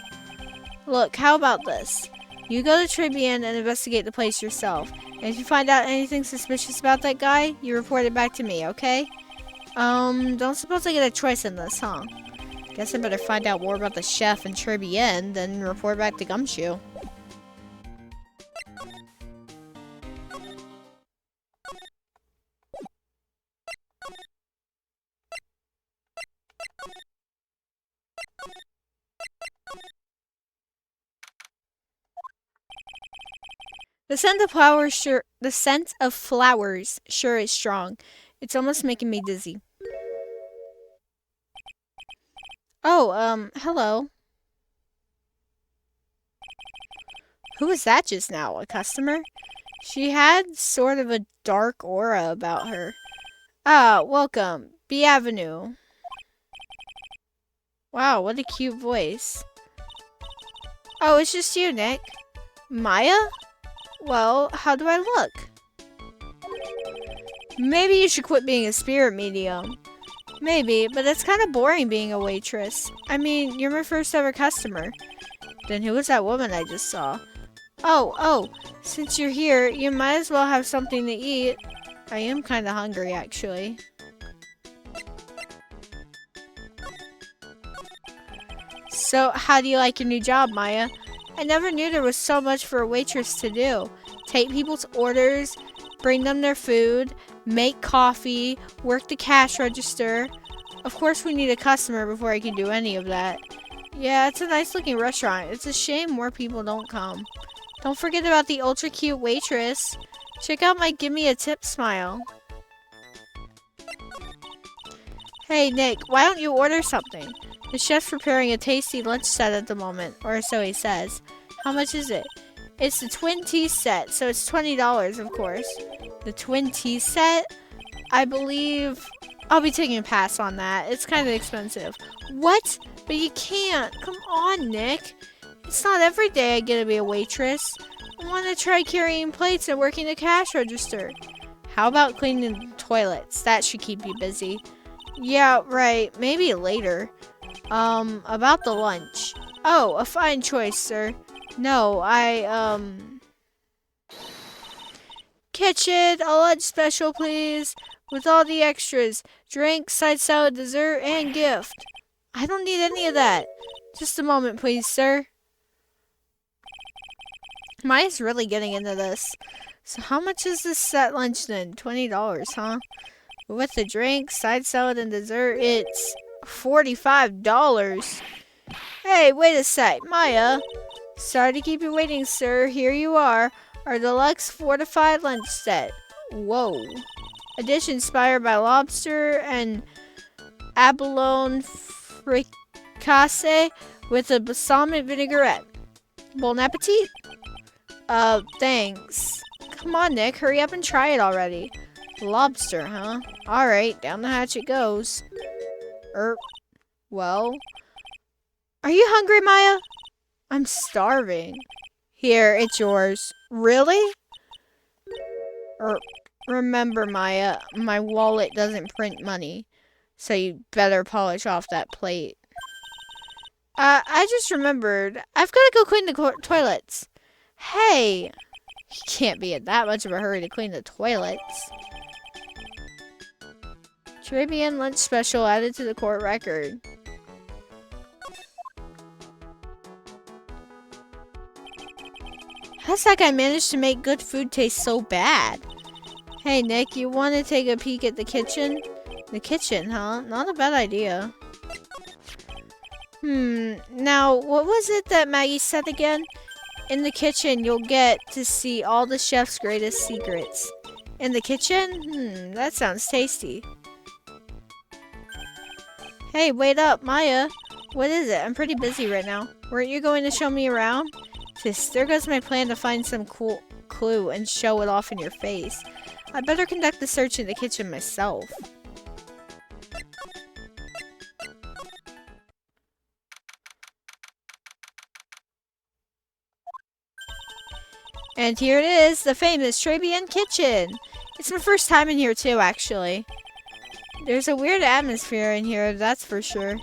S1: Look, how about this? You go to Tribune and investigate the place yourself. And if you find out anything suspicious about that guy, you report it back to me, okay? Don't suppose I get a choice in this, huh? Guess I better find out more about the chef and Tribune, then report back to Gumshoe. The scent of flowers sure is strong. It's almost making me dizzy. Oh, hello. Who was that just now? A customer? She had sort of a dark aura about her. Ah, welcome. B Avenue. Wow, what a cute voice. Oh, it's just you, Nick. Maya? Well, how do I look? Maybe you should quit being a spirit medium. Maybe, but it's kind of boring being a waitress. I mean, you're my first ever customer. Then who was that woman I just saw? Oh, since you're here, you might as well have something to eat. I am kind of hungry, actually. So, how do you like your new job, Maya? I never knew there was so much for a waitress to do. Take people's orders, bring them their food, make coffee, work the cash register. Of course, we need a customer before I can do any of that. Yeah, it's a nice looking restaurant. It's a shame more people don't come. Don't forget about the ultra cute waitress. Check out my give me a tip smile. Hey Nick, why don't you order something? The chef's preparing a tasty lunch set at the moment, or so he says. How much is it? It's the twin tea set, so it's $20, of course. The twin tea set? I believe I'll be taking a pass on that. It's kind of expensive. What? But you can't. Come on, Nick. It's not every day I get to be a waitress. I want to try carrying plates and working the cash register. How about cleaning the toilets? That should keep you busy. Yeah, right. Maybe later. About the lunch. Oh, a fine choice, sir. No, Kitchen, a lunch special, please. With all the extras. Drink, side salad, dessert, and gift. I don't need any of that. Just a moment, please, sir. Maya's really getting into this. So how much is this set lunch then? $20, huh? With the drink, side salad, and dessert, it's $45. Hey, wait a sec. Maya. Sorry to keep you waiting, sir. Here you are. Our deluxe fortified lunch set. Whoa. A dish inspired by lobster and abalone fricassee with a balsamic vinaigrette. Bon appetit. Thanks. Come on, Nick. Hurry up and try it already. Lobster, huh? Alright, down the hatch it goes. Well. Are you hungry, Maya? I'm starving. Here, it's yours. Really? Remember, Maya, my wallet doesn't print money. So you better polish off that plate. I just remembered. I've got to go clean the toilets. Hey! You can't be in that much of a hurry to clean the toilets. Tribune lunch special added to the court record. How's that guy managed to make good food taste so bad? Hey Nick, you want to take a peek at the kitchen? The kitchen, huh? Not a bad idea. Now, what was it that Maggie said again? In the kitchen, you'll get to see all the chef's greatest secrets. In the kitchen? That sounds tasty. Hey, wait up, Maya. What is it? I'm pretty busy right now. Weren't you going to show me around? There goes my plan to find some cool clue and show it off in your face. I better conduct the search in the kitchen myself. And here it is, the famous Tribune kitchen. It's my first time in here too, actually. There's a weird atmosphere in here, that's for sure.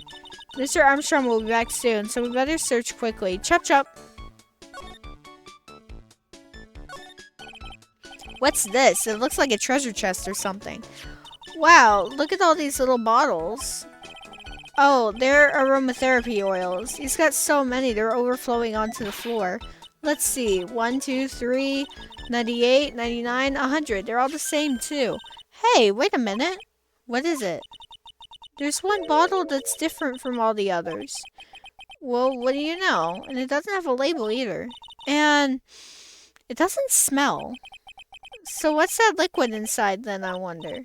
S1: Mr. Armstrong will be back soon, so we better search quickly. Chop chop! What's this? It looks like a treasure chest or something. Wow, look at all these little bottles. Oh, they're aromatherapy oils. He's got so many, they're overflowing onto the floor. Let's see. 1, 2, 3, 98, 99, 100. They're all the same too. Hey, wait a minute. What is it? There's one bottle that's different from all the others. Well, what do you know? And it doesn't have a label either. And it doesn't smell. So what's that liquid inside then, I wonder?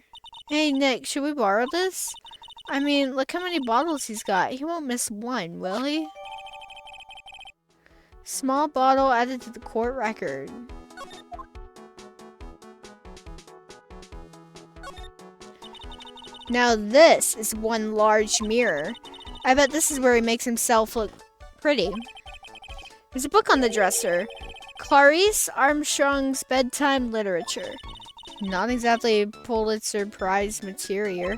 S1: Hey, Nick, should we borrow this? I mean, look how many bottles he's got. He won't miss one, will he? Small bottle added to the court record. Now this is one large mirror. I bet this is where he makes himself look pretty. There's a book on the dresser. Clarice Armstrong's Bedtime Literature. Not exactly Pulitzer Prize material.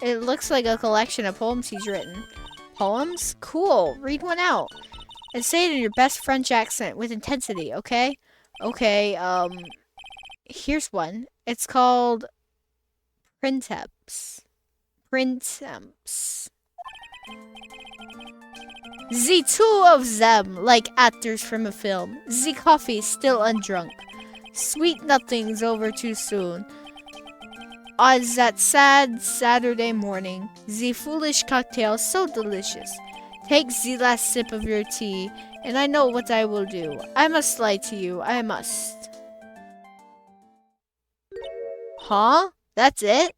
S1: It looks like a collection of poems he's written. Poems? Cool. Read one out. And say it in your best French accent with intensity, okay? Okay, here's one. It's called Printemps. Printemps. The two of them, like actors from a film. The coffee still undrunk. Sweet nothings over too soon. On that sad Saturday morning, the foolish cocktail so delicious. Take the last sip of your tea, and I know what I will do. I must lie to you, I must. Huh? That's it?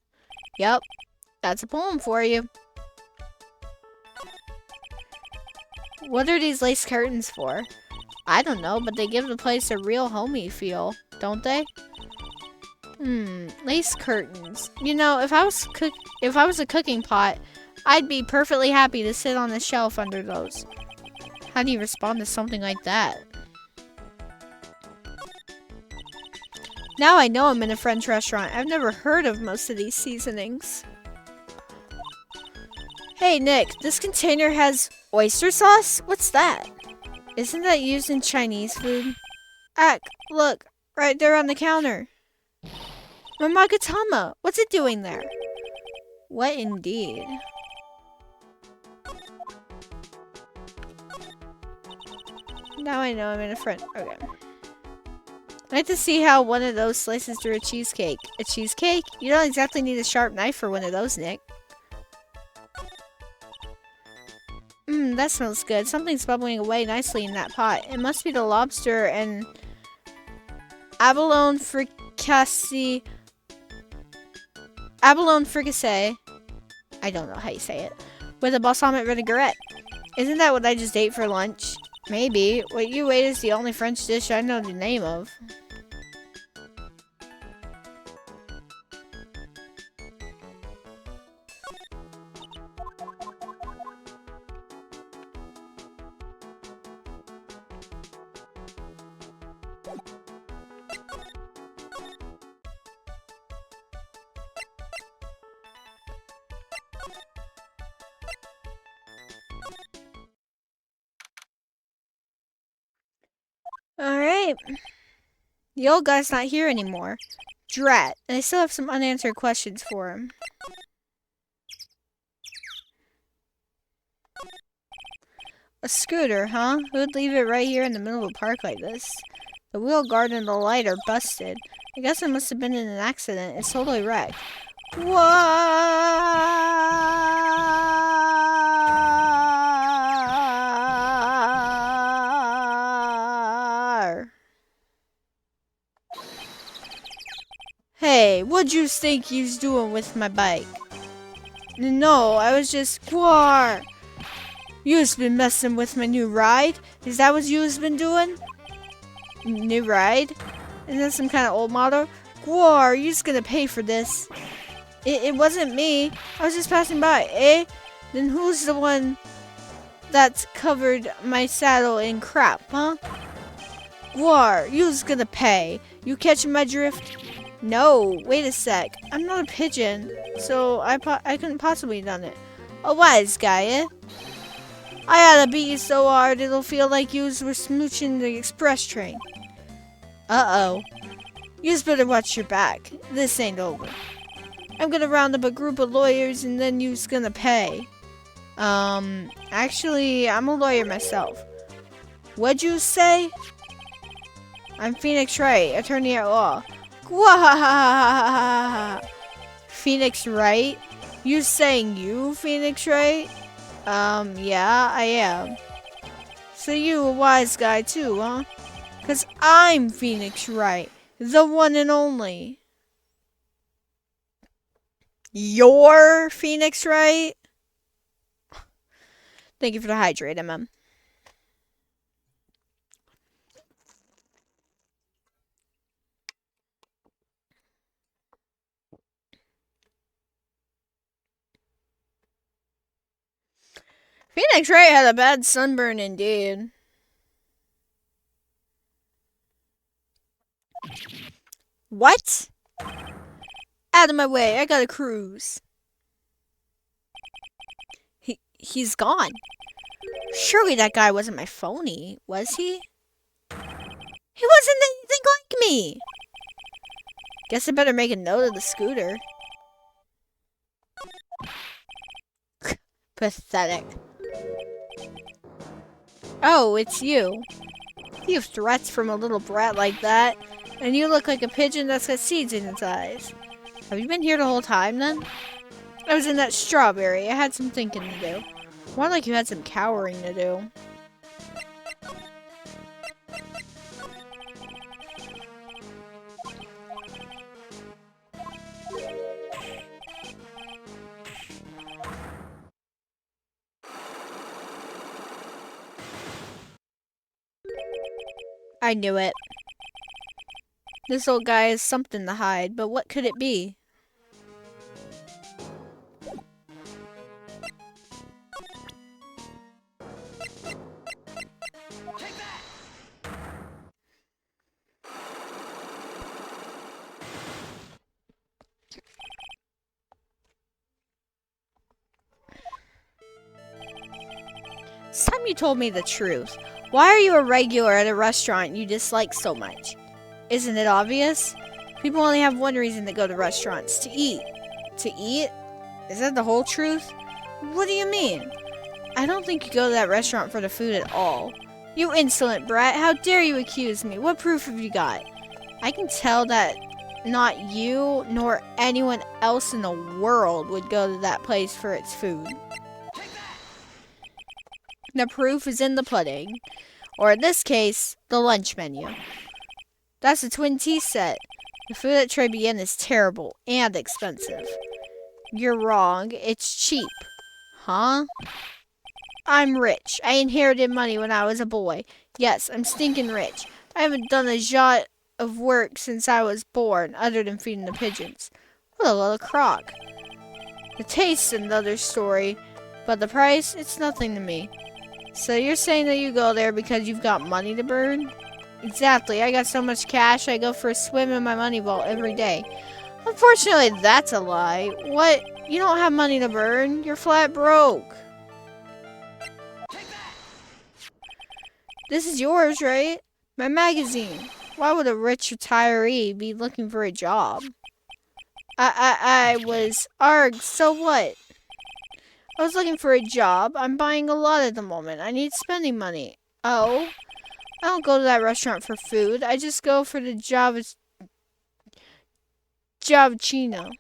S1: Yep, that's a poem for you. What are these lace curtains for? I don't know, but they give the place a real homey feel, don't they? Lace curtains. You know, if I was a cooking pot, I'd be perfectly happy to sit on the shelf under those. How do you respond to something like that? Now I know I'm in a French restaurant. I've never heard of most of these seasonings. Hey Nick, this container has oyster sauce? What's that? Isn't that used in Chinese food? Ack, look, right there on the counter. Mamagatama, what's it doing there? What indeed? Now I know I'm in a French. Okay. I like to see how one of those slices through a cheesecake. A cheesecake? You don't exactly need a sharp knife for one of those, Nick. That smells good. Something's bubbling away nicely in that pot. It must be the lobster and abalone fricassee. Abalone fricassee. I don't know how you say it. With a balsamic vinaigrette. Isn't that what I just ate for lunch? Maybe. What you ate is the only French dish I know the name of. Alright. The old guy's not here anymore. Drat. And I still have some unanswered questions for him. A scooter, huh? Who'd leave it right here in the middle of a park like this? The wheel guard and the light are busted. I guess it must have been in an accident. It's totally wrecked. Hey, what'd you think you was doing with my bike? No, I was just... Gwar! You's been messing with my new ride? Is that what you's been doing? New ride? Isn't that some kind of old model? Gwar, you's gonna pay for this. It wasn't me. I was just passing by, eh? Then who's the one that's covered my saddle in crap, huh? Gwar, you's gonna pay. You catching my drift? No, wait a sec. I'm not a pigeon, so I couldn't possibly have done it. A wise guy, eh? I oughta beat you so hard it'll feel like yous were smooching the express train. Uh-oh. You just better watch your back. This ain't over. I'm gonna round up a group of lawyers and then you's gonna pay. Actually, I'm a lawyer myself. What'd you say? I'm Phoenix Wright, attorney at law. Gwahahahahaha. Phoenix Wright? You saying you, Phoenix Wright? Yeah, I am. So you a wise guy too, huh? 'Cause I'm Phoenix Wright, the one and only. You're Phoenix Wright? Thank you for the hydrate, MM. Phoenix Wright had a bad sunburn indeed. What? Out of my way, I gotta cruise. He's gone. Surely that guy wasn't my phony, was he? He wasn't anything like me. Guess I better make a note of the scooter. Pathetic. Oh, it's you. You have threats from a little brat like that, and you look like a pigeon that's got seeds in its eyes. Have you been here the whole time, then? I was in that strawberry. I had some thinking to do. More like you had some cowering to do. I knew it. This old guy has something to hide, but what could it be? It's time you told me the truth. Why are you a regular at a restaurant you dislike so much? Isn't it obvious? People only have one reason to go to restaurants, to eat. To eat? Is that the whole truth? What do you mean? I don't think you go to that restaurant for the food at all. You insolent brat, how dare you accuse me? What proof have you got? I can tell that not you nor anyone else in the world would go to that place for its food. The proof is in the pudding, or in this case, the lunch menu. That's a twin tea set. The food at Tribulations is terrible and expensive. You're wrong, it's cheap. Huh? I'm rich. I inherited money when I was a boy. Yes, I'm stinking rich. I haven't done a jot of work since I was born, other than feeding the pigeons. What a little crock. The taste's another story, but the price, it's nothing to me. So you're saying that you go there because you've got money to burn? Exactly. I got so much cash, I go for a swim in my money vault every day. Unfortunately, that's a lie. What? You don't have money to burn? You're flat broke. This is yours, right? My magazine. Why would a rich retiree be looking for a job? I was... Arg, so what? I was looking for a job. I'm buying a lot at the moment. I need spending money. Oh? I don't go to that restaurant for food. I just go for the Javachino.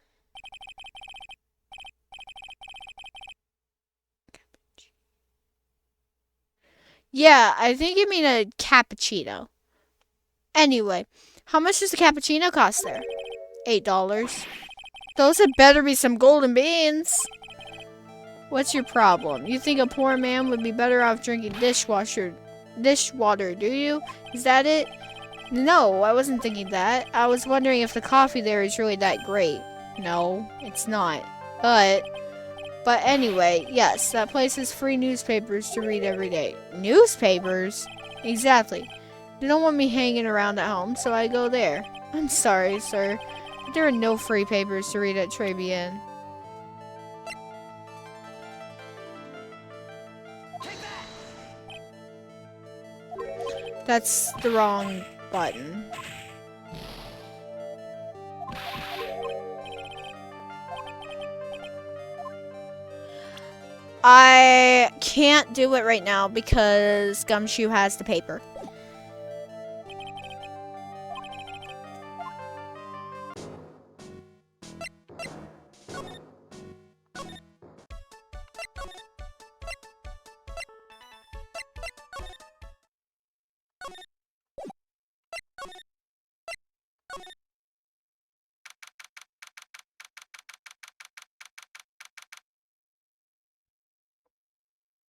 S1: Yeah, I think you mean a cappuccino. Anyway, how much does a cappuccino cost there? $8. Those had better be some golden beans. What's your problem? You think a poor man would be better off drinking dishwater, do you? Is that it? No, I wasn't thinking that. I was wondering if the coffee there is really that great. No, it's not. But anyway, yes, that place has free newspapers to read every day. Newspapers? Exactly. They don't want me hanging around at home, so I go there. I'm sorry, sir. But there are no free papers to read at Tribulations. That's the wrong button. I can't do it right now because Gumshoe has the paper.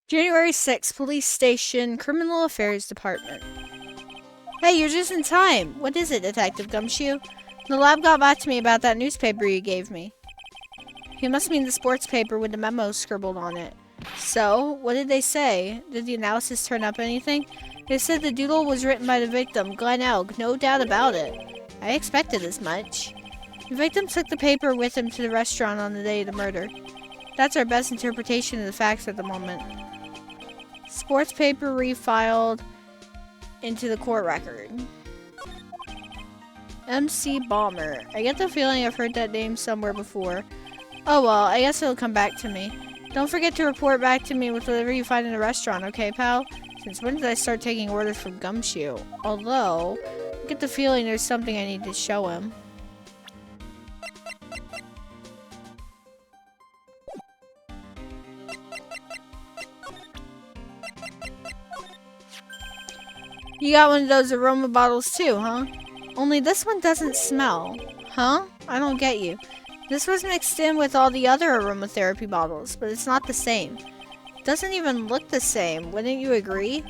S1: January 6th, Police Station, Criminal Affairs Department. Hey, you're just in time. What is it, Detective Gumshoe? The lab got back to me about that newspaper you gave me. You must mean the sports paper with the memo scribbled on it. So, what did they say? Did the analysis turn up anything? They said the doodle was written by the victim, Glenn Elk, no doubt about it. I expected as much. The victim took the paper with him to the restaurant on the day of the murder. That's our best interpretation of the facts at the moment. Sports paper refiled into the court record. MC Balmer. I get the feeling I've heard that name somewhere before. Oh well, I guess it'll come back to me. Don't forget to report back to me with whatever you find in the restaurant, okay, pal? Since when did I start taking orders from Gumshoe? Although, I get the feeling there's something I need to show him. You got one of those aroma bottles too, huh? Only this one doesn't smell. Huh? I don't get you. This was mixed in with all the other aromatherapy bottles, but it's not the same. It doesn't even look the same, wouldn't you agree?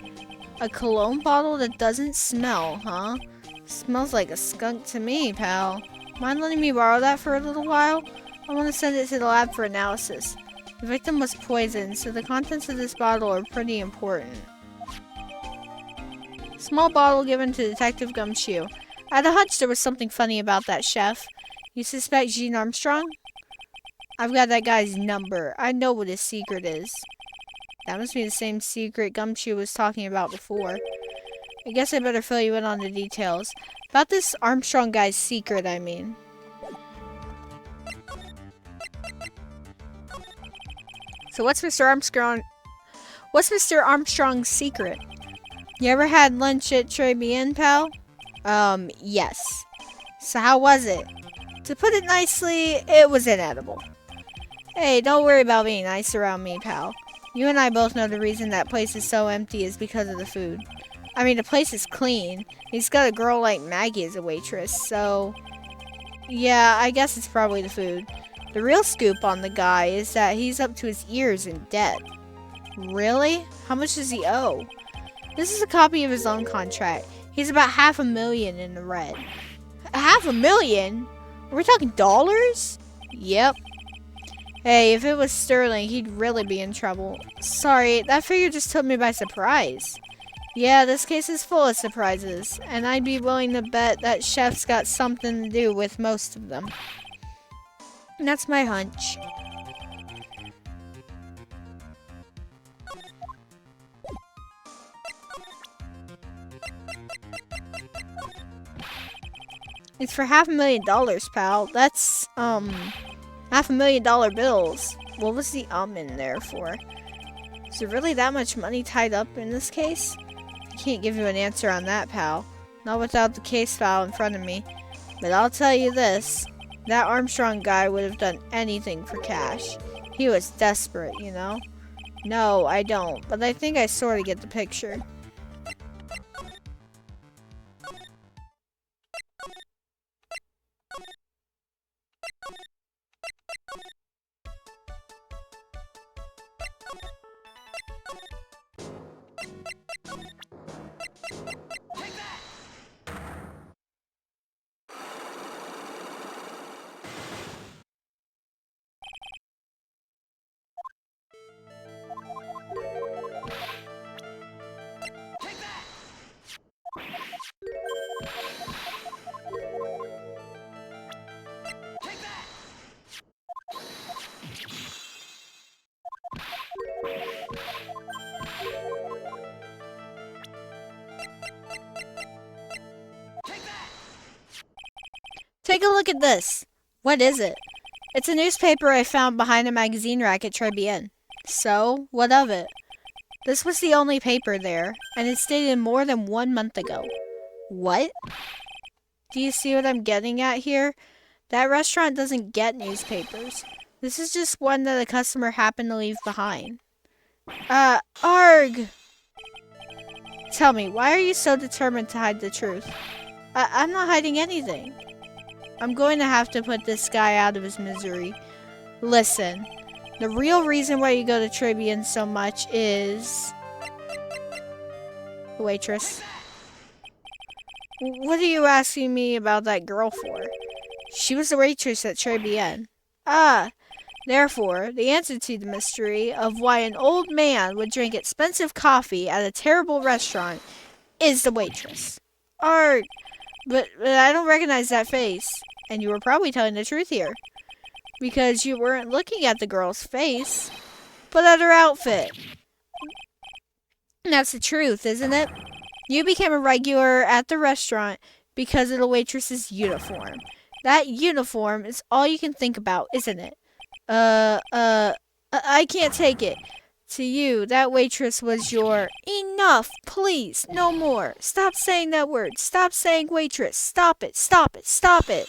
S1: A cologne bottle that doesn't smell, huh? Smells like a skunk to me, pal. Mind letting me borrow that for a little while? I want to send it to the lab for analysis. The victim was poisoned, so the contents of this bottle are pretty important. Small bottle given to Detective Gumshoe. I had a hunch there was something funny about that, Chef. You suspect Gene Armstrong? I've got that guy's number. I know what his secret is. That must be the same secret Gumshoe was talking about before. I guess I better fill you in on the details. About this Armstrong guy's secret, I mean. So what's Mr. Armstrong's secret? You ever had lunch at Tribulations, pal? Yes. So how was it? To put it nicely, it was inedible. Hey, don't worry about being nice around me, pal. You and I both know the reason that place is so empty is because of the food. I mean, the place is clean. He's got a girl like Maggie as a waitress, so... yeah, I guess it's probably the food. The real scoop on the guy is that he's up to his ears in debt. Really? How much does he owe? This is a copy of his loan contract. He's about $500,000 in the red. $500,000? Are we talking dollars? Yep. Hey, if it was sterling, he'd really be in trouble. Sorry, that figure just took me by surprise. Yeah, this case is full of surprises, and I'd be willing to bet that Chef's got something to do with most of them. And that's my hunch. It's for $500,000, pal. That's, $500,000 bills. What was the in there for? Is there really that much money tied up in this case? I can't give you an answer on that, pal. Not without the case file in front of me. But I'll tell you this. That Armstrong guy would have done anything for cash. He was desperate, you know? No, I don't. But I think I sort of get the picture. Take a look at this. What is it? It's a newspaper I found behind a magazine rack at Tribune. So, what of it? This was the only paper there, and it's dated more than 1 month ago. What? Do you see what I'm getting at here? That restaurant doesn't get newspapers. This is just one that a customer happened to leave behind. Arg! Tell me, why are you so determined to hide the truth? I'm not hiding anything. I'm going to have to put this guy out of his misery. Listen, the real reason why you go to Tribune so much is... Waitress. What are you asking me about that girl for? She was the waitress at Tribune. Ah, therefore, the answer to the mystery of why an old man would drink expensive coffee at a terrible restaurant is the waitress. Arg! But I don't recognize that face. And you were probably telling the truth here. Because you weren't looking at the girl's face, but at her outfit. That's the truth, isn't it? You became a regular at the restaurant because of the waitress's uniform. That uniform is all you can think about, isn't it? I can't take it. To you, that waitress was your... Enough, please, no more. Stop saying that word. Stop saying waitress. Stop it, stop it, stop it.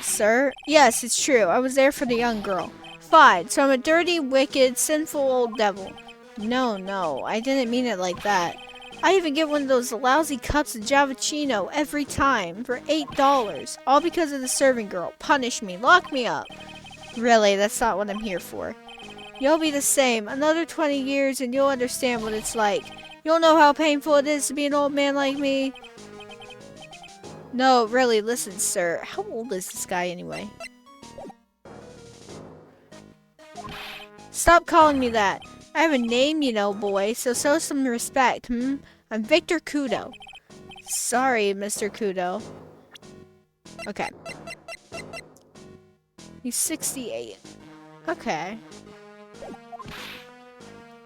S1: Sir? Yes, it's true. I was there for the young girl. Fine, so I'm a dirty, wicked, sinful old devil. No, I didn't mean it like that. I even get one of those lousy cups of Javachino every time for $8, all because of the serving girl. Punish me, lock me up. Really, that's not what I'm here for. You'll be the same. Another 20 years and you'll understand what it's like. You'll know how painful it is to be an old man like me. No, really, listen, sir. How old is this guy anyway? Stop calling me that. I have a name, you know, boy, so show some respect, I'm Victor Kudo. Sorry, Mr. Kudo. Okay. He's 68. Okay.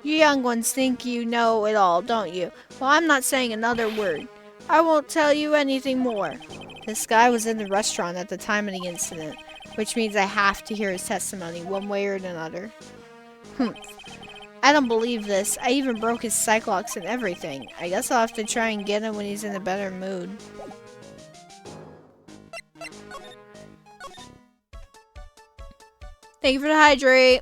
S1: You young ones think you know it all, don't you? Well, I'm not saying another word. I won't tell you anything more. This guy was in the restaurant at the time of the incident, which means I have to hear his testimony one way or another. I don't believe this. I even broke his cyclops and everything. I guess I'll have to try and get him when he's in a better mood. Thank you for the hydrate.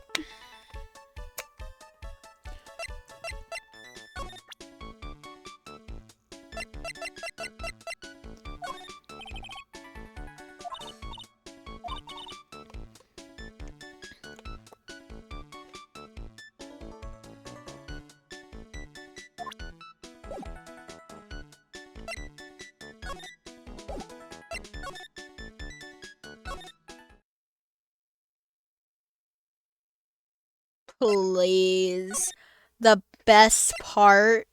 S1: Please. The best part.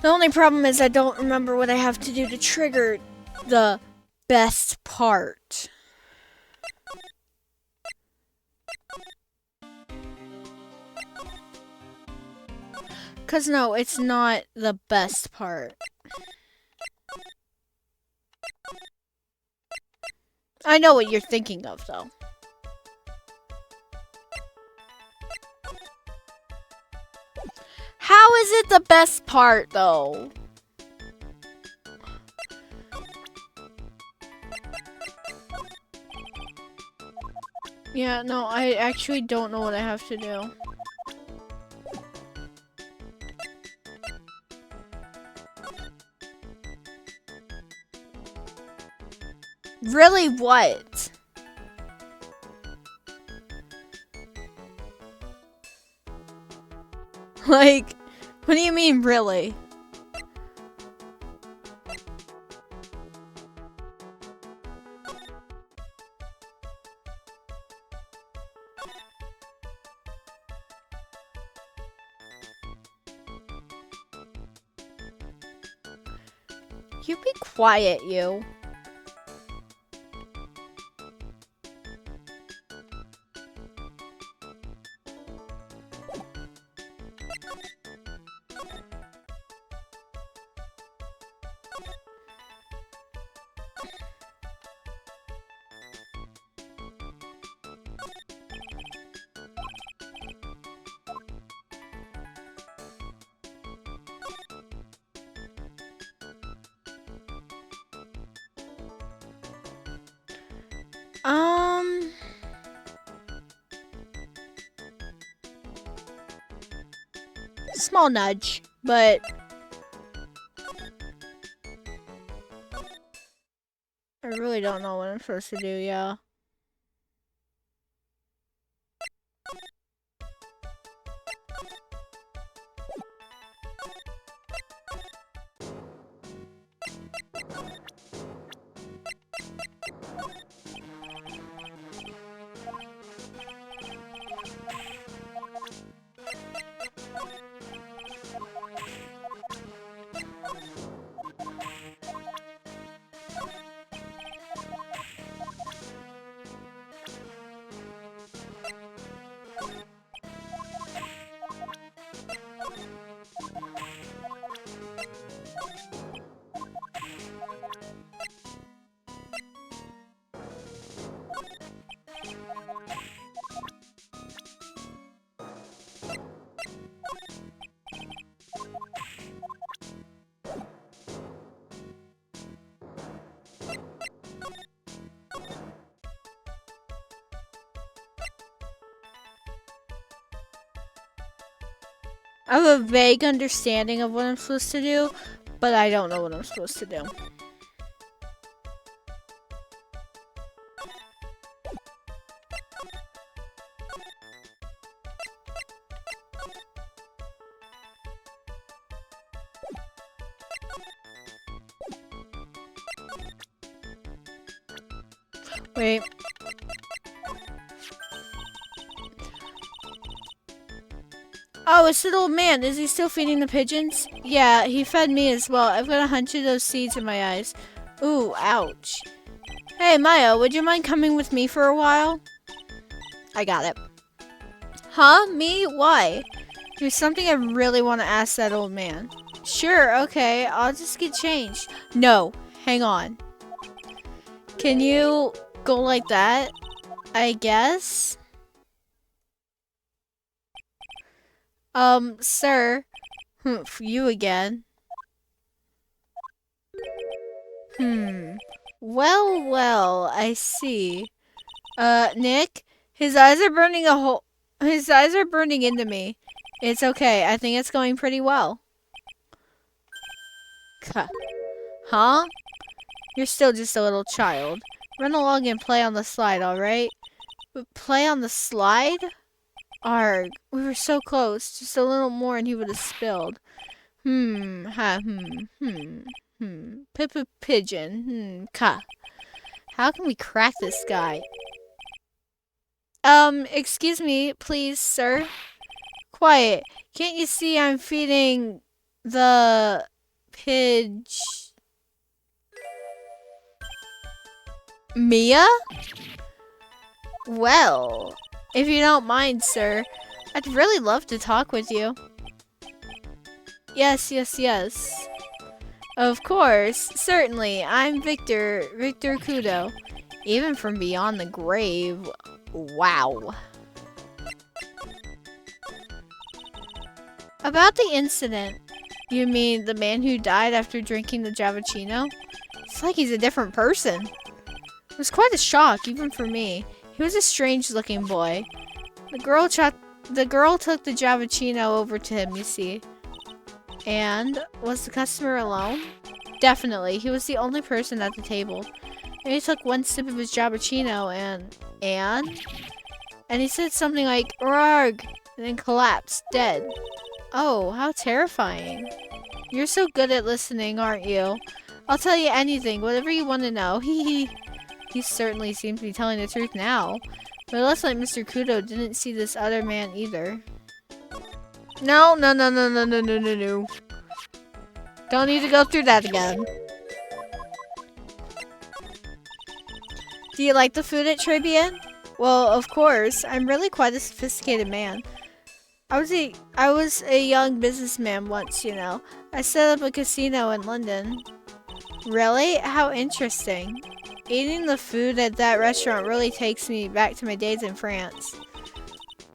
S1: The only problem is I don't remember what I have to do to trigger the best part. Cause no, it's not the best part. I know what you're thinking of, though. How is it the best part, though? Yeah, no, I actually don't know what I have to do. Really, what? Like, what do you mean, really? You be quiet, you. Small nudge, but I really don't know what I'm supposed to do, yeah. I have a vague understanding of what I'm supposed to do, but I don't know what I'm supposed to do. Wait. Oh, it's the old man. Is he still feeding the pigeons? Yeah, he fed me as well. I've got a hunch of those seeds in my eyes. Ooh, ouch. Hey, Maya, would you mind coming with me for a while? I got it. Huh? Me? Why? There's something I really want to ask that old man. Sure, okay. I'll just get changed. No, hang on. Can you go like that? I guess? Sir. Humph, you again. Well, I see. Nick? His eyes are burning His eyes are burning into me. It's okay. I think it's going pretty well. Huh? You're still just a little child. Run along and play on the slide, alright? Play on the slide? Arg, we were so close. Just a little more and he would have spilled. Pippa Pigeon. How can we crack this guy? Excuse me, please, sir. Quiet. Can't you see I'm feeding the pidge? Mia? Well, if you don't mind, sir, I'd really love to talk with you. Yes. Of course, certainly. I'm Victor Kudo. Even from beyond the grave. Wow. About the incident. You mean the man who died after drinking the Javachino? It's like he's a different person. It was quite a shock, even for me. He was a strange-looking boy. The girl took the Javachino over to him, you see. And was the customer alone? Definitely. He was the only person at the table. And he took one sip of his Javachino and he said something like, "Rarg," and then collapsed, dead. Oh, how terrifying. You're so good at listening, aren't you? I'll tell you anything, whatever you want to know. He certainly seems to be telling the truth now. But it looks like Mr. Kudo didn't see this other man either. No. Don't need to go through that again. Do you like the food at Tribune? Well, of course. I'm really quite a sophisticated man. I was a young businessman once, you know. I set up a casino in London. Really? How interesting. Eating the food at that restaurant really takes me back to my days in France.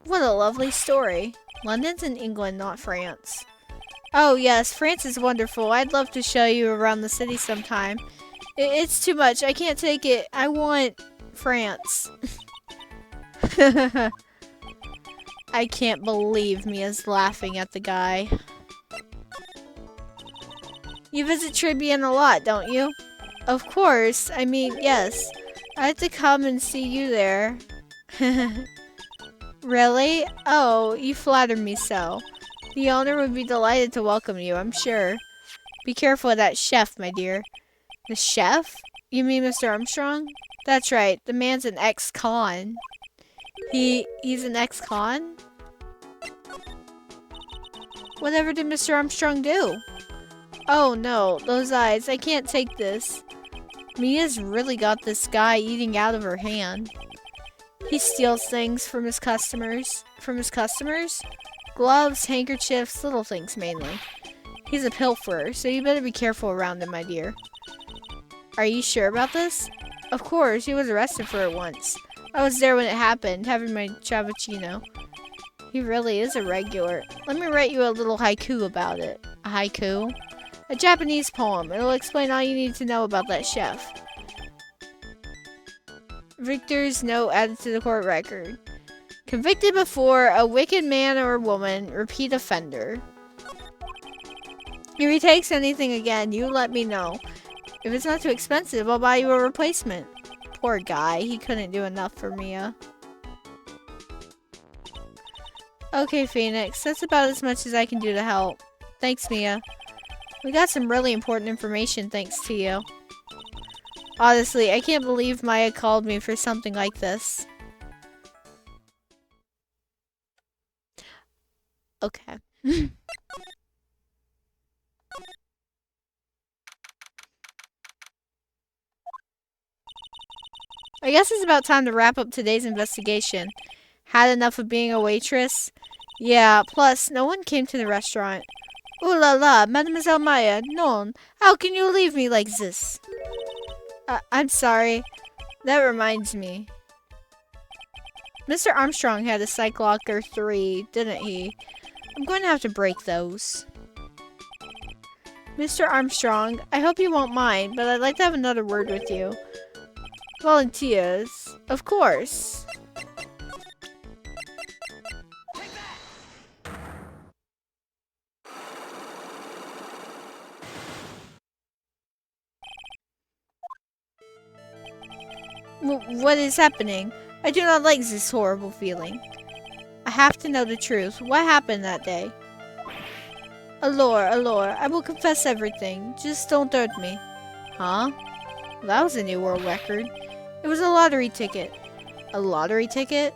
S1: What a lovely story. London's in England, not France. Oh yes, France is wonderful. I'd love to show you around the city sometime. It's too much. I can't take it. I want France. I can't believe Mia's laughing at the guy. You visit Tribune a lot, don't you? Of course. I mean, yes. I had to come and see you there. Really? Oh, you flatter me so. The owner would be delighted to welcome you, I'm sure. Be careful of that chef, my dear. The chef? You mean Mr. Armstrong? That's right. The man's an ex-con. He's an ex-con? Whatever did Mr. Armstrong do? Oh no, those eyes. I can't take this. Mia's really got this guy eating out of her hand. He steals things from his customers. From his customers? Gloves, handkerchiefs, little things mainly. He's a pilferer, so you better be careful around him, my dear. Are you sure about this? Of course, he was arrested for it once. I was there when it happened, having my cappuccino. He really is a regular. Let me write you a little haiku about it. A haiku? A Japanese poem. It'll explain all you need to know about that chef. Victor's note added to the court record. Convicted before, a wicked man or woman, repeat offender. If he takes anything again, you let me know. If it's not too expensive, I'll buy you a replacement. Poor guy, he couldn't do enough for Mia. Okay, Phoenix, that's about as much as I can do to help. Thanks, Mia. We got some really important information thanks to you. Honestly, I can't believe Maya called me for something like this. Okay. I guess it's about time to wrap up today's investigation. Had enough of being a waitress? Yeah, plus, no one came to the restaurant. Ooh la la, Mademoiselle Maya, non, how can you leave me like this? I'm sorry. That reminds me. Mr. Armstrong had a Psych Locker 3, didn't he? I'm going to have to break those. Mr. Armstrong, I hope you won't mind, but I'd like to have another word with you. Volunteers? Of course. What is happening? I do not like this horrible feeling. I have to know the truth. What happened that day? Allure, I will confess everything. Just don't hurt me. Huh? That was a new world record. It was a lottery ticket. A lottery ticket?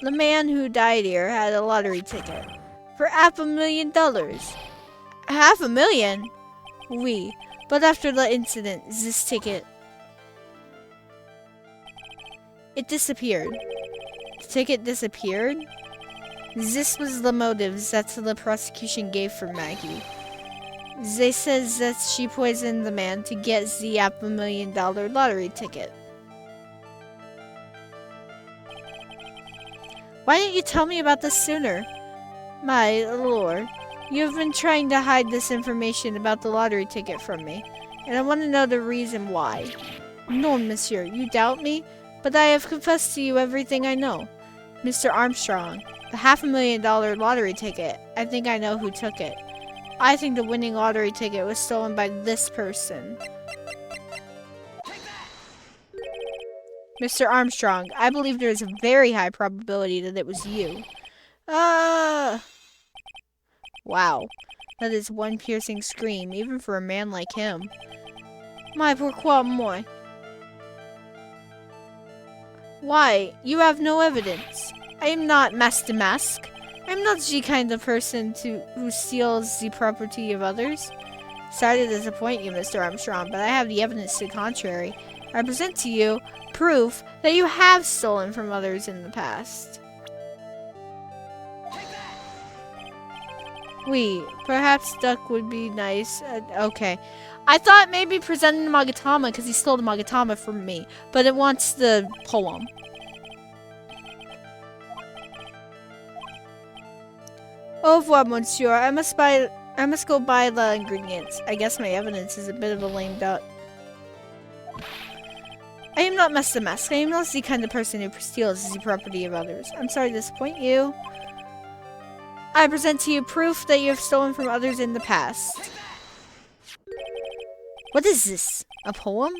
S1: The man who died here had a lottery ticket. For $500,000. $500,000? Oui. But after the incident, this ticket... It disappeared. The ticket disappeared? This was the motives that the prosecution gave for Maggie. They said that she poisoned the man to get the $500,000 lottery ticket. Why didn't you tell me about this sooner? My lord, you have been trying to hide this information about the lottery ticket from me, and I want to know the reason why. No, monsieur, you doubt me? But I have confessed to you everything I know. Mr. Armstrong, the $500,000 lottery ticket, I think I know who took it. I think the winning lottery ticket was stolen by this person. Mr. Armstrong, I believe there is a very high probability that it was you. Wow. That is one piercing scream, even for a man like him. My pourquoi moi? Why? You have no evidence. I am not Master Mask. I am not the kind of person who steals the property of others. Sorry to disappoint you, Mr. Armstrong, but I have the evidence to the contrary. I present to you proof that you have stolen from others in the past. Perhaps duck would be nice. Okay. I thought maybe presenting the Magatama because he stole the Magatama from me, but it wants the poem. Au revoir, monsieur. I must go buy the ingredients. I guess my evidence is a bit of a lame duck. I am not Master Mask. I am not the kind of person who steals the property of others. I'm sorry to disappoint you. I present to you proof that you have stolen from others in the past. What is this? A poem?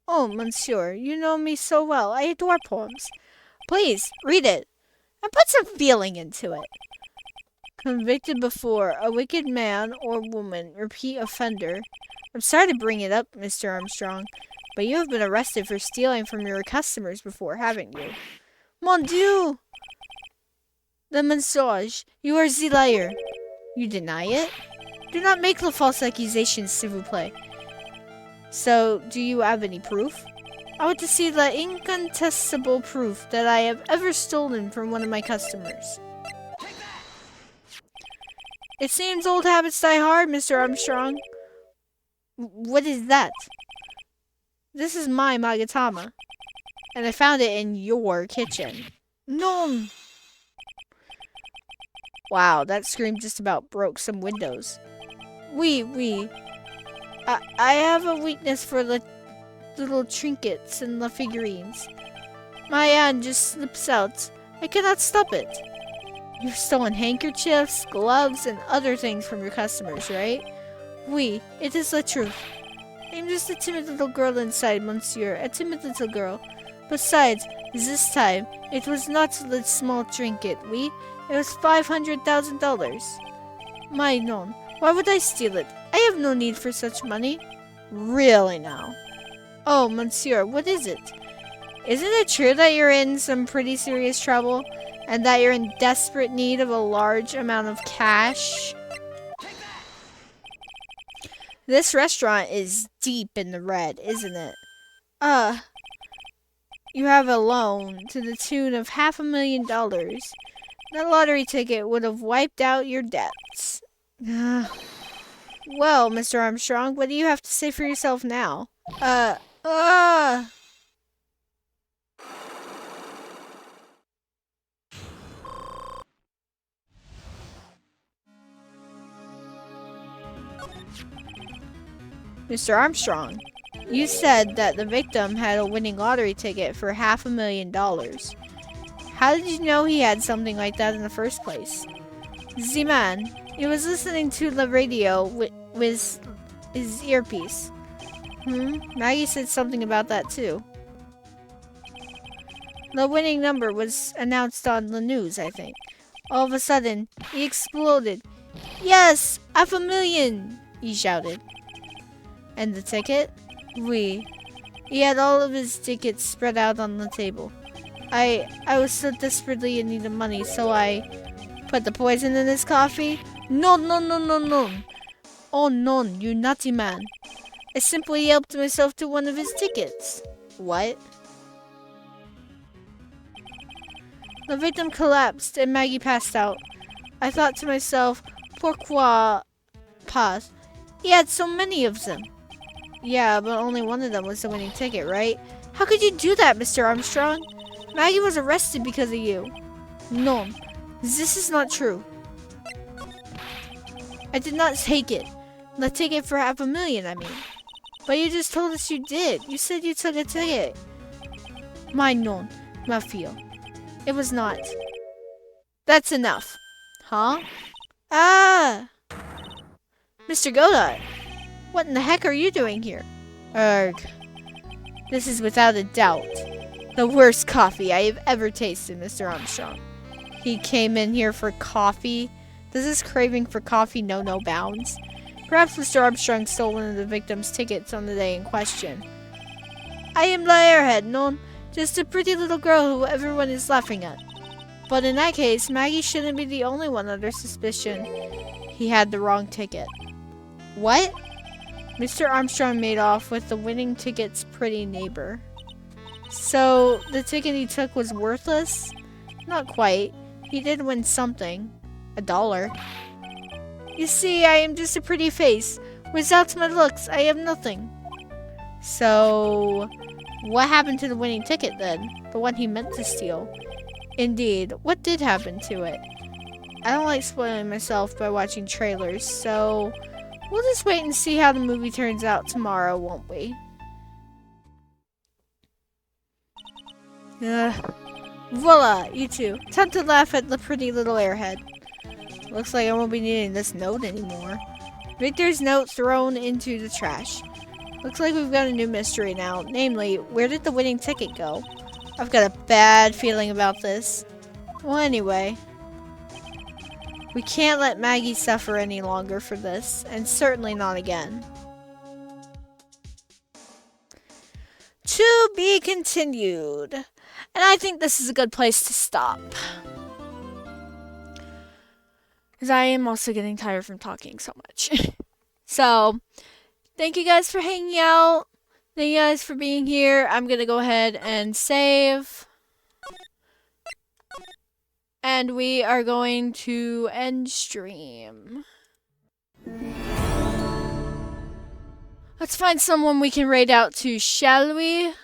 S1: Oh, monsieur, you know me so well. I adore poems. Please, read it. And put some feeling into it. Convicted before, a wicked man or woman, repeat offender. I'm sorry to bring it up, Mr. Armstrong, but you have been arrested for stealing from your customers before, haven't you? Mon Dieu! The mensonge. You are the liar. You deny it? Do not make the false accusations, s'il vous plaît. So, do you have any proof? I want to see the incontestable proof that I have ever stolen from one of my customers. It seems old habits die hard, Mr. Armstrong. What is that? This is my Magatama, and I found it in your kitchen. No! Wow, that scream just about broke some windows. I have a weakness for the little trinkets and the figurines. My hand just slips out. I cannot stop it. You've stolen handkerchiefs, gloves, and other things from your customers, right? It is the truth. I'm just a timid little girl inside, monsieur. A timid little girl. Besides, this time, it was not the small trinket, It was $500,000. My non, why would I steal it? I have no need for such money. Really now? Oh, monsieur, what is it? Isn't it true that you're in some pretty serious trouble? And that you're in desperate need of a large amount of cash? This restaurant is deep in the red, isn't it? You have a loan to the tune of $500,000. That lottery ticket would have wiped out your debts. Well, Mr. Armstrong, what do you have to say for yourself now? Mr. Armstrong, you said that the victim had a winning lottery ticket for $500,000. How did you know he had something like that in the first place? The man, he was listening to the radio with his earpiece. Maggie said something about that too. The winning number was announced on the news, I think. All of a sudden, he exploded. Yes! $500,000! He shouted. And the ticket? He had all of his tickets spread out on the table. I was so desperately in need of money, so I put the poison in his coffee. No. Oh, no, you naughty man. I simply helped myself to one of his tickets. What? The victim collapsed and Maggie passed out. I thought to myself, pourquoi pas? He had so many of them. Yeah, but only one of them was the winning ticket, right? How could you do that, Mr. Armstrong? Maggie was arrested because of you. No, this is not true. I did not take it. The ticket for $500,000, I mean. But you just told us you did. You said you took a ticket. Non, ma fille. It was not. That's enough. Huh? Mr. Godot, what in the heck are you doing here? Erg. This is without a doubt the worst coffee I have ever tasted, Mr. Armstrong. He came in here for coffee. Does this craving for coffee know no bounds? Perhaps Mr. Armstrong stole one of the victim's tickets on the day in question. I am the airhead, non. Just a pretty little girl who everyone is laughing at. But in that case, Maggie shouldn't be the only one under suspicion. He had the wrong ticket. What? Mr. Armstrong made off with the winning ticket's pretty neighbor. So, the ticket he took was worthless? Not quite. He did win something. $1. You see, I am just a pretty face. Without my looks, I have nothing. So, what happened to the winning ticket then? The one he meant to steal? Indeed, what did happen to it? I don't like spoiling myself by watching trailers, so we'll just wait and see how the movie turns out tomorrow, won't we? Voila, you two. Time to laugh at the pretty little airhead. Looks like I won't be needing this note anymore. Victor's note thrown into the trash. Looks like we've got a new mystery now. Namely, where did the winning ticket go? I've got a bad feeling about this. Well, anyway. We can't let Maggie suffer any longer for this, and certainly not again. To be continued. And I think this is a good place to stop. Because I am also getting tired from talking so much. So, thank you guys for hanging out. Thank you guys for being here. I'm going to go ahead and save. And we are going to end stream. Let's find someone we can raid out to, shall we?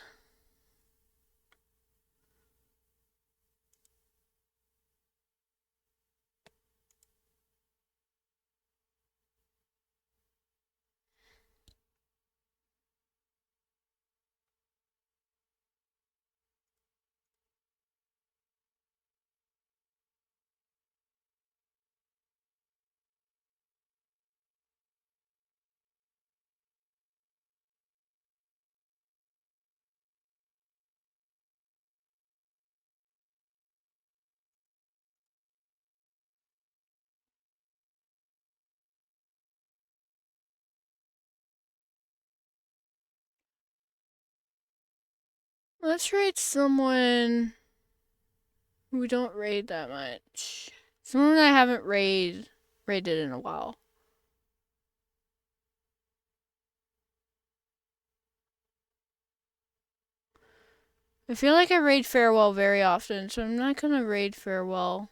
S1: Let's raid someone who we don't raid that much. Someone I haven't raided in a while. I feel like I raid Farewell very often, so I'm not gonna raid Farewell.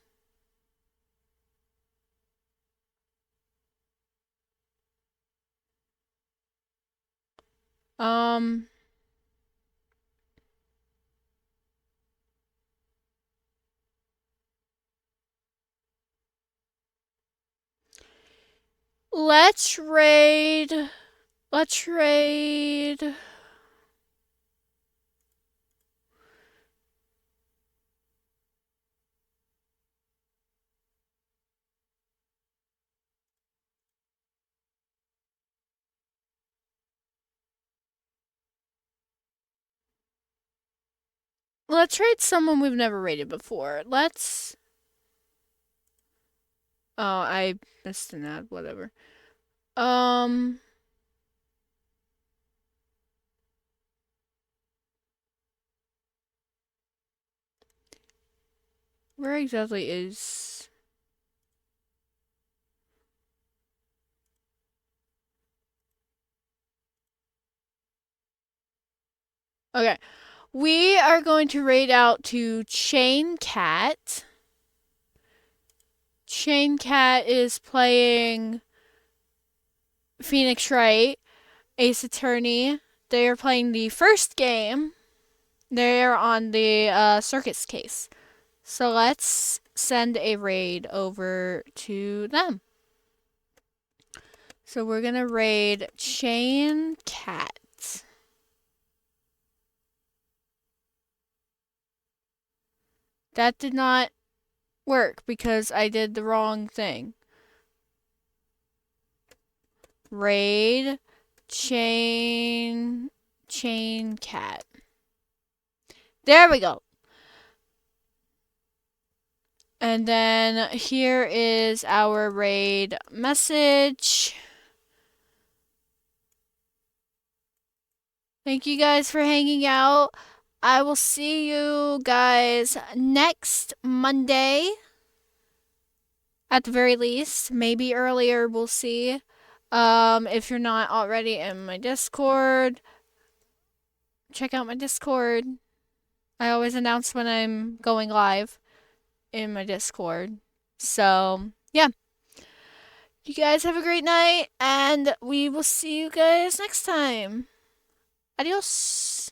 S1: Let's raid. Let's raid someone we've never raided before. Let's. Oh, I missed an ad, whatever. Where exactly is... Okay. We are going to raid out to Chain Cat. Chain Cat is playing Phoenix Wright, Ace Attorney. They are playing the first game. They're on the circus case. So let's send a raid over to them. So we're gonna raid Chain Cat. That did not work because I did the wrong thing. Raid Chain Cat. There we go. And then here is our raid message. Thank you guys for hanging out. I will see you guys next Monday. At the very least, maybe earlier, we'll see. If you're not already in my Discord, check out my Discord. I always announce when I'm going live in my Discord. So, yeah. You guys have a great night, and we will see you guys next time. Adios.